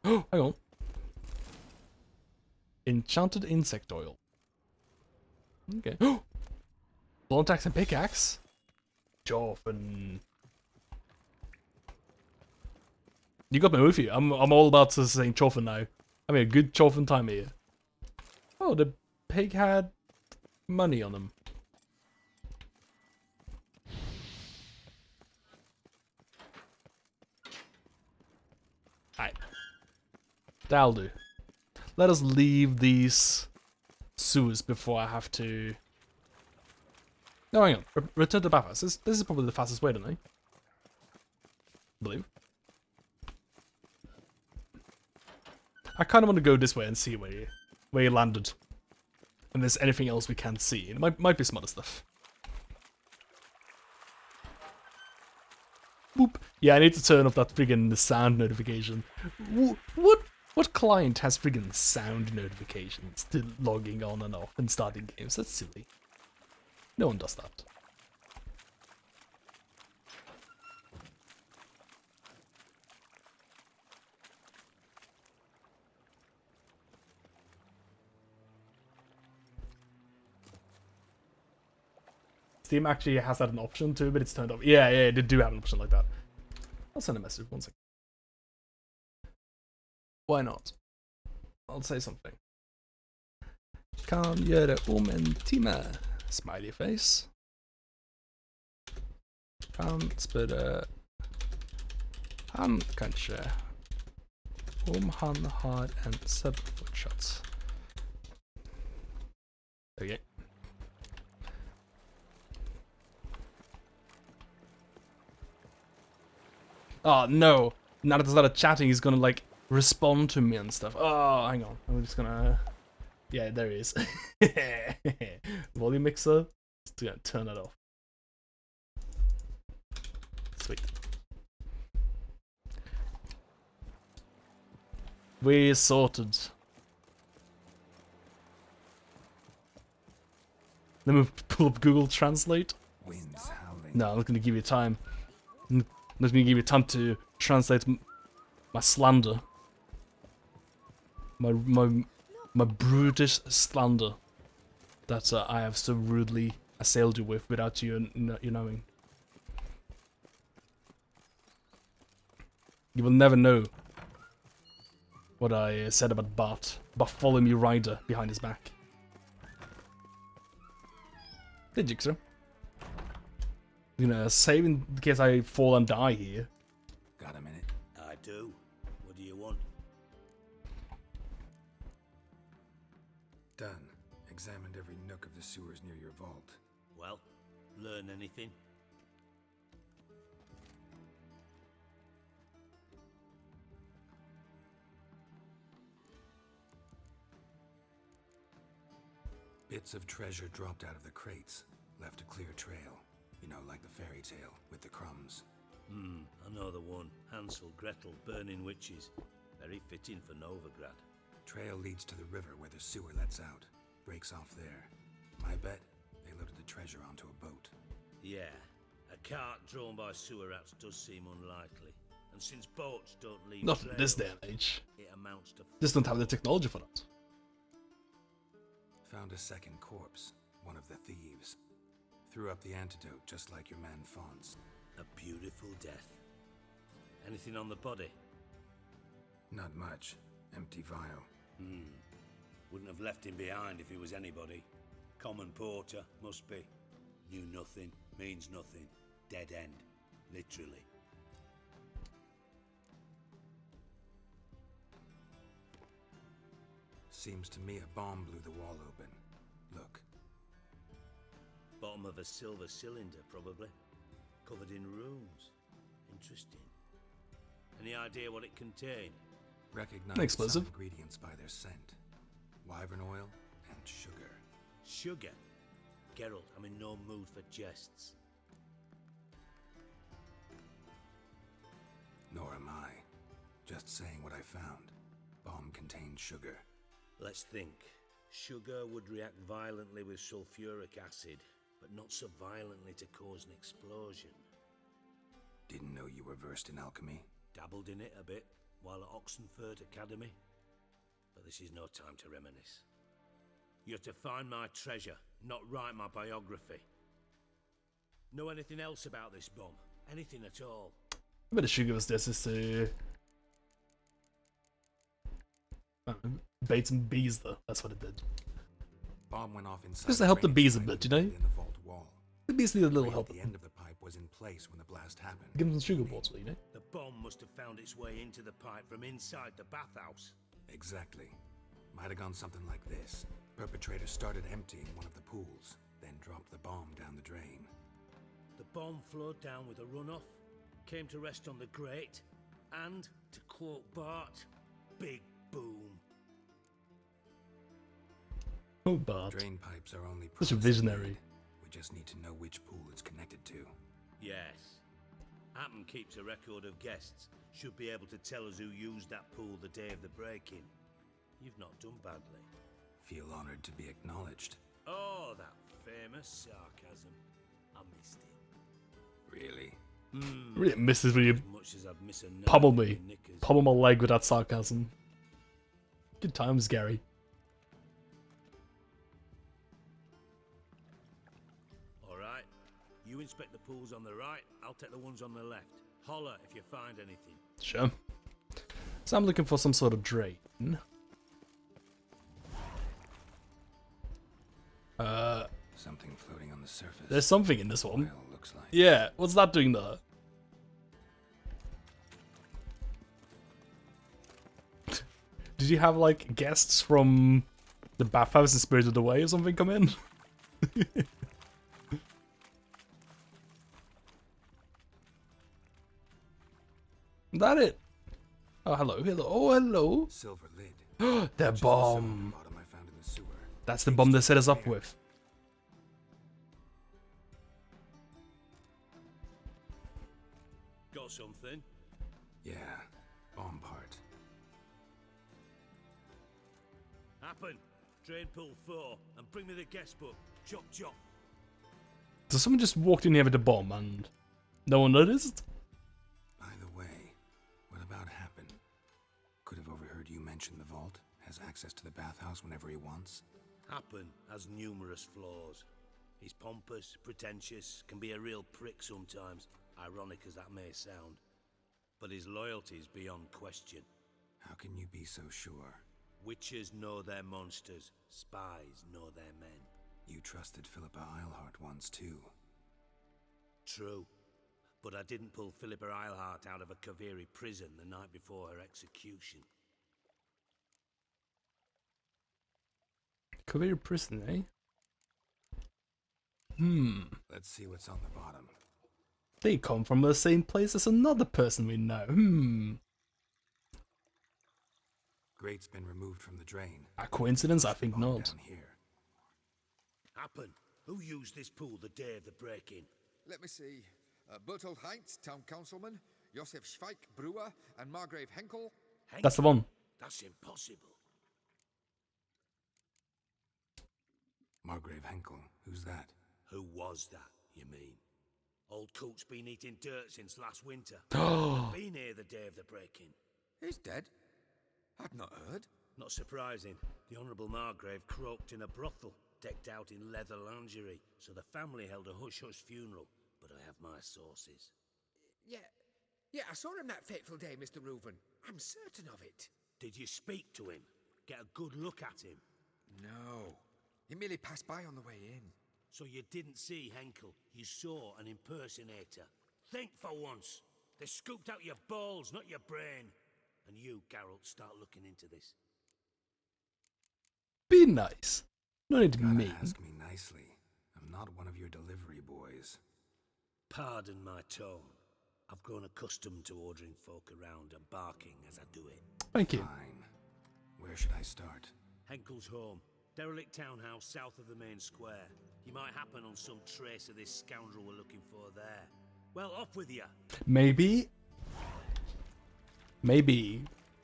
Oh, hang on. Enchanted insect oil. Okay. Oh! Blunt axe and pickaxe? Chorfen. You got me with you. I'm all about to saying Chorfen now. I mean, a good Chorfen time here. Oh, the pig had money on him. Alright. That'll do. Let us leave these sewers before I have to... No, hang on. Return to bathhouse. This is probably the fastest way, don't I? Believe. I kind of want to go this way and see where you landed. And there's anything else we can't see. It might be some other stuff. Boop. Yeah, I need to turn off that friggin' sound notification. What What client has friggin' sound notifications to logging on and off and starting games? That's silly. No one does that. Steam actually has that an option too, but it's turned off. Yeah, they do have an option like that. I'll send a message, 1 second. Why not? I'll say something. Kan göra en timme. Smiley face. Kan spela han kanske han har en subfortsatt. Okay. Oh no! Now that I started chatting, he's gonna like respond to me and stuff. Oh, hang on. I'm just gonna. Yeah, there he is. Volume mixer. Just gonna turn it off. Sweet. We're sorted. Let me pull up Google Translate. Winds howling. No, I'm not gonna give you time. I'm not gonna give you time to translate my slander. My brutish slander that I have so rudely assailed you with without you knowing. You will never know what I said about Bartholomew Ryder behind his back. Hey, Djikstra. You gonna save in case I fall and die here. Got a minute? I do. What do you want? Done. Examined every nook of the sewers near your vault. Well, learn anything? Bits of treasure dropped out of the crates. Left a clear trail. You know, like the fairy tale, with the crumbs. I know the one. Hansel, Gretel, burning witches. Very fitting for Novigrad. Trail leads to the river where the sewer lets out. Breaks off there. My bet, they loaded the treasure onto a boat. Yeah, a cart drawn by sewer rats does seem unlikely. And since boats don't leave Not in this day trails, and age. it amounts to... Just don't have the technology for that. Found a second corpse, one of the thieves. Threw up the antidote just like your man Fonz. A beautiful death. Anything on the body? Not much. Empty vial. Wouldn't have left him behind if he was anybody. Common porter, must be. Knew nothing, means nothing. Dead end. Literally. Seems to me a bomb blew the wall open. Look. Bottom of a silver cylinder, probably. Covered in runes. Interesting. Any idea what it contained? Recognize explosive. some ingredients by their scent. Wyvern oil and sugar. Sugar? Geralt, I'm in no mood for jests. Nor am I. Just saying what I found. Bomb contained sugar. Let's think. Sugar would react violently with sulfuric acid, but not so violently to cause an explosion. Didn't know you were versed in alchemy. Dabbled in it a bit while at Oxenford Academy. But this is no time to reminisce. You're to find my treasure, not write my biography. Know anything else about this bomb? Anything at all? I bet the sugar was this is to bait some bees though. That's what it did. Bomb went off inside. Just to help the bees a drainage bit, you pipe know? in the vault wall. The bees need a little Right help. at the end of the pipe was in place when the blast happened. Give them some sugar bottles, you know? The bomb must have found its way into the pipe from inside the bathhouse. Exactly. Might have gone something like this. Perpetrator started emptying one of the pools, then dropped the bomb down the drain. The bomb flowed down with a runoff, came to rest on the grate, and, to quote Bart, big boom. Oh, Bart. Drain pipes are only Such a pros visionary. indeed. We just need to know which pool it's connected to. Yes. Hammond keeps a record of guests. Should be able to tell us who used that pool the day of the break-in. You've not done badly. Feel honored to be acknowledged. Oh, that famous sarcasm. I missed it. Really? Really miss this when you As much as I'd miss a nerve pummel in me. your knickers. Pummel my leg with that sarcasm. Good times, Gary. Alright. You inspect the pools on the right, I'll take the ones on the left. Holler if you find anything. Sure. So I'm looking for some sort of drain. Something floating on the surface. There's something in this one. Oil, looks like. Yeah, what's that doing there? Did you have like guests from the bathhouse and Spirited Away or something come in? Is that it? Oh, hello, hello, oh, hello. Silver lid. The Just bomb. bottom I found in the sewer. That's the bomb they set us up with. Got something? Yeah, bomb part. Happen. Drain pool 4 and bring me the guest book. Chop chop. So someone just walked in here with a bomb and no one noticed? By the way, what about Happen? Could have overheard you mention the vault. Has access to the bathhouse whenever he wants. Happen has numerous flaws. He's pompous, pretentious, can be a real prick sometimes, ironic as that may sound. But his loyalty's beyond question. How can you be so sure? Witches know their monsters, spies know their men. You trusted Philippa Eilhart once too. True. But I didn't pull Philippa Eilhart out of a Kaviri prison the night before her execution. Career prison, eh? Let's see what's on the bottom. They come from the same place as another person we know. Grate's been removed from the drain. A coincidence? I think Bomb not. Down here. Happen. Who used this pool the day of the break-in? Let me see. Bertold Heinz, town councilman, Josef Schweik, brewer, and Margrave Henkel. That's the one. That's impossible. Margrave Henkel. Who's that? Who was that, you mean? Old Coot's been eating dirt since last winter. Been here the day of the break-in. He's dead? I'd not heard. Not surprising. The Honourable Margrave croaked in a brothel, decked out in leather lingerie, so the family held a hush-hush funeral, but I have my sources. Yeah, I saw him that fateful day, Mr. Reuven. I'm certain of it. Did you speak to him? Get a good look at him? No. He merely passed by on the way in. So you didn't see Henkel, you saw an impersonator. Think for once. They scooped out your balls, not your brain. And you, Geralt, start looking into this. Be nice. No need to be Gotta mean. ask me nicely. I'm not one of your delivery boys. Pardon my tone. I've grown accustomed to ordering folk around and barking as I do it. Thank you. Fine. Where should I start? Henkel's home. Derelict townhouse south of the main square. You might happen on some trace of this scoundrel we're looking for there. Well, off with you. Maybe,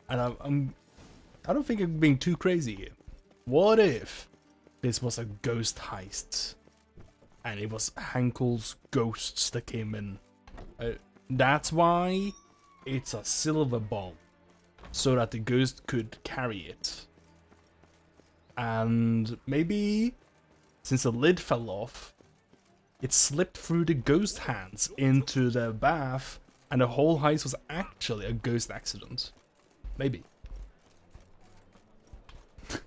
and I don't think I'm being too crazy here. What if this was a ghost heist, and it was Henkel's ghosts that came in? That's why it's a silver bomb, so that the ghost could carry it. And maybe, since the lid fell off, it slipped through the ghost hands into the bath, and the whole heist was actually a ghost accident. Maybe.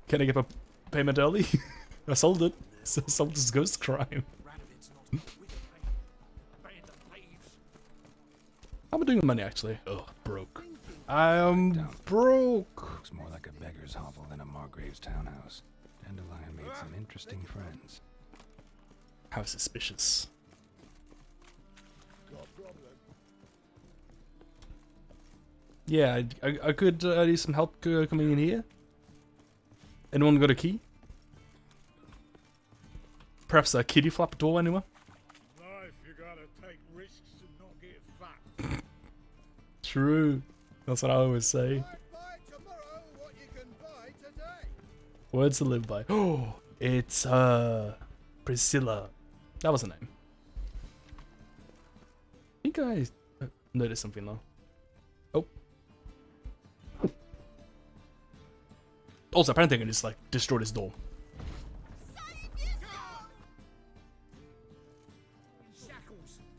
Can I get my payment early? I sold it. So I sold this ghost crime. How am I doing with money, actually? Oh, broke. I am broke. Looks more like a beggar's hovel than a Margrave's townhouse. Dandelion made some interesting friends. How suspicious. Yeah, I could use some help coming in here. Anyone got a key? Perhaps a kiddie flap door, anyone? Life, you gotta take risks and not get fat. True. That's what I always say. Words to live by. Oh, it's Priscilla. That was her name. I think I noticed something though. Oh. Also, apparently I can just like destroy this door.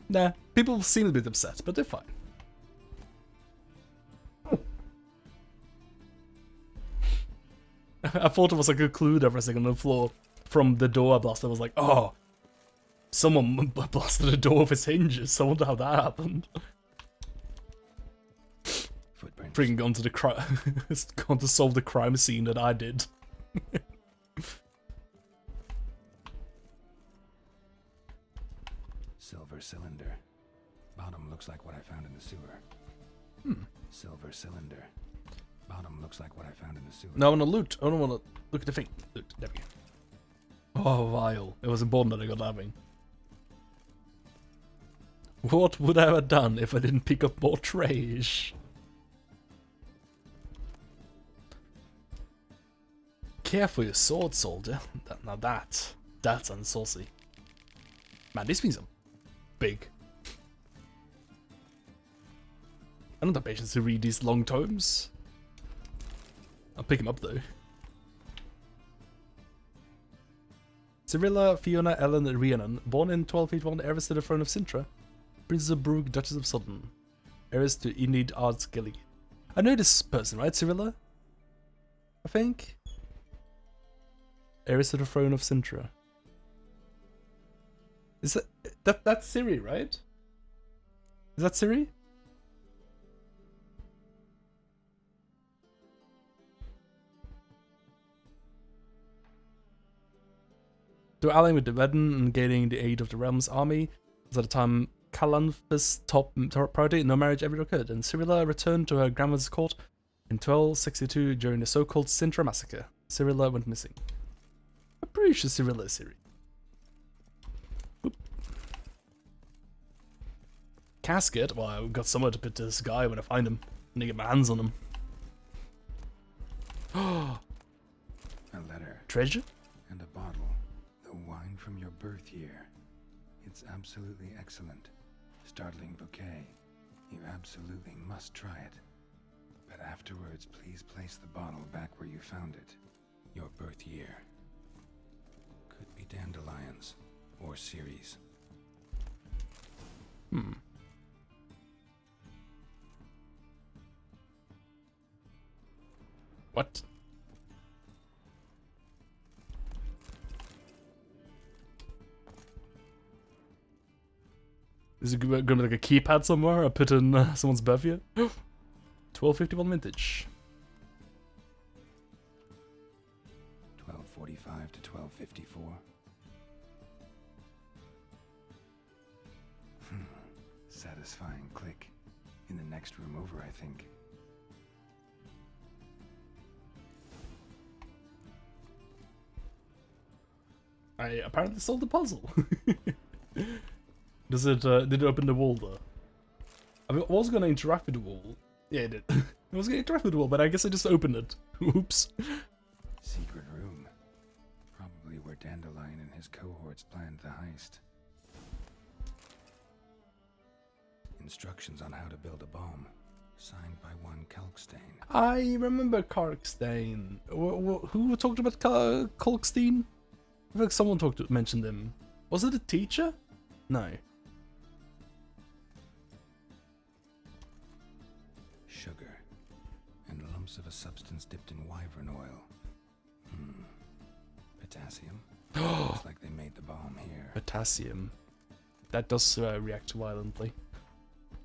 Nah, people seem a bit upset, but they're fine. I thought it was like a clue there for a second on the floor from the door I blasted. I was like, oh, someone blasted the door with its hinges. I wonder how that happened. Freaking gone to the gone to solve the crime scene that I did. Silver cylinder. Bottom looks like what I found in the sewer. Silver cylinder. Bottom looks like what I found in the sewer. No, I want to loot. I don't want to look at the thing. Loot. There we go. Oh, vial. It was important that I got that thing. What would I have done if I didn't pick up more trash? Care for your sword, soldier. Now that's unsaucy. Man, these things are big. I don't have patience to read these long tomes. I'll pick him up though. Cyrilla Fiona Ellen Rhiannon, born in 1281, heiress to the throne of Sintra, Princess of Brooke, Duchess of Sutton, heiress to Enid Arts Gilligan. I know this person, right, Cyrilla? I think. Heiress to the throne of Sintra. Is that's Ciri, right? Is that Ciri? To ally with the Vedden and gaining the aid of the realm's army was at the time Calanthus' top priority. No marriage ever occurred, and Cyrilla returned to her grandmother's court in 1262 during the so-called Sintra massacre. Cyrilla went missing. I'm pretty sure Cyrilla is Ciri. Oop. Casket? Well, I've got somewhere to put this guy when I find him. I need to get my hands on him. A letter. Treasure? And a bottle. The wine from your birth year. It's absolutely excellent. Startling bouquet. You absolutely must try it. But afterwards, please place the bottle back where you found it. Your birth year. Could be dandelions or Ceres. What? Is it gonna be like a keypad somewhere? I put in someone's birth year? 1251 vintage. 1245 to 1254. Satisfying click. In the next room over, I think. I apparently solved the puzzle. Does it, did it open the wall though? I mean, I was gonna interact with the wall. Yeah, it did. I was gonna interact with the wall, but I guess I just opened it. Oops. Secret room. Probably where Dandelion and his cohorts planned the heist. Instructions on how to build a bomb. Signed by one Kalkstein. I remember Kalkstein. Who talked about Kalkstein? I feel like someone mentioned him. Was it a teacher? No. Sugar. And lumps of a substance dipped in wyvern oil. Potassium. Looks like they made the bomb here. Potassium. That does react violently.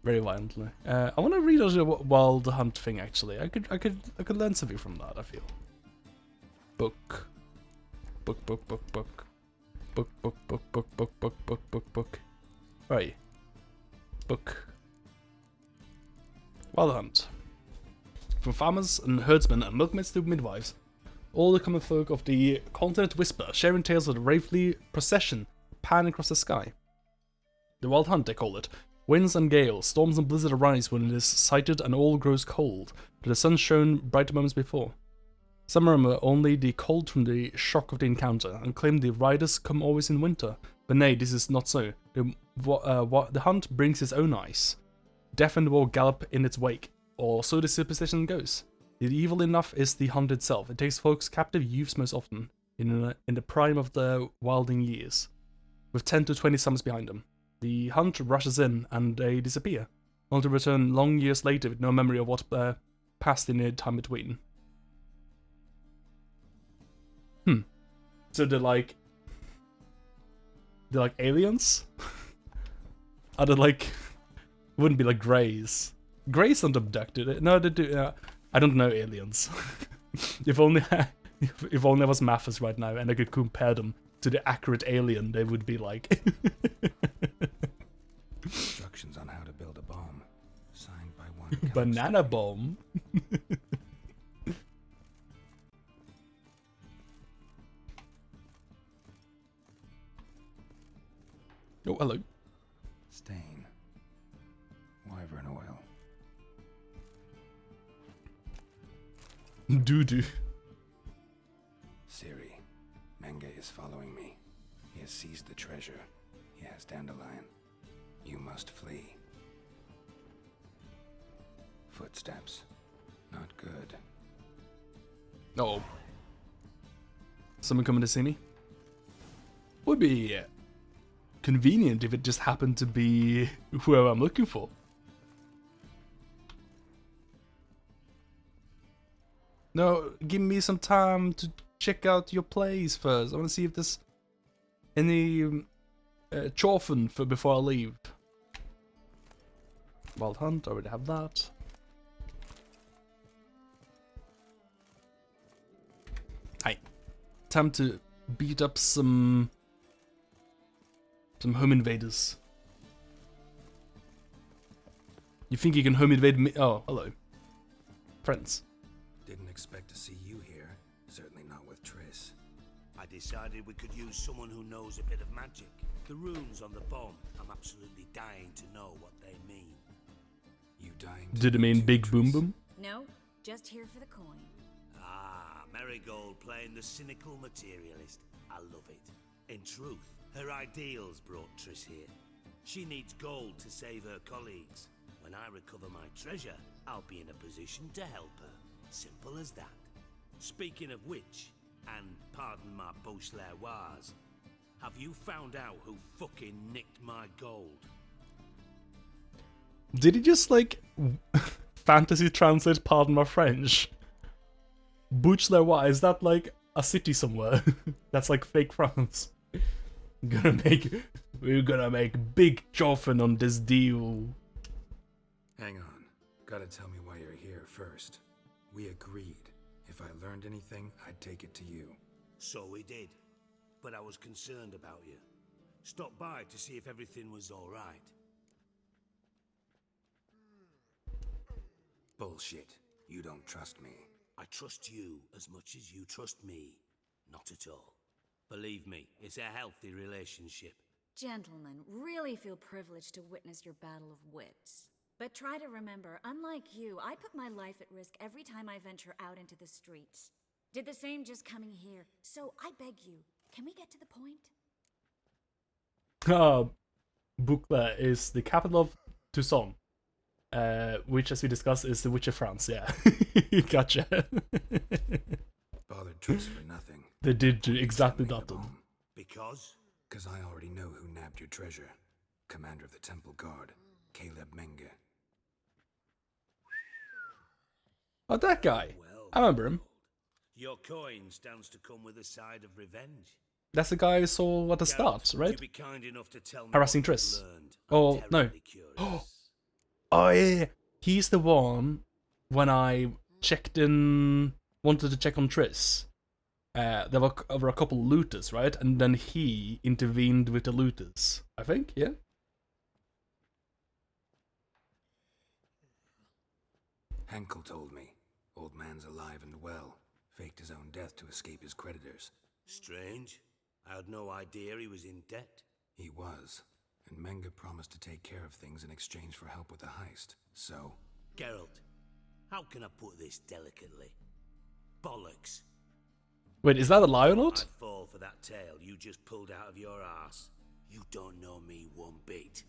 Very violently. I want to read the Wild Hunt thing actually. I could learn something from that, I feel. Book. Book. Where are you? Book. Wild Hunt. From farmers and herdsmen and milkmaids to midwives, all the common folk of the continent whisper, sharing tales of the wraithly procession panning across the sky. The Wild Hunt, they call it, Winds and gales, storms and blizzard arise when it is sighted and all grows cold, but the sun shone brighter moments before. Some remember only the cold from the shock of the encounter, and claim the riders come always in winter. But nay, this is not so. The hunt brings its own ice. Death and war gallop in its wake, or so the superstition goes. The evil enough is the hunt itself. It takes folks captive youths most often, in the prime of their wilding years, with 10 to 20 summers behind them. The hunt rushes in, and they disappear, only to return long years later with no memory of what passed in the time between. So they're like aliens? Are they like, wouldn't be like greys. Greys aren't abducted. No, they do. I don't know aliens. if only I was Mathis right now and I could compare them to the accurate alien, they would be like. Instructions on how to build a bomb, signed by one. Banana bomb. Oh, hello. Stain. Wyvern oil. Doo-doo. Siri, Menge is following me. He has seized the treasure. He has Dandelion. You must flee. Footsteps. Not good. Oh. Someone coming to see me? Would be convenient if it just happened to be whoever I'm looking for. No, give me some time to check out your place first. I want to see if there's any chorfen for before I leave. Wild Hunt, already have that. Hi. Time to beat up some home invaders. You think you can home invade me? Oh, hello. Friends. Didn't expect to see you here. Certainly not with Triss. I decided we could use someone who knows a bit of magic. The runes on the bomb, I'm absolutely dying to know what they mean. You dying? Did it mean Big Boom Boom? No, just here for the coin. Ah, Marigold playing the cynical materialist. I love it. In truth, her ideals brought Triss here. She needs gold to save her colleagues. When I recover my treasure, I'll be in a position to help her. Simple as that. Speaking of which, and pardon my Beauclervoise, have you found out who fucking nicked my gold? Did he just like fantasy translate pardon my French? Beauclervoise, is that like a city somewhere? That's like fake France. We're gonna make big choffin on this deal. Hang on. Gotta tell me why you're here first. We agreed. If I learned anything, I'd take it to you. So we did. But I was concerned about you. Stopped by to see if everything was alright. Bullshit. You don't trust me. I trust you as much as you trust me. Not at all. Believe me, it's a healthy relationship. Gentlemen, really feel privileged to witness your battle of wits. But try to remember, unlike you, I put my life at risk every time I venture out into the streets. Did the same just coming here. So I beg you, can we get to the point? Boucle is the capital of Toussaint, which, as we discussed, is the Witch of France. Yeah, gotcha. Bothered Triss for nothing. They did do exactly that. Because? Because I already know who nabbed your treasure. Commander of the Temple Guard, Caleb Menge. Oh, that guy. I remember him. Your coin stands to come with a side of revenge. That's the guy I saw at the start, right? Be kind enough to tell me harassing Triss. Oh, no. Oh, yeah. He's the one when I checked in, wanted to check on Triss. There were a couple of looters, right? And then he intervened with the looters, I think, yeah? Henkel told me. Old man's alive and well. Faked his own death to escape his creditors. Strange. I had no idea he was in debt. He was. and Menge promised to take care of things in exchange for help with the heist. So... Geralt, how can I put this delicately? Bollocks. Wait, is that a lie or not? I'd fall for that tale you just pulled out of your arse. You don't know me one bit.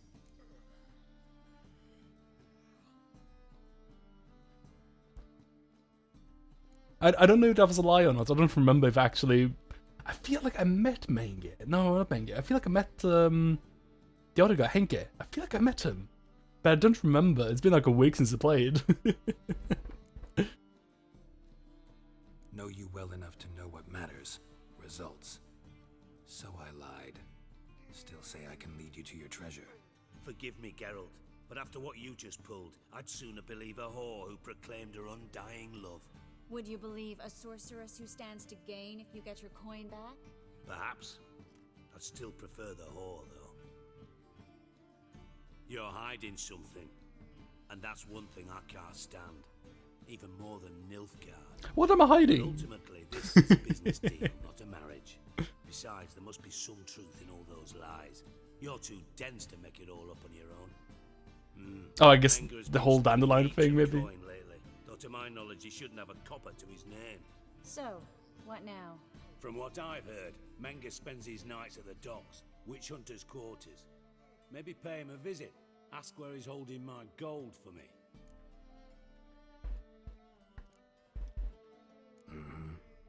I don't know if that was a lie or not. I don't remember if actually... I feel like I met Menge. No, not Menge. I feel like I met the other guy, Henke. I feel like I met him. But I don't remember. It's been like a week since I played. Know you well enough to know what matters. Results. So I lied. Still say I can lead you to your treasure. Forgive me, Geralt, but after what you just pulled, I'd sooner believe a whore who proclaimed her undying love. Would you believe a sorceress who stands to gain if you get your coin back? Perhaps. I'd still prefer the whore, though. You're hiding something, and that's one thing I can't stand. Even more than Nilfgaard. What am I hiding? But ultimately, this is a business deal, not a marriage. Besides, there must be some truth in all those lies. You're too dense to make it all up on your own. Oh, I guess Menger's the been whole spending dandelion heaps thing, of maybe. coin lately, though to my knowledge, he shouldn't have a copper to his name. So, what now? From what I've heard, Menger spends his nights at the docks, witch hunters' quarters. Maybe pay him a visit. Ask where he's holding my gold for me.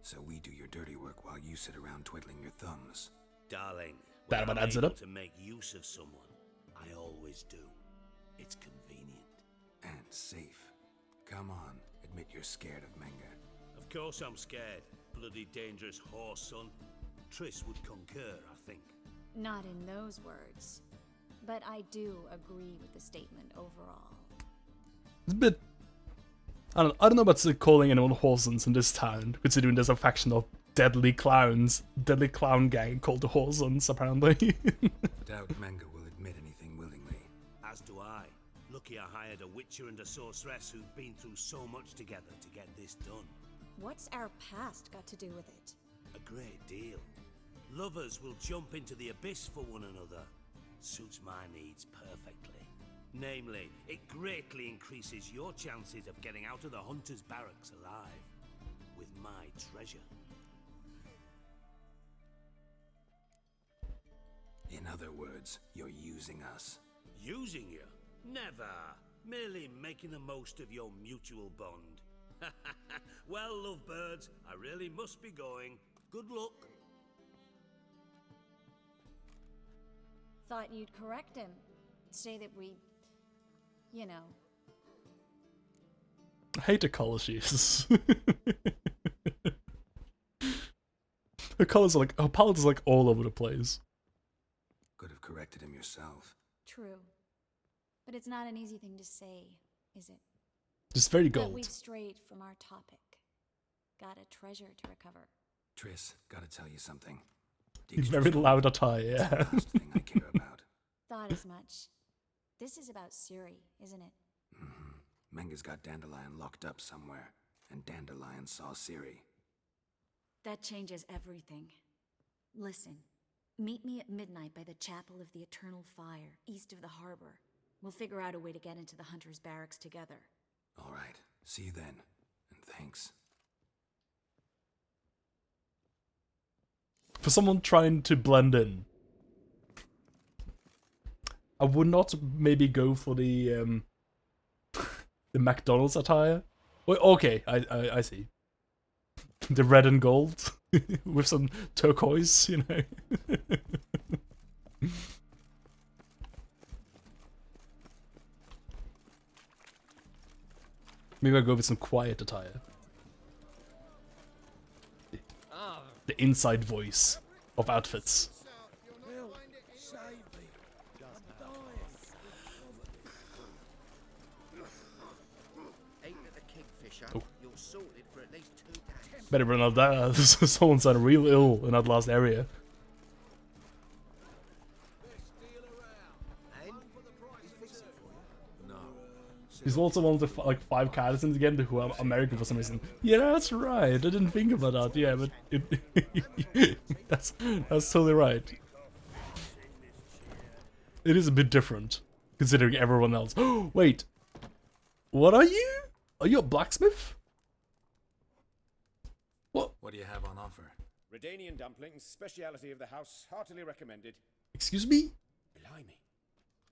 So we do your dirty work while you sit around twiddling your thumbs. Darling, That when about I'm adds it able up. to make use of someone, I always do. It's convenient. And safe. Come on, admit you're scared of Menge. Of course I'm scared. Bloody dangerous horse, son. Triss would concur, I think. Not in those words. But I do agree with the statement overall. It's a bit... I don't know about calling anyone Horsons in this town, considering there's a faction of deadly clowns. Deadly clown gang called the Horsons, apparently. Doubt Menge will admit anything willingly. As do I. Lucky I hired a witcher and a sorceress who've been through so much together to get this done. What's our past got to do with it? A great deal. Lovers will jump into the abyss for one another. Suits my needs perfectly. Namely, it greatly increases your chances of getting out of the hunter's barracks alive. With my treasure. In other words, you're using us. Using you? Never. Merely making the most of your mutual bond. Well, lovebirds, I really must be going. Good luck. Thought you'd correct him. Say that we... you know... I hate the color she uses. Her colors are like... her palette is like all over the place. Could have corrected him yourself. True. But it's not an easy thing to say, is it? Just very But gold. we've strayed from our topic. Got a treasure to recover. Triss, gotta tell you something. Very loud attire, yeah. The last thing I care about. Thought as much. This is about Suri, isn't it? Menge's got Dandelion locked up somewhere, and Dandelion saw Ciri. That changes everything. Listen, meet me at midnight by the Chapel of the Eternal Fire, east of the harbor. We'll figure out a way to get into the Hunter's Barracks together. All right, see you then, and thanks. For someone trying to blend in, I would not maybe go for the the McDonald's attire. Wait, okay, I see. The red and gold with some turquoise, you know. Maybe I'll go with some quiet attire. The inside voice of outfits. Oh. You're sorted for at least 2 days. Better run out that. Someone sounded real ill in that last area. He's also one of the like 5 characters in the game who are American for some reason. Yeah, that's right. I didn't think about that. Yeah, but that's totally right. It is a bit different, considering everyone else. Oh, wait. What are you? Are you a blacksmith? What? What do you have on offer? Redanian dumplings, speciality of the house, heartily recommended. Excuse me? Blimey.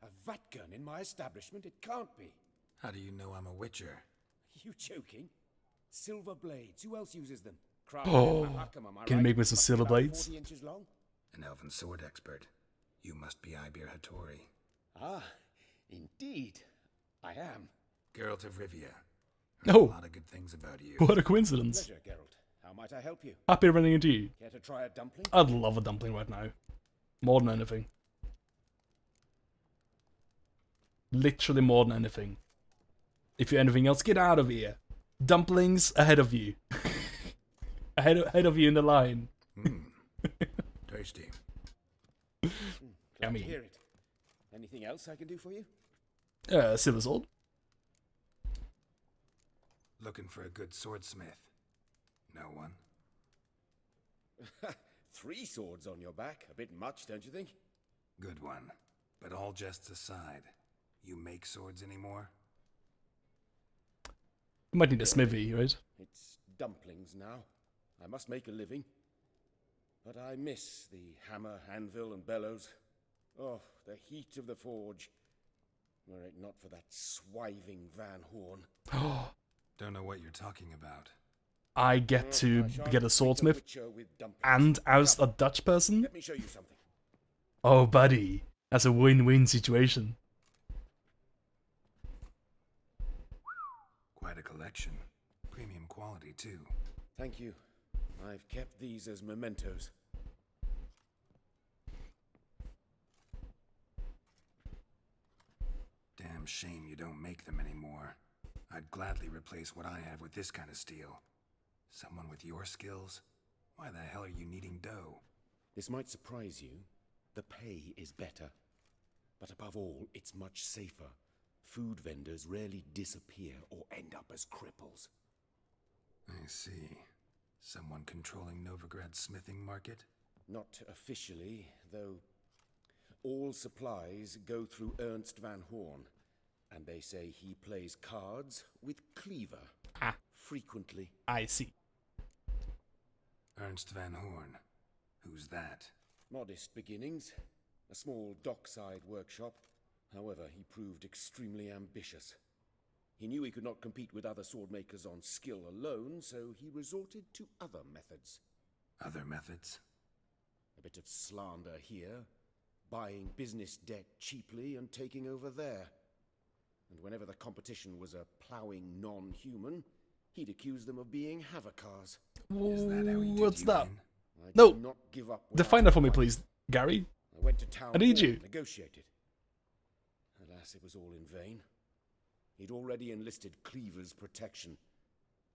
A vat gun in my establishment? It can't be. How do you know I'm a witcher? You joking? Silver blades. Who else uses them? Oh, can you make me some silver blades? 40 inches long? An elven sword expert. You must be Ibir Hattori. Ah, indeed. I am. Geralt of Rivia. Oh. A lot of good things about you. What a coincidence. Pleasure, Geralt. How might I help you? Happy running into you. Care to try a dumpling? I'd love a dumpling right now. More than anything. Literally more than anything. If you're anything else, get out of here. Dumplings ahead of you. ahead of you in the line. Tasty. Glad Yummy. to hear it. Anything else I can do for you? Silver sword. Looking for a good swordsmith. No one? 3 swords on your back. A bit much, don't you think? Good one. But all jests aside, you make swords anymore? You might need a smithy, right? It's dumplings now. I must make a living. But I miss the hammer, anvil, and bellows. Oh, the heat of the forge. Were it not for that swiving Van Horn. Don't know what you're talking about. I get to get a swordsmith and oust a Dutch person? Let me show you something. Oh, buddy. That's a win-win situation. Quite a collection. Premium quality, too. Thank you. I've kept these as mementos. Damn shame you don't make them anymore. I'd gladly replace what I have with this kind of steel. Someone with your skills? Why the hell are you needing dough? This might surprise you. The pay is better. But above all, it's much safer. Food vendors rarely disappear or end up as cripples. I see. Someone controlling Novigrad's smithing market? Not officially, though all supplies go through Ernst Van Horn. And they say he plays cards with Cleaver. Frequently. I see. Ernst Van Horn. Who's that? Modest beginnings. A small dockside workshop. However, he proved extremely ambitious. He knew he could not compete with other swordmakers on skill alone, so he resorted to other methods. Other methods? A bit of slander here, buying business debt cheaply and taking over there. And whenever the competition was a ploughing non-human, he'd accuse them of being Havakars. Is that how he did What's you that? in? I No. did not give up Define that for me, please, Gary. I went to town I need hall, you. negotiated. Alas, it was all in vain. He'd already enlisted Cleaver's protection,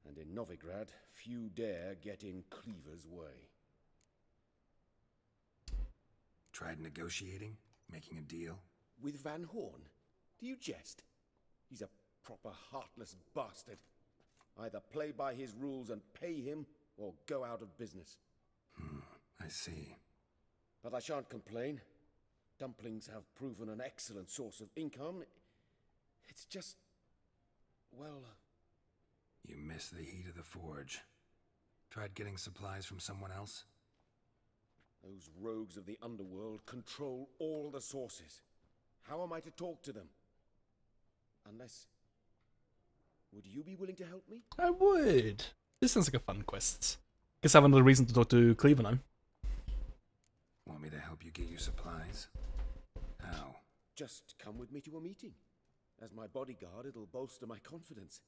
and in Novigrad, few dare get in Cleaver's way. Tried negotiating? Making a deal? With Van Horn? Do you jest? He's a proper heartless bastard. Either play by his rules and pay him, or go out of business. I see. But I shan't complain. Dumplings have proven an excellent source of income. It's just, well... You miss the heat of the forge. Tried getting supplies from someone else? Those rogues of the underworld control all the sources. How am I to talk to them? Unless... Would you be willing to help me? I would. This sounds like a fun quest. Guess I have another reason to talk to Cleaver now. Want me to help you get you supplies? How? Just come with me to a meeting. As my bodyguard, it'll bolster my confidence.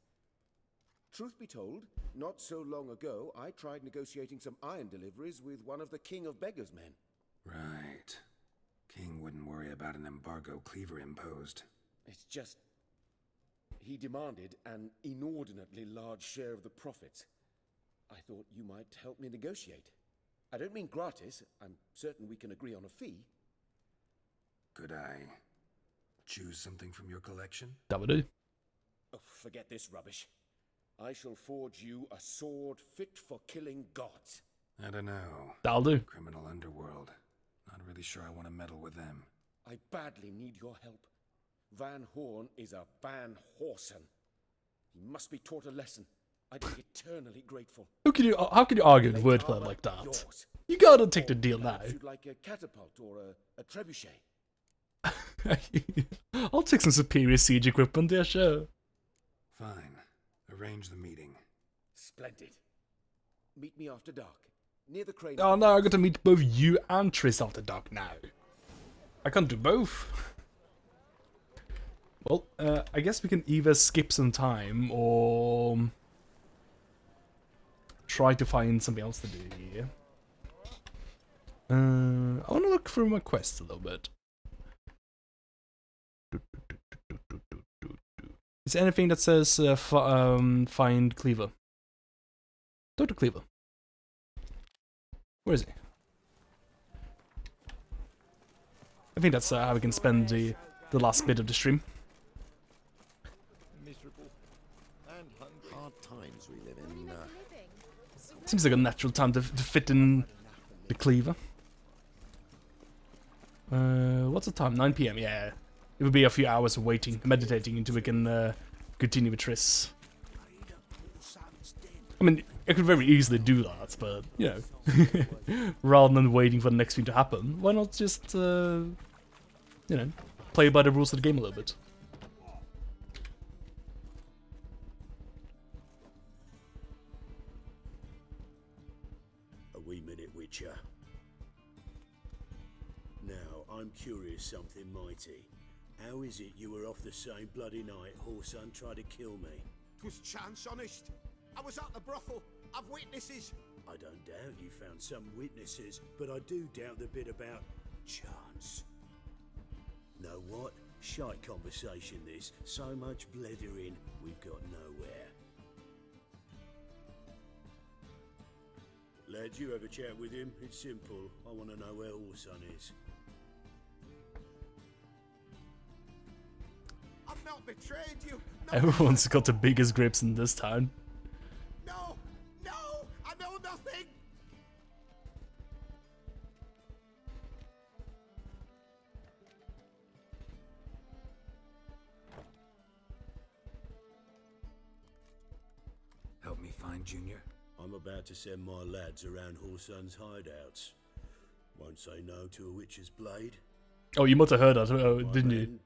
Truth be told, not so long ago, I tried negotiating some iron deliveries with one of the King of Beggars' men. Right. King wouldn't worry about an embargo Cleaver imposed. It's just... He demanded an inordinately large share of the profits. I thought you might help me negotiate. I don't mean gratis. I'm certain we can agree on a fee. Could I choose something from your collection? That would do. Oh, forget this rubbish. I shall forge you a sword fit for killing gods. I don't know. That'll do. Criminal underworld. Not really sure I want to meddle with them. I badly need your help. Van Horn is a Van Horsen. He must be taught a lesson. I'd be eternally grateful. How can you argue with wordplay like that? Yours. You gotta take the deal now. Perhaps you'd like a catapult or a trebuchet. I'll take some superior siege equipment, yeah, sure. Fine. Arrange the meeting. Splendid. Meet me after dark. Near the crane. Oh no, I got to meet both you and Triss after dark now. I can't do both. Well, I guess we can either skip some time or try to find something else to do here. I want to look through my quests a little bit. Is there anything that says find Cleaver? Dr. Cleaver. Where is he? I think that's how we can spend the last bit of the stream. Miserable and hungry. Hard times we live in. Seems like a natural time to fit in the Cleaver. What's the time? 9 PM, yeah. It would be a few hours of waiting, meditating until we can continue with Triss. I mean, I could very easily do that, but, you know, rather than waiting for the next thing to happen, why not just, you know, play by the rules of the game a little bit. A wee minute, Witcher. Now, I'm curious something mighty. How is it you were off the same bloody night Horson tried to kill me? 'Twas chance, honest. I was at the brothel. I've witnesses. I don't doubt you found some witnesses, but I do doubt the bit about chance. Know what? Shite conversation this. So much blethering, we've got nowhere. Lads, you have a chat with him. It's simple. I want to know where Horson is. I've not betrayed you. No. Everyone's got the biggest grips in this town. No, no, I know nothing. Help me find Junior? I'm about to send my lads around Horson's hideouts. Won't say no to a witch's blade. Oh, you must have heard that, didn't you?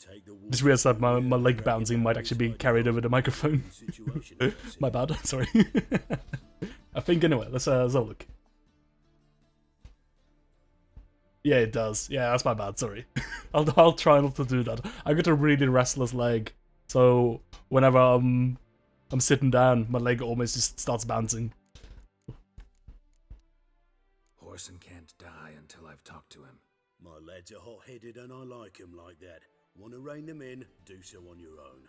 Just realized that my leg bouncing might actually be carried over the microphone. My bad, sorry. I think anyway, let's have a look. Yeah, it does. Yeah, that's my bad, sorry. I'll try not to do that. I got a really restless leg, so whenever I'm sitting down, my leg almost just starts bouncing. Horson can't die until I've talked to him. My lads are hot-headed and I like 'em like that. Want to rein them in? Do so on your own.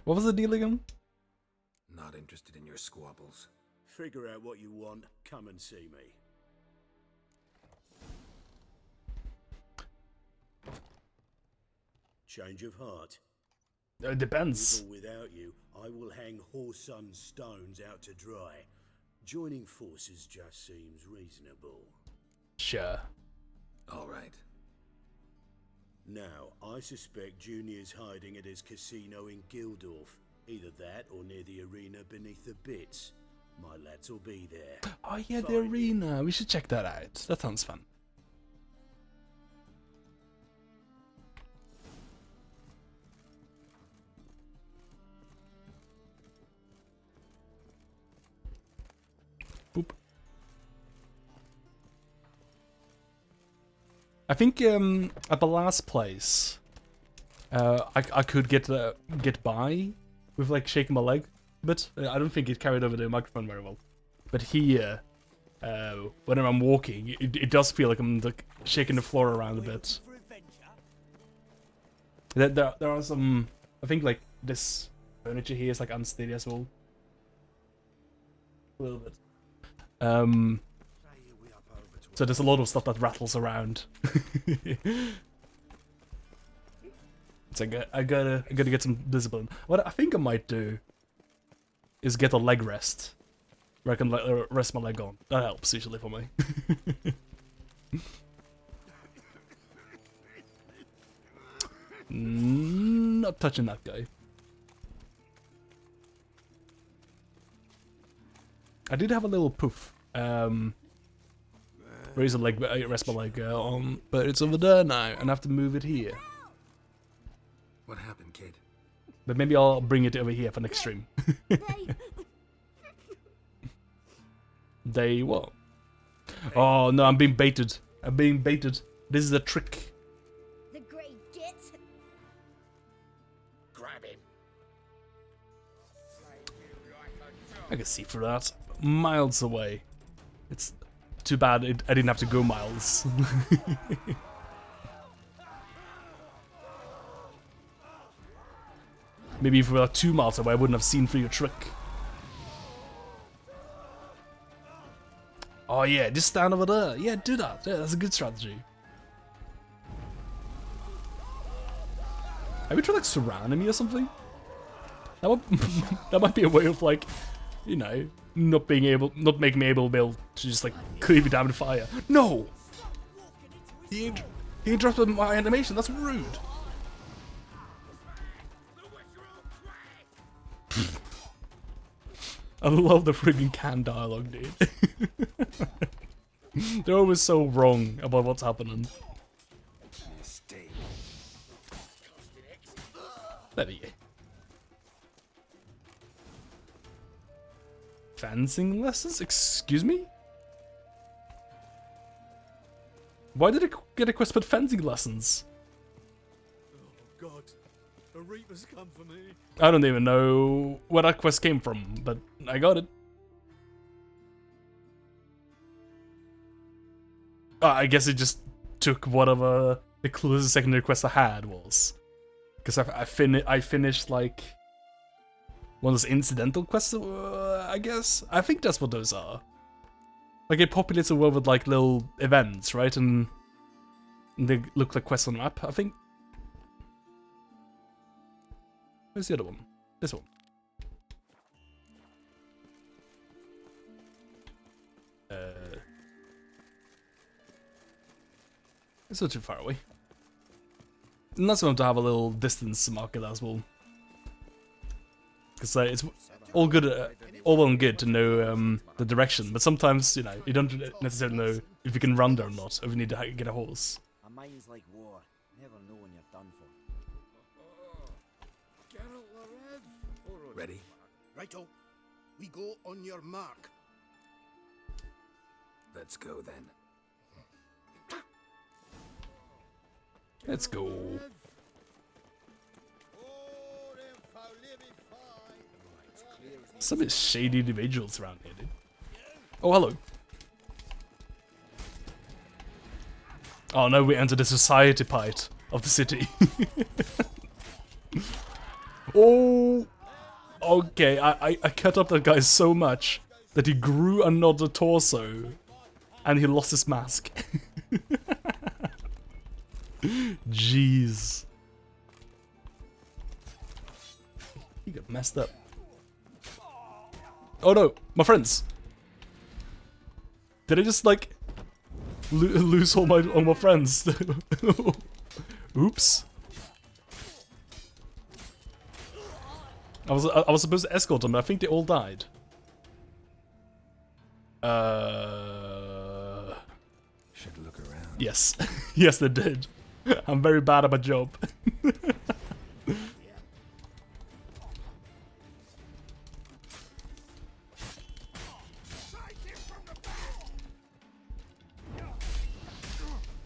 What was the deal again? Not interested in your squabbles. Figure out what you want, come and see me. Change of heart? It depends. With or without you, I will hang Horson's stones out to dry. Joining forces just seems reasonable. Sure. All right. Now, I suspect Junior's hiding at his casino in Gildorf. Either that or near the arena beneath the bits. My lads will be there. Oh yeah, the arena. We should check that out. That sounds fun. Boop. I think at the last place, I could get by with like shaking my leg a bit. I don't think it carried over the microphone very well. But here, whenever I'm walking, it does feel like I'm like shaking the floor around a bit. There are some, I think like this furniture here is like unsteady as well. A little bit. So there's a lot of stuff that rattles around. So I gotta get some discipline. What I think I might do is get a leg rest where I can rest my leg on. That helps usually for me. Not touching that guy. I did have a little poof. Raise a leg, rest my leg on, but it's over there now, and I have to move it here. What happened, kid? But maybe I'll bring it over here for next stream. They what? Oh no, I'm being baited. I'm being baited. This is a trick. The great git. Grab him. I can see through that. Miles away. It's too bad I didn't have to go miles. Maybe if we were 2 miles away, I wouldn't have seen through your trick. Oh yeah, just stand over there. Yeah, do that. Yeah, that's a good strategy. Have you tried like surrounding me or something? That would that might be a way of like, you know, not making me able to just like cleave it down with fire. No! He interrupted my animation. That's rude. I love the friggin' canned dialogue, dude. They're always so wrong about what's happening. There we go. Fencing lessons? Excuse me? Why did I get a quest for fencing lessons? Oh God, the Reapers come for me. I don't even know where that quest came from, but I got it. I guess it just took whatever the closest secondary quest I had was. Because I finished like one of those incidental quests, I guess. I think that's what those are. Like it populates a world with like little events, right? And they look like quests on the map, I think. Where's the other one? This one. It's not too far away. And that's going to have a little distance marker as well. Because it's all good, all well and good to know the direction, but sometimes, you know, you don't necessarily know if you can run there or not, or if you need to get a horse. A mind's like war. Never know when you're done for. Ready? Righto. We go on your mark. Let's go then. Let's go. Some shady individuals around here, dude. Oh, hello. Oh no, we entered the society part of the city. Oh! Okay, I cut up that guy so much that he grew another torso and he lost his mask. Jeez. He got messed up. Oh no, my friends. Did I just like lose all my friends? Oops. I was supposed to escort them, but I think they all died. Should look around. Yes. Yes, they did. I'm very bad at my job.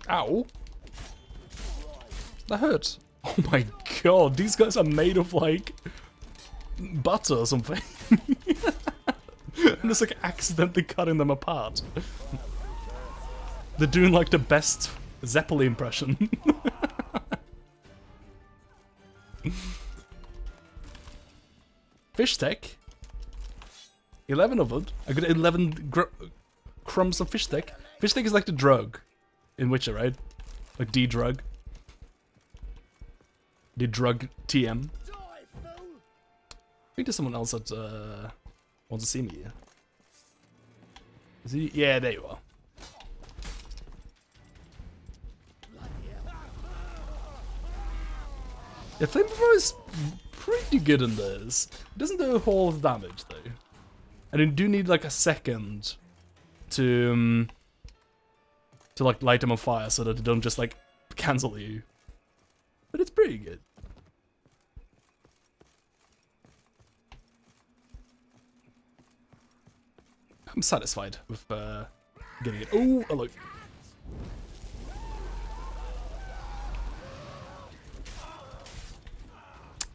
Ow. That hurt. Oh my god, these guys are made of like butter or something. I'm just like accidentally cutting them apart. They're doing like the best Zeppeli impression. Fish tech. 11 of them. I got 11 crumbs of fish tech. Fish tech is like the drug in Witcher, right? Like D-drug. The drug TM. I think there's someone else that wants to see me here. Is he? Yeah, there you are. The flamethrower is pretty good in this. It doesn't do a whole lot of damage though, and you do need like a second to like light them on fire so that they don't just like cancel you. But it's pretty good. I'm satisfied with getting it. Oh, hello.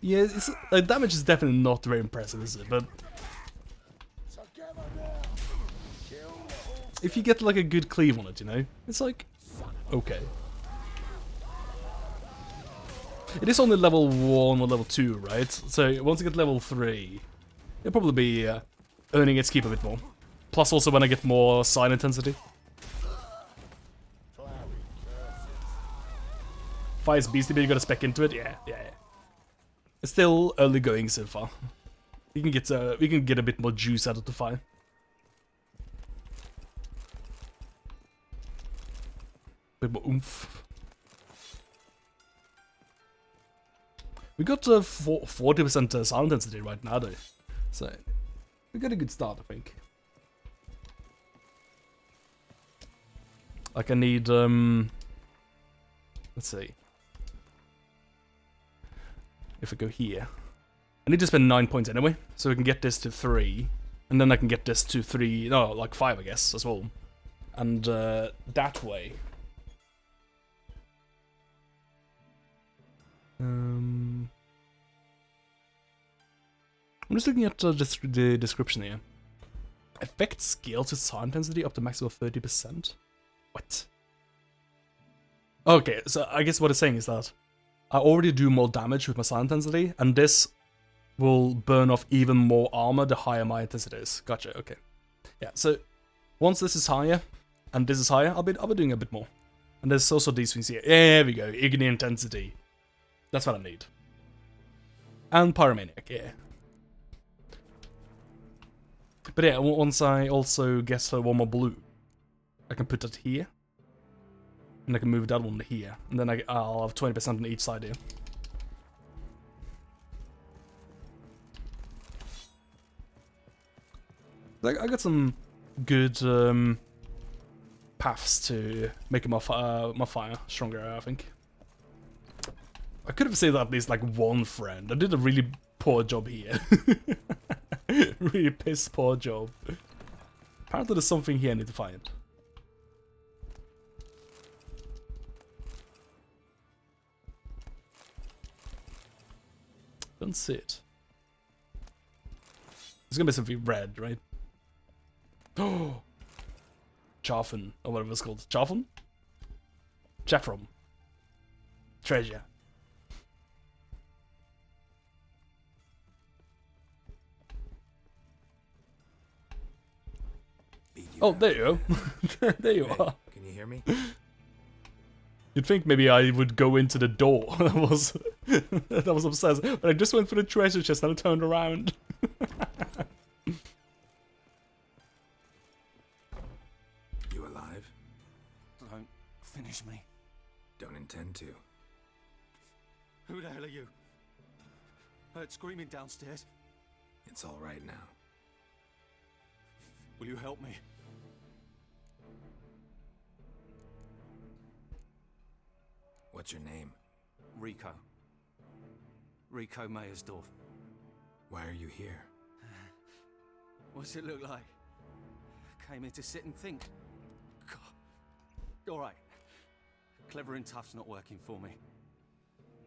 Yeah, it's, damage is definitely not very impressive, is it? But if you get like a good cleave on it, you know, it's like okay. It is only level 1 or level 2, right? So once you get level 3, it'll probably be earning its keep a bit more. Plus also when I get more sign intensity. Fire's beastie, but you gotta spec into it. Yeah. It's still early going so far. We can get a bit more juice out of the fire. Bit more oomph. We got 40% sound intensity right now though, so we got a good start, I think. Like I need let's see. If I go here, I need to spend 9 points anyway, so we can get this to 3, and then I can get this to 3, no, like 5 I guess as well, and that way. I'm just looking at the description here. Effect scales its sound intensity up to maximum of 30%. What? Okay, so I guess what it's saying is that I already do more damage with my sound intensity, and this will burn off even more armor the higher my intensity is. Gotcha. Okay. Yeah. So once this is higher and this is higher, I'll be doing a bit more. And there's also these things here. Yeah, there we go. Igni intensity. That's what I need. And Pyromaniac, yeah. But yeah, once I also get one more blue, I can put that here. And I can move that one to here. And then I'll have 20% on each side here. Like, I got some good paths to making my fire stronger, I think. I could have saved at least like one friend. I did a really poor job here. Really piss poor job. Apparently there's something here I need to find. Don't see it. There's gonna be something red, right? Oh, Chaffin, or whatever it's called. Chaffin? Chaffron. Treasure. Oh, there you go. There you are. Can you hear me? You'd think maybe I would go into the door. That was obsessed. But I just went for the treasure chest and I turned around. You alive? Don't finish me. Don't intend to. Who the hell are you? Heard screaming downstairs. It's all right now. Will you help me? What's your name? Rico. Rico Mayersdorf. Why are you here? What's it look like? Came here to sit and think. God. All right. Clever and tough's not working for me.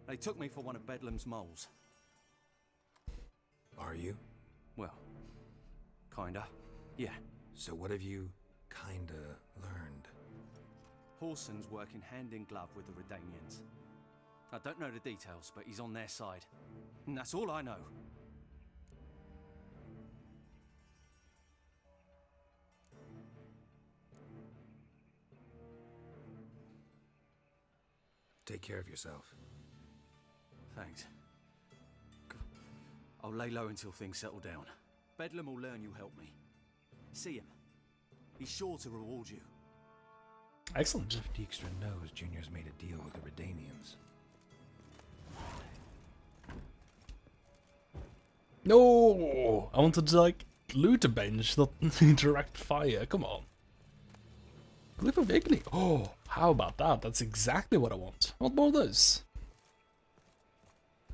They took me for one of Bedlam's moles. Are you? Well, kinda. Yeah. So what have you kinda learned? Horson's working hand in glove with the Redanians. I don't know the details, but he's on their side. And that's all I know. Take care of yourself. Thanks. I'll lay low until things settle down. Bedlam will learn you help me. See him. He's sure to reward you. Excellent. If Djikstra knows Junior's made a deal with the Redanians. No, I wanted to like loot a bench, not interact fire. Come on. Glyph of Igni. Oh, how about that? That's exactly what I want. I want more of those.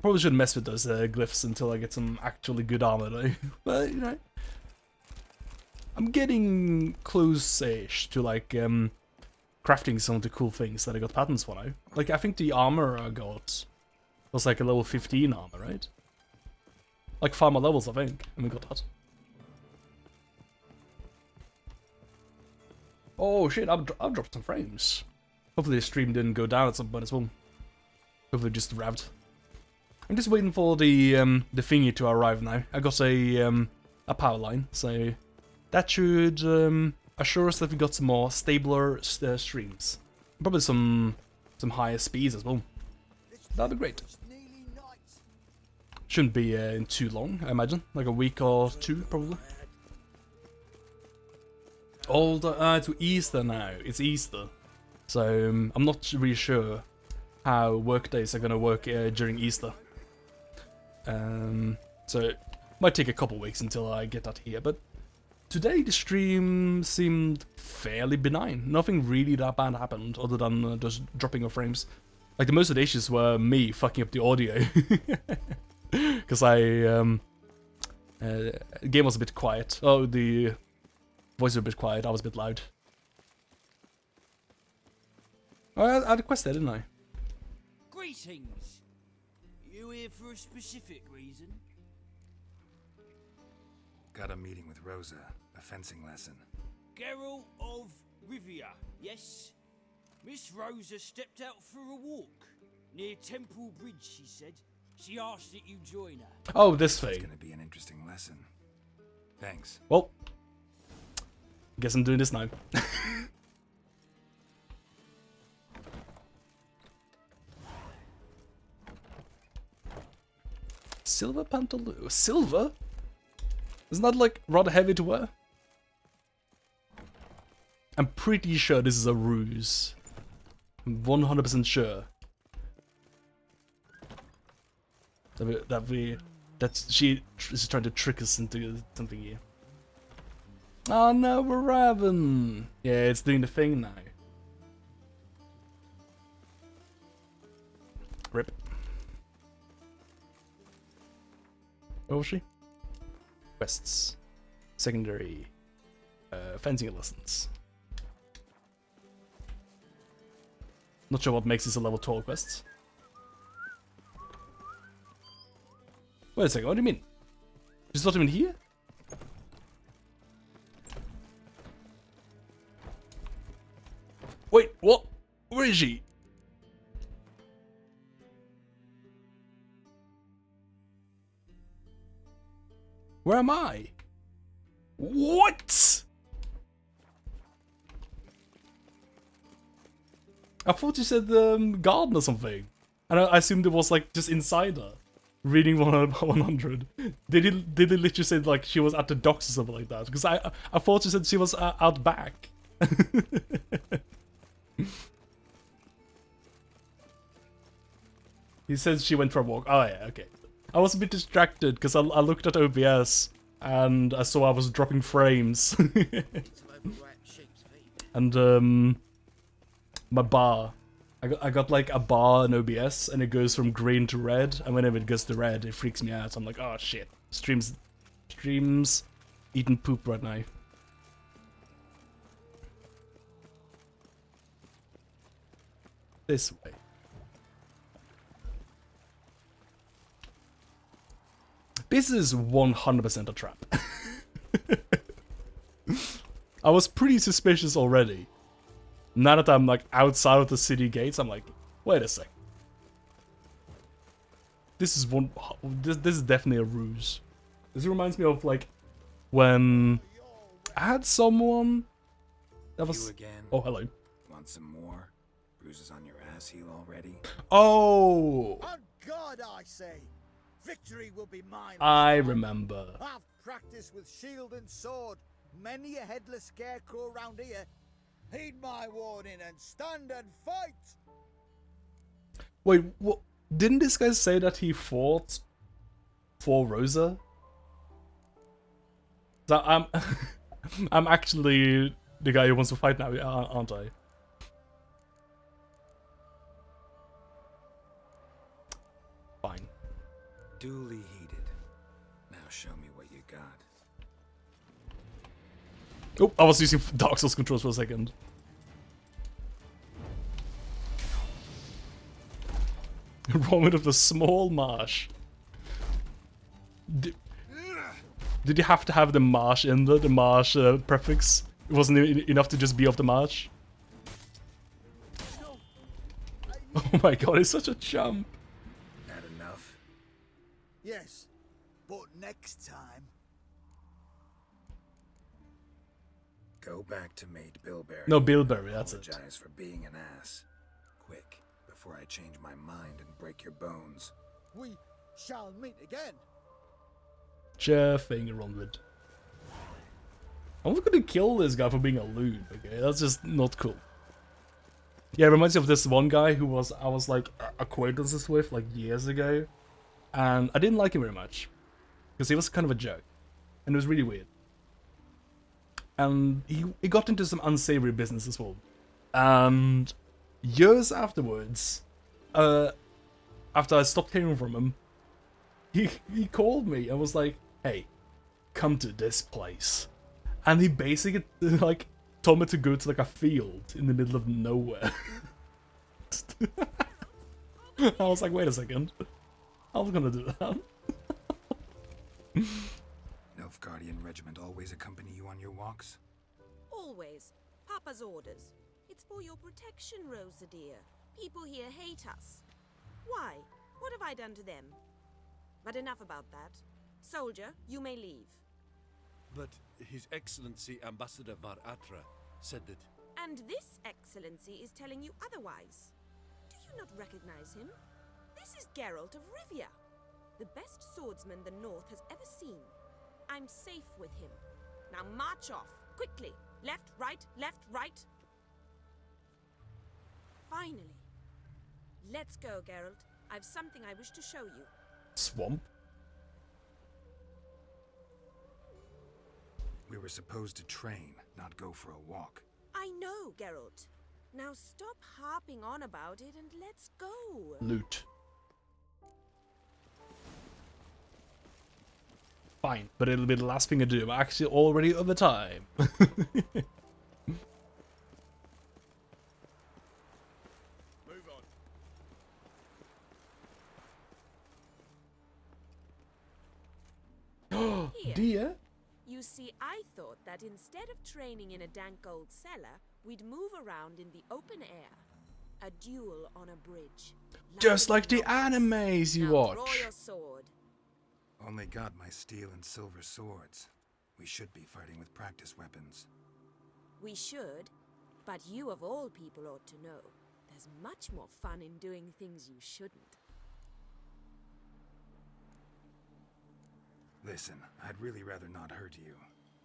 Probably shouldn't mess with those glyphs until I get some actually good armor though. But you know, I'm getting close-ish to like crafting some of the cool things that I got patents for now. Like I think the armor I got was like a level 15 armor, right? Like 5 more levels, I think, and we got that. Oh shit, I've dropped some frames. Hopefully the stream didn't go down at some point as well. Hopefully it just revved. I'm just waiting for the thingy to arrive now. I got a power line, so that should assure us that we got some more stabler streams. Probably some higher speeds as well. That'd be great. Shouldn't be in too long, I imagine. Like a week or 2, probably. It's Easter now. It's Easter. So, I'm not really sure how work days are gonna work during Easter. So, it might take a couple weeks until I get that here, but today the stream seemed fairly benign. Nothing really that bad happened, other than just dropping of frames. Like, the most of the issues were me fucking up the audio. Because the game was a bit quiet. Oh, the voice was a bit quiet, I was a bit loud. Oh, I had a quest there, didn't I? Greetings! You here for a specific reason? Got a meeting with Rosa, a fencing lesson. Geralt of Rivia, yes? Miss Rosa stepped out for a walk. Near Temple Bridge, she said. She asked that you join her. Oh, this thing. It's gonna be an interesting lesson. Thanks. Well, guess I'm doing this now. Silver pantaloon. Silver? Isn't that like rather heavy to wear? I'm pretty sure this is a ruse. I'm 100% sure. That she is trying to trick us into something here. Oh no, we're Raven! Yeah, it's doing the thing now. Rip. Where was she? Quests. Secondary. Fencing lessons. Not sure what makes this a level 12 quest. Wait a second, what do you mean? She's not even here? Wait, what? Where is she? Where am I? What? I thought you said garden or something. And I assumed it was like just inside her. Reading 100. Did he literally say like she was at the docks or something like that? Because I thought you said she was out back. He says she went for a walk. Oh yeah, okay. I was a bit distracted because I looked at OBS and I saw I was dropping frames. And my bar. I got like a bar in OBS and it goes from green to red, and whenever it goes to red it freaks me out. I'm like, oh shit. Streams eating poop right now. This way. This is 100% a trap. I was pretty suspicious already. Now that I'm like outside of the city gates, I'm like, wait a sec. This is this is definitely a ruse. This reminds me of like when I had someone that was. You again? Oh, hello. Want some more? Bruises on your ass heel already? Oh. On God, I say, victory will be mine. I remember. I've practiced with shield and sword. many a headless scarecrow round here. Heed my warning and stand and fight! Wait, what? Didn't this guy say that he fought for Rosa? So I'm, I'm actually the guy who wants to fight now, aren't I? Fine. Duly heated. Now show me what you got. Oh, I was using Dark Souls controls for a second. Roaming of the small marsh. Did you have to have the marsh in there, the marsh prefix? It wasn't enough to just be of the marsh? Oh my god, he's such a chump. Not enough? Yes, but next time. Go back to Mate Bilberry. No, Bilberry, that's it. Apologize for being an ass. Quick, before I change my mind and break your bones. We shall meet again. Finger onward. I'm not gonna kill this guy for being a lewd, okay? That's just not cool. Yeah, it reminds me of this one guy who I was like acquaintances with like years ago. And I didn't like him very much. Because he was kind of a jerk. And it was really weird. And he got into some unsavory business as well. And years afterwards, after I stopped hearing from him, he called me and was like, hey, come to this place. And he basically like told me to go to like a field in the middle of nowhere. I was like, wait a second. I was gonna do that. Nilfgaardian regiment always accompany you on your walks? Always. Papa's orders. It's for your protection, Rosa dear. People here hate us. Why? What have I done to them? But enough about that. Soldier, you may leave. But His Excellency Ambassador Var Atra said that... And this excellency is telling you otherwise. Do you not recognize him? This is Geralt of Rivia, the best swordsman the North has ever seen. I'm safe with him. Now march off, quickly. Left, right, left, right. Finally. Let's go, Geralt. I've something I wish to show you. Swamp? We were supposed to train, not go for a walk. I know, Geralt. Now stop harping on about it and let's go. Loot. Fine, but it'll be the last thing I do. I'm actually already over time. Dear? You see, I thought that instead of training in a dank old cellar, we'd move around in the open air. A duel on a bridge. Just like the animes you watch. Draw your sword. Only got my steel and silver swords. We should be fighting with practice weapons. We should, but you of all people ought to know. There's much more fun in doing things you shouldn't. Listen, I'd really rather not hurt you.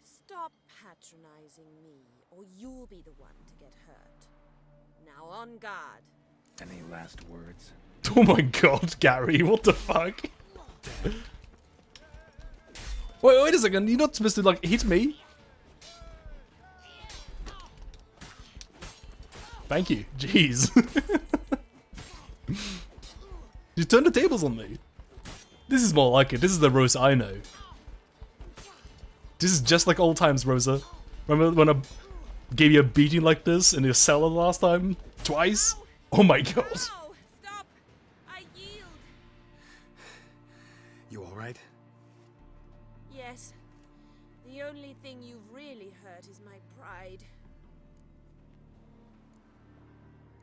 Stop patronizing me, or you'll be the one to get hurt. Now on guard. Any last words? Oh my god, Gary, what the fuck? Wait a second, you're not supposed to, like, hit me? Thank you, jeez. You turned the tables on me. This is more like it, this is the Rosa I know. This is just like old times, Rosa. Remember when I gave you a beating like this in your cellar last time? Twice? Oh my god. No, stop! I yield. You alright? Yes. The only thing you've really hurt is my pride.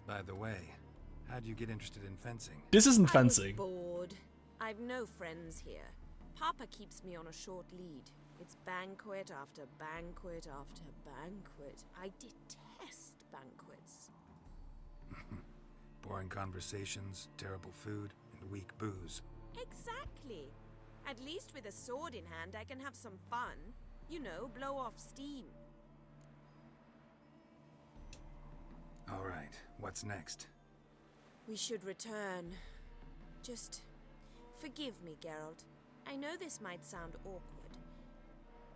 By the way, how'd you get interested in fencing? This isn't fencing. I was bored. I've no friends here. Papa keeps me on a short lead. It's banquet after banquet after banquet. I detest banquets. Boring conversations, terrible food, and weak booze. Exactly. At least with a sword in hand, I can have some fun. You know, blow off steam. All right, what's next? We should return. Just forgive me, Geralt. I know this might sound awkward,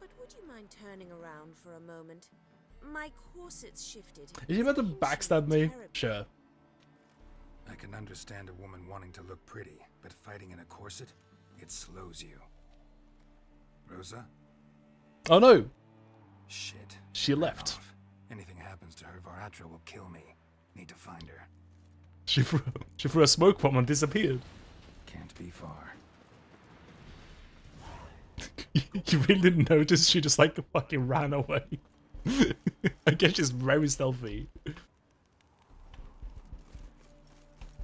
but would you mind turning around for a moment? My corset's shifted. Is you about to backstab me? Sure. I can understand a woman wanting to look pretty, but fighting in a corset, it slows you. Rosa? Oh no! Shit. She left. Anything happens to her, Varatra will kill me. Need to find her. She threw a smoke bomb and disappeared. Can't be far. You really didn't notice she just like fucking ran away. I guess she's very stealthy.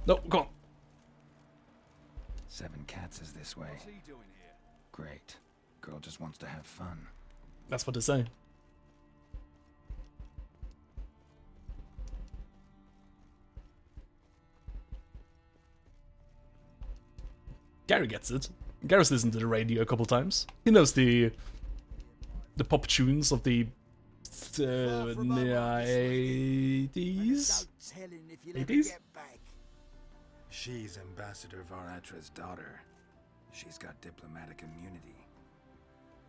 No, go on. 7 Cats is this way. What's he doing here? Great. Girl just wants to have fun. That's what they say. Gary gets it. Gary's listened to the radio a couple times. He knows the pop tunes of the 80s. 80s? She's Ambassador Varatra's daughter. She's got diplomatic immunity.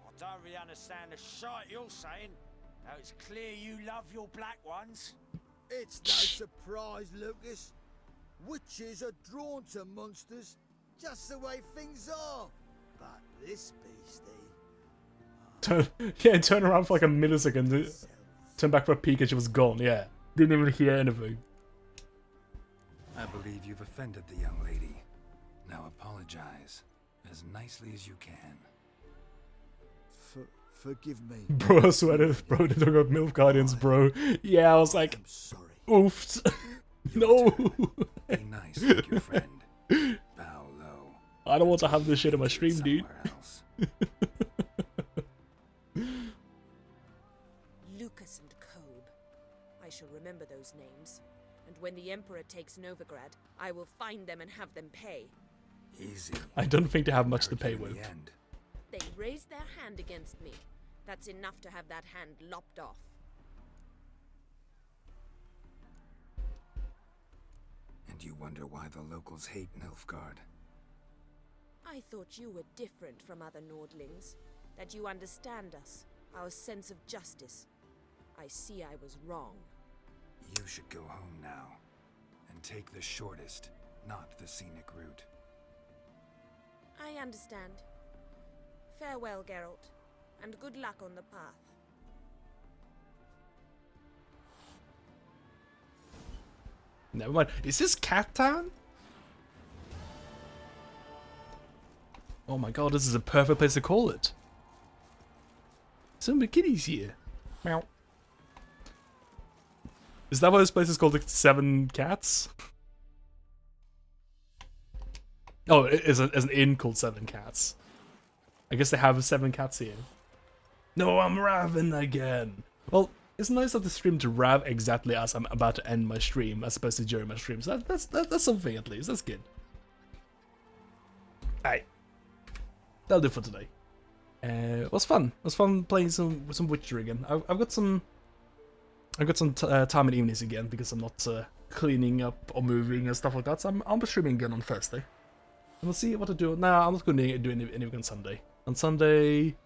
I don't really understand the shite you're saying. Now it's clear you love your black ones. It's no surprise, Lucas. Witches are drawn to monsters, just the way things are. But this beastie... Turn around for like a millisecond, turn back for a peek and she was gone, yeah. Didn't even hear anything. I believe you've offended the young lady. Now apologize, as nicely as you can. Forgive me. Bro, I swear to bro, they talk about MILF Guardians, bro. Yeah, I was like, oofed. No. Be nice like your friend. Bow low. I don't want to have this shit in my stream, dude. Lucas and Kobe. I shall remember those names. And when the Emperor takes Novigrad, I will find them and have them pay. Easy. I don't think they have much to pay with. They raised their hand against me. That's enough to have that hand lopped off. And you wonder why the locals hate Nilfgaard. I thought you were different from other Nordlings. That you understand us, our sense of justice. I see I was wrong. You should go home now. And take the shortest, not the scenic route. I understand. Farewell, Geralt. And good luck on the path. Never mind. Is this Cat Town? Oh my god, this is a perfect place to call it. So many kitties here. Meow. Is that why this place is called the 7 Cats? Oh, it is an inn called 7 Cats. I guess they have 7 cats here. No, I'm raving again. Well, it's nice of the stream to rav exactly as I'm about to end my stream, as opposed to during my stream. So that's something at least. That's good. Alright, that'll do for today. It was fun. It was fun playing some Witcher again. I've got some time in evenings again because I'm not cleaning up or moving and stuff like that. So I'll be streaming again on Thursday. And we'll see what to do. No, I'm not going to do anything on Sunday. On Sunday,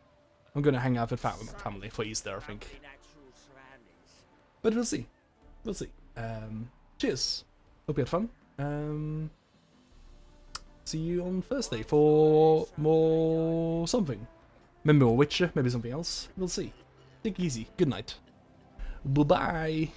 I'm going to hang out with family for Easter, I think. But we'll see. We'll see. Cheers. Hope you had fun. See you on Thursday for more something. Maybe more Witcher, maybe something else. We'll see. Take it easy. Good night. Bye-bye.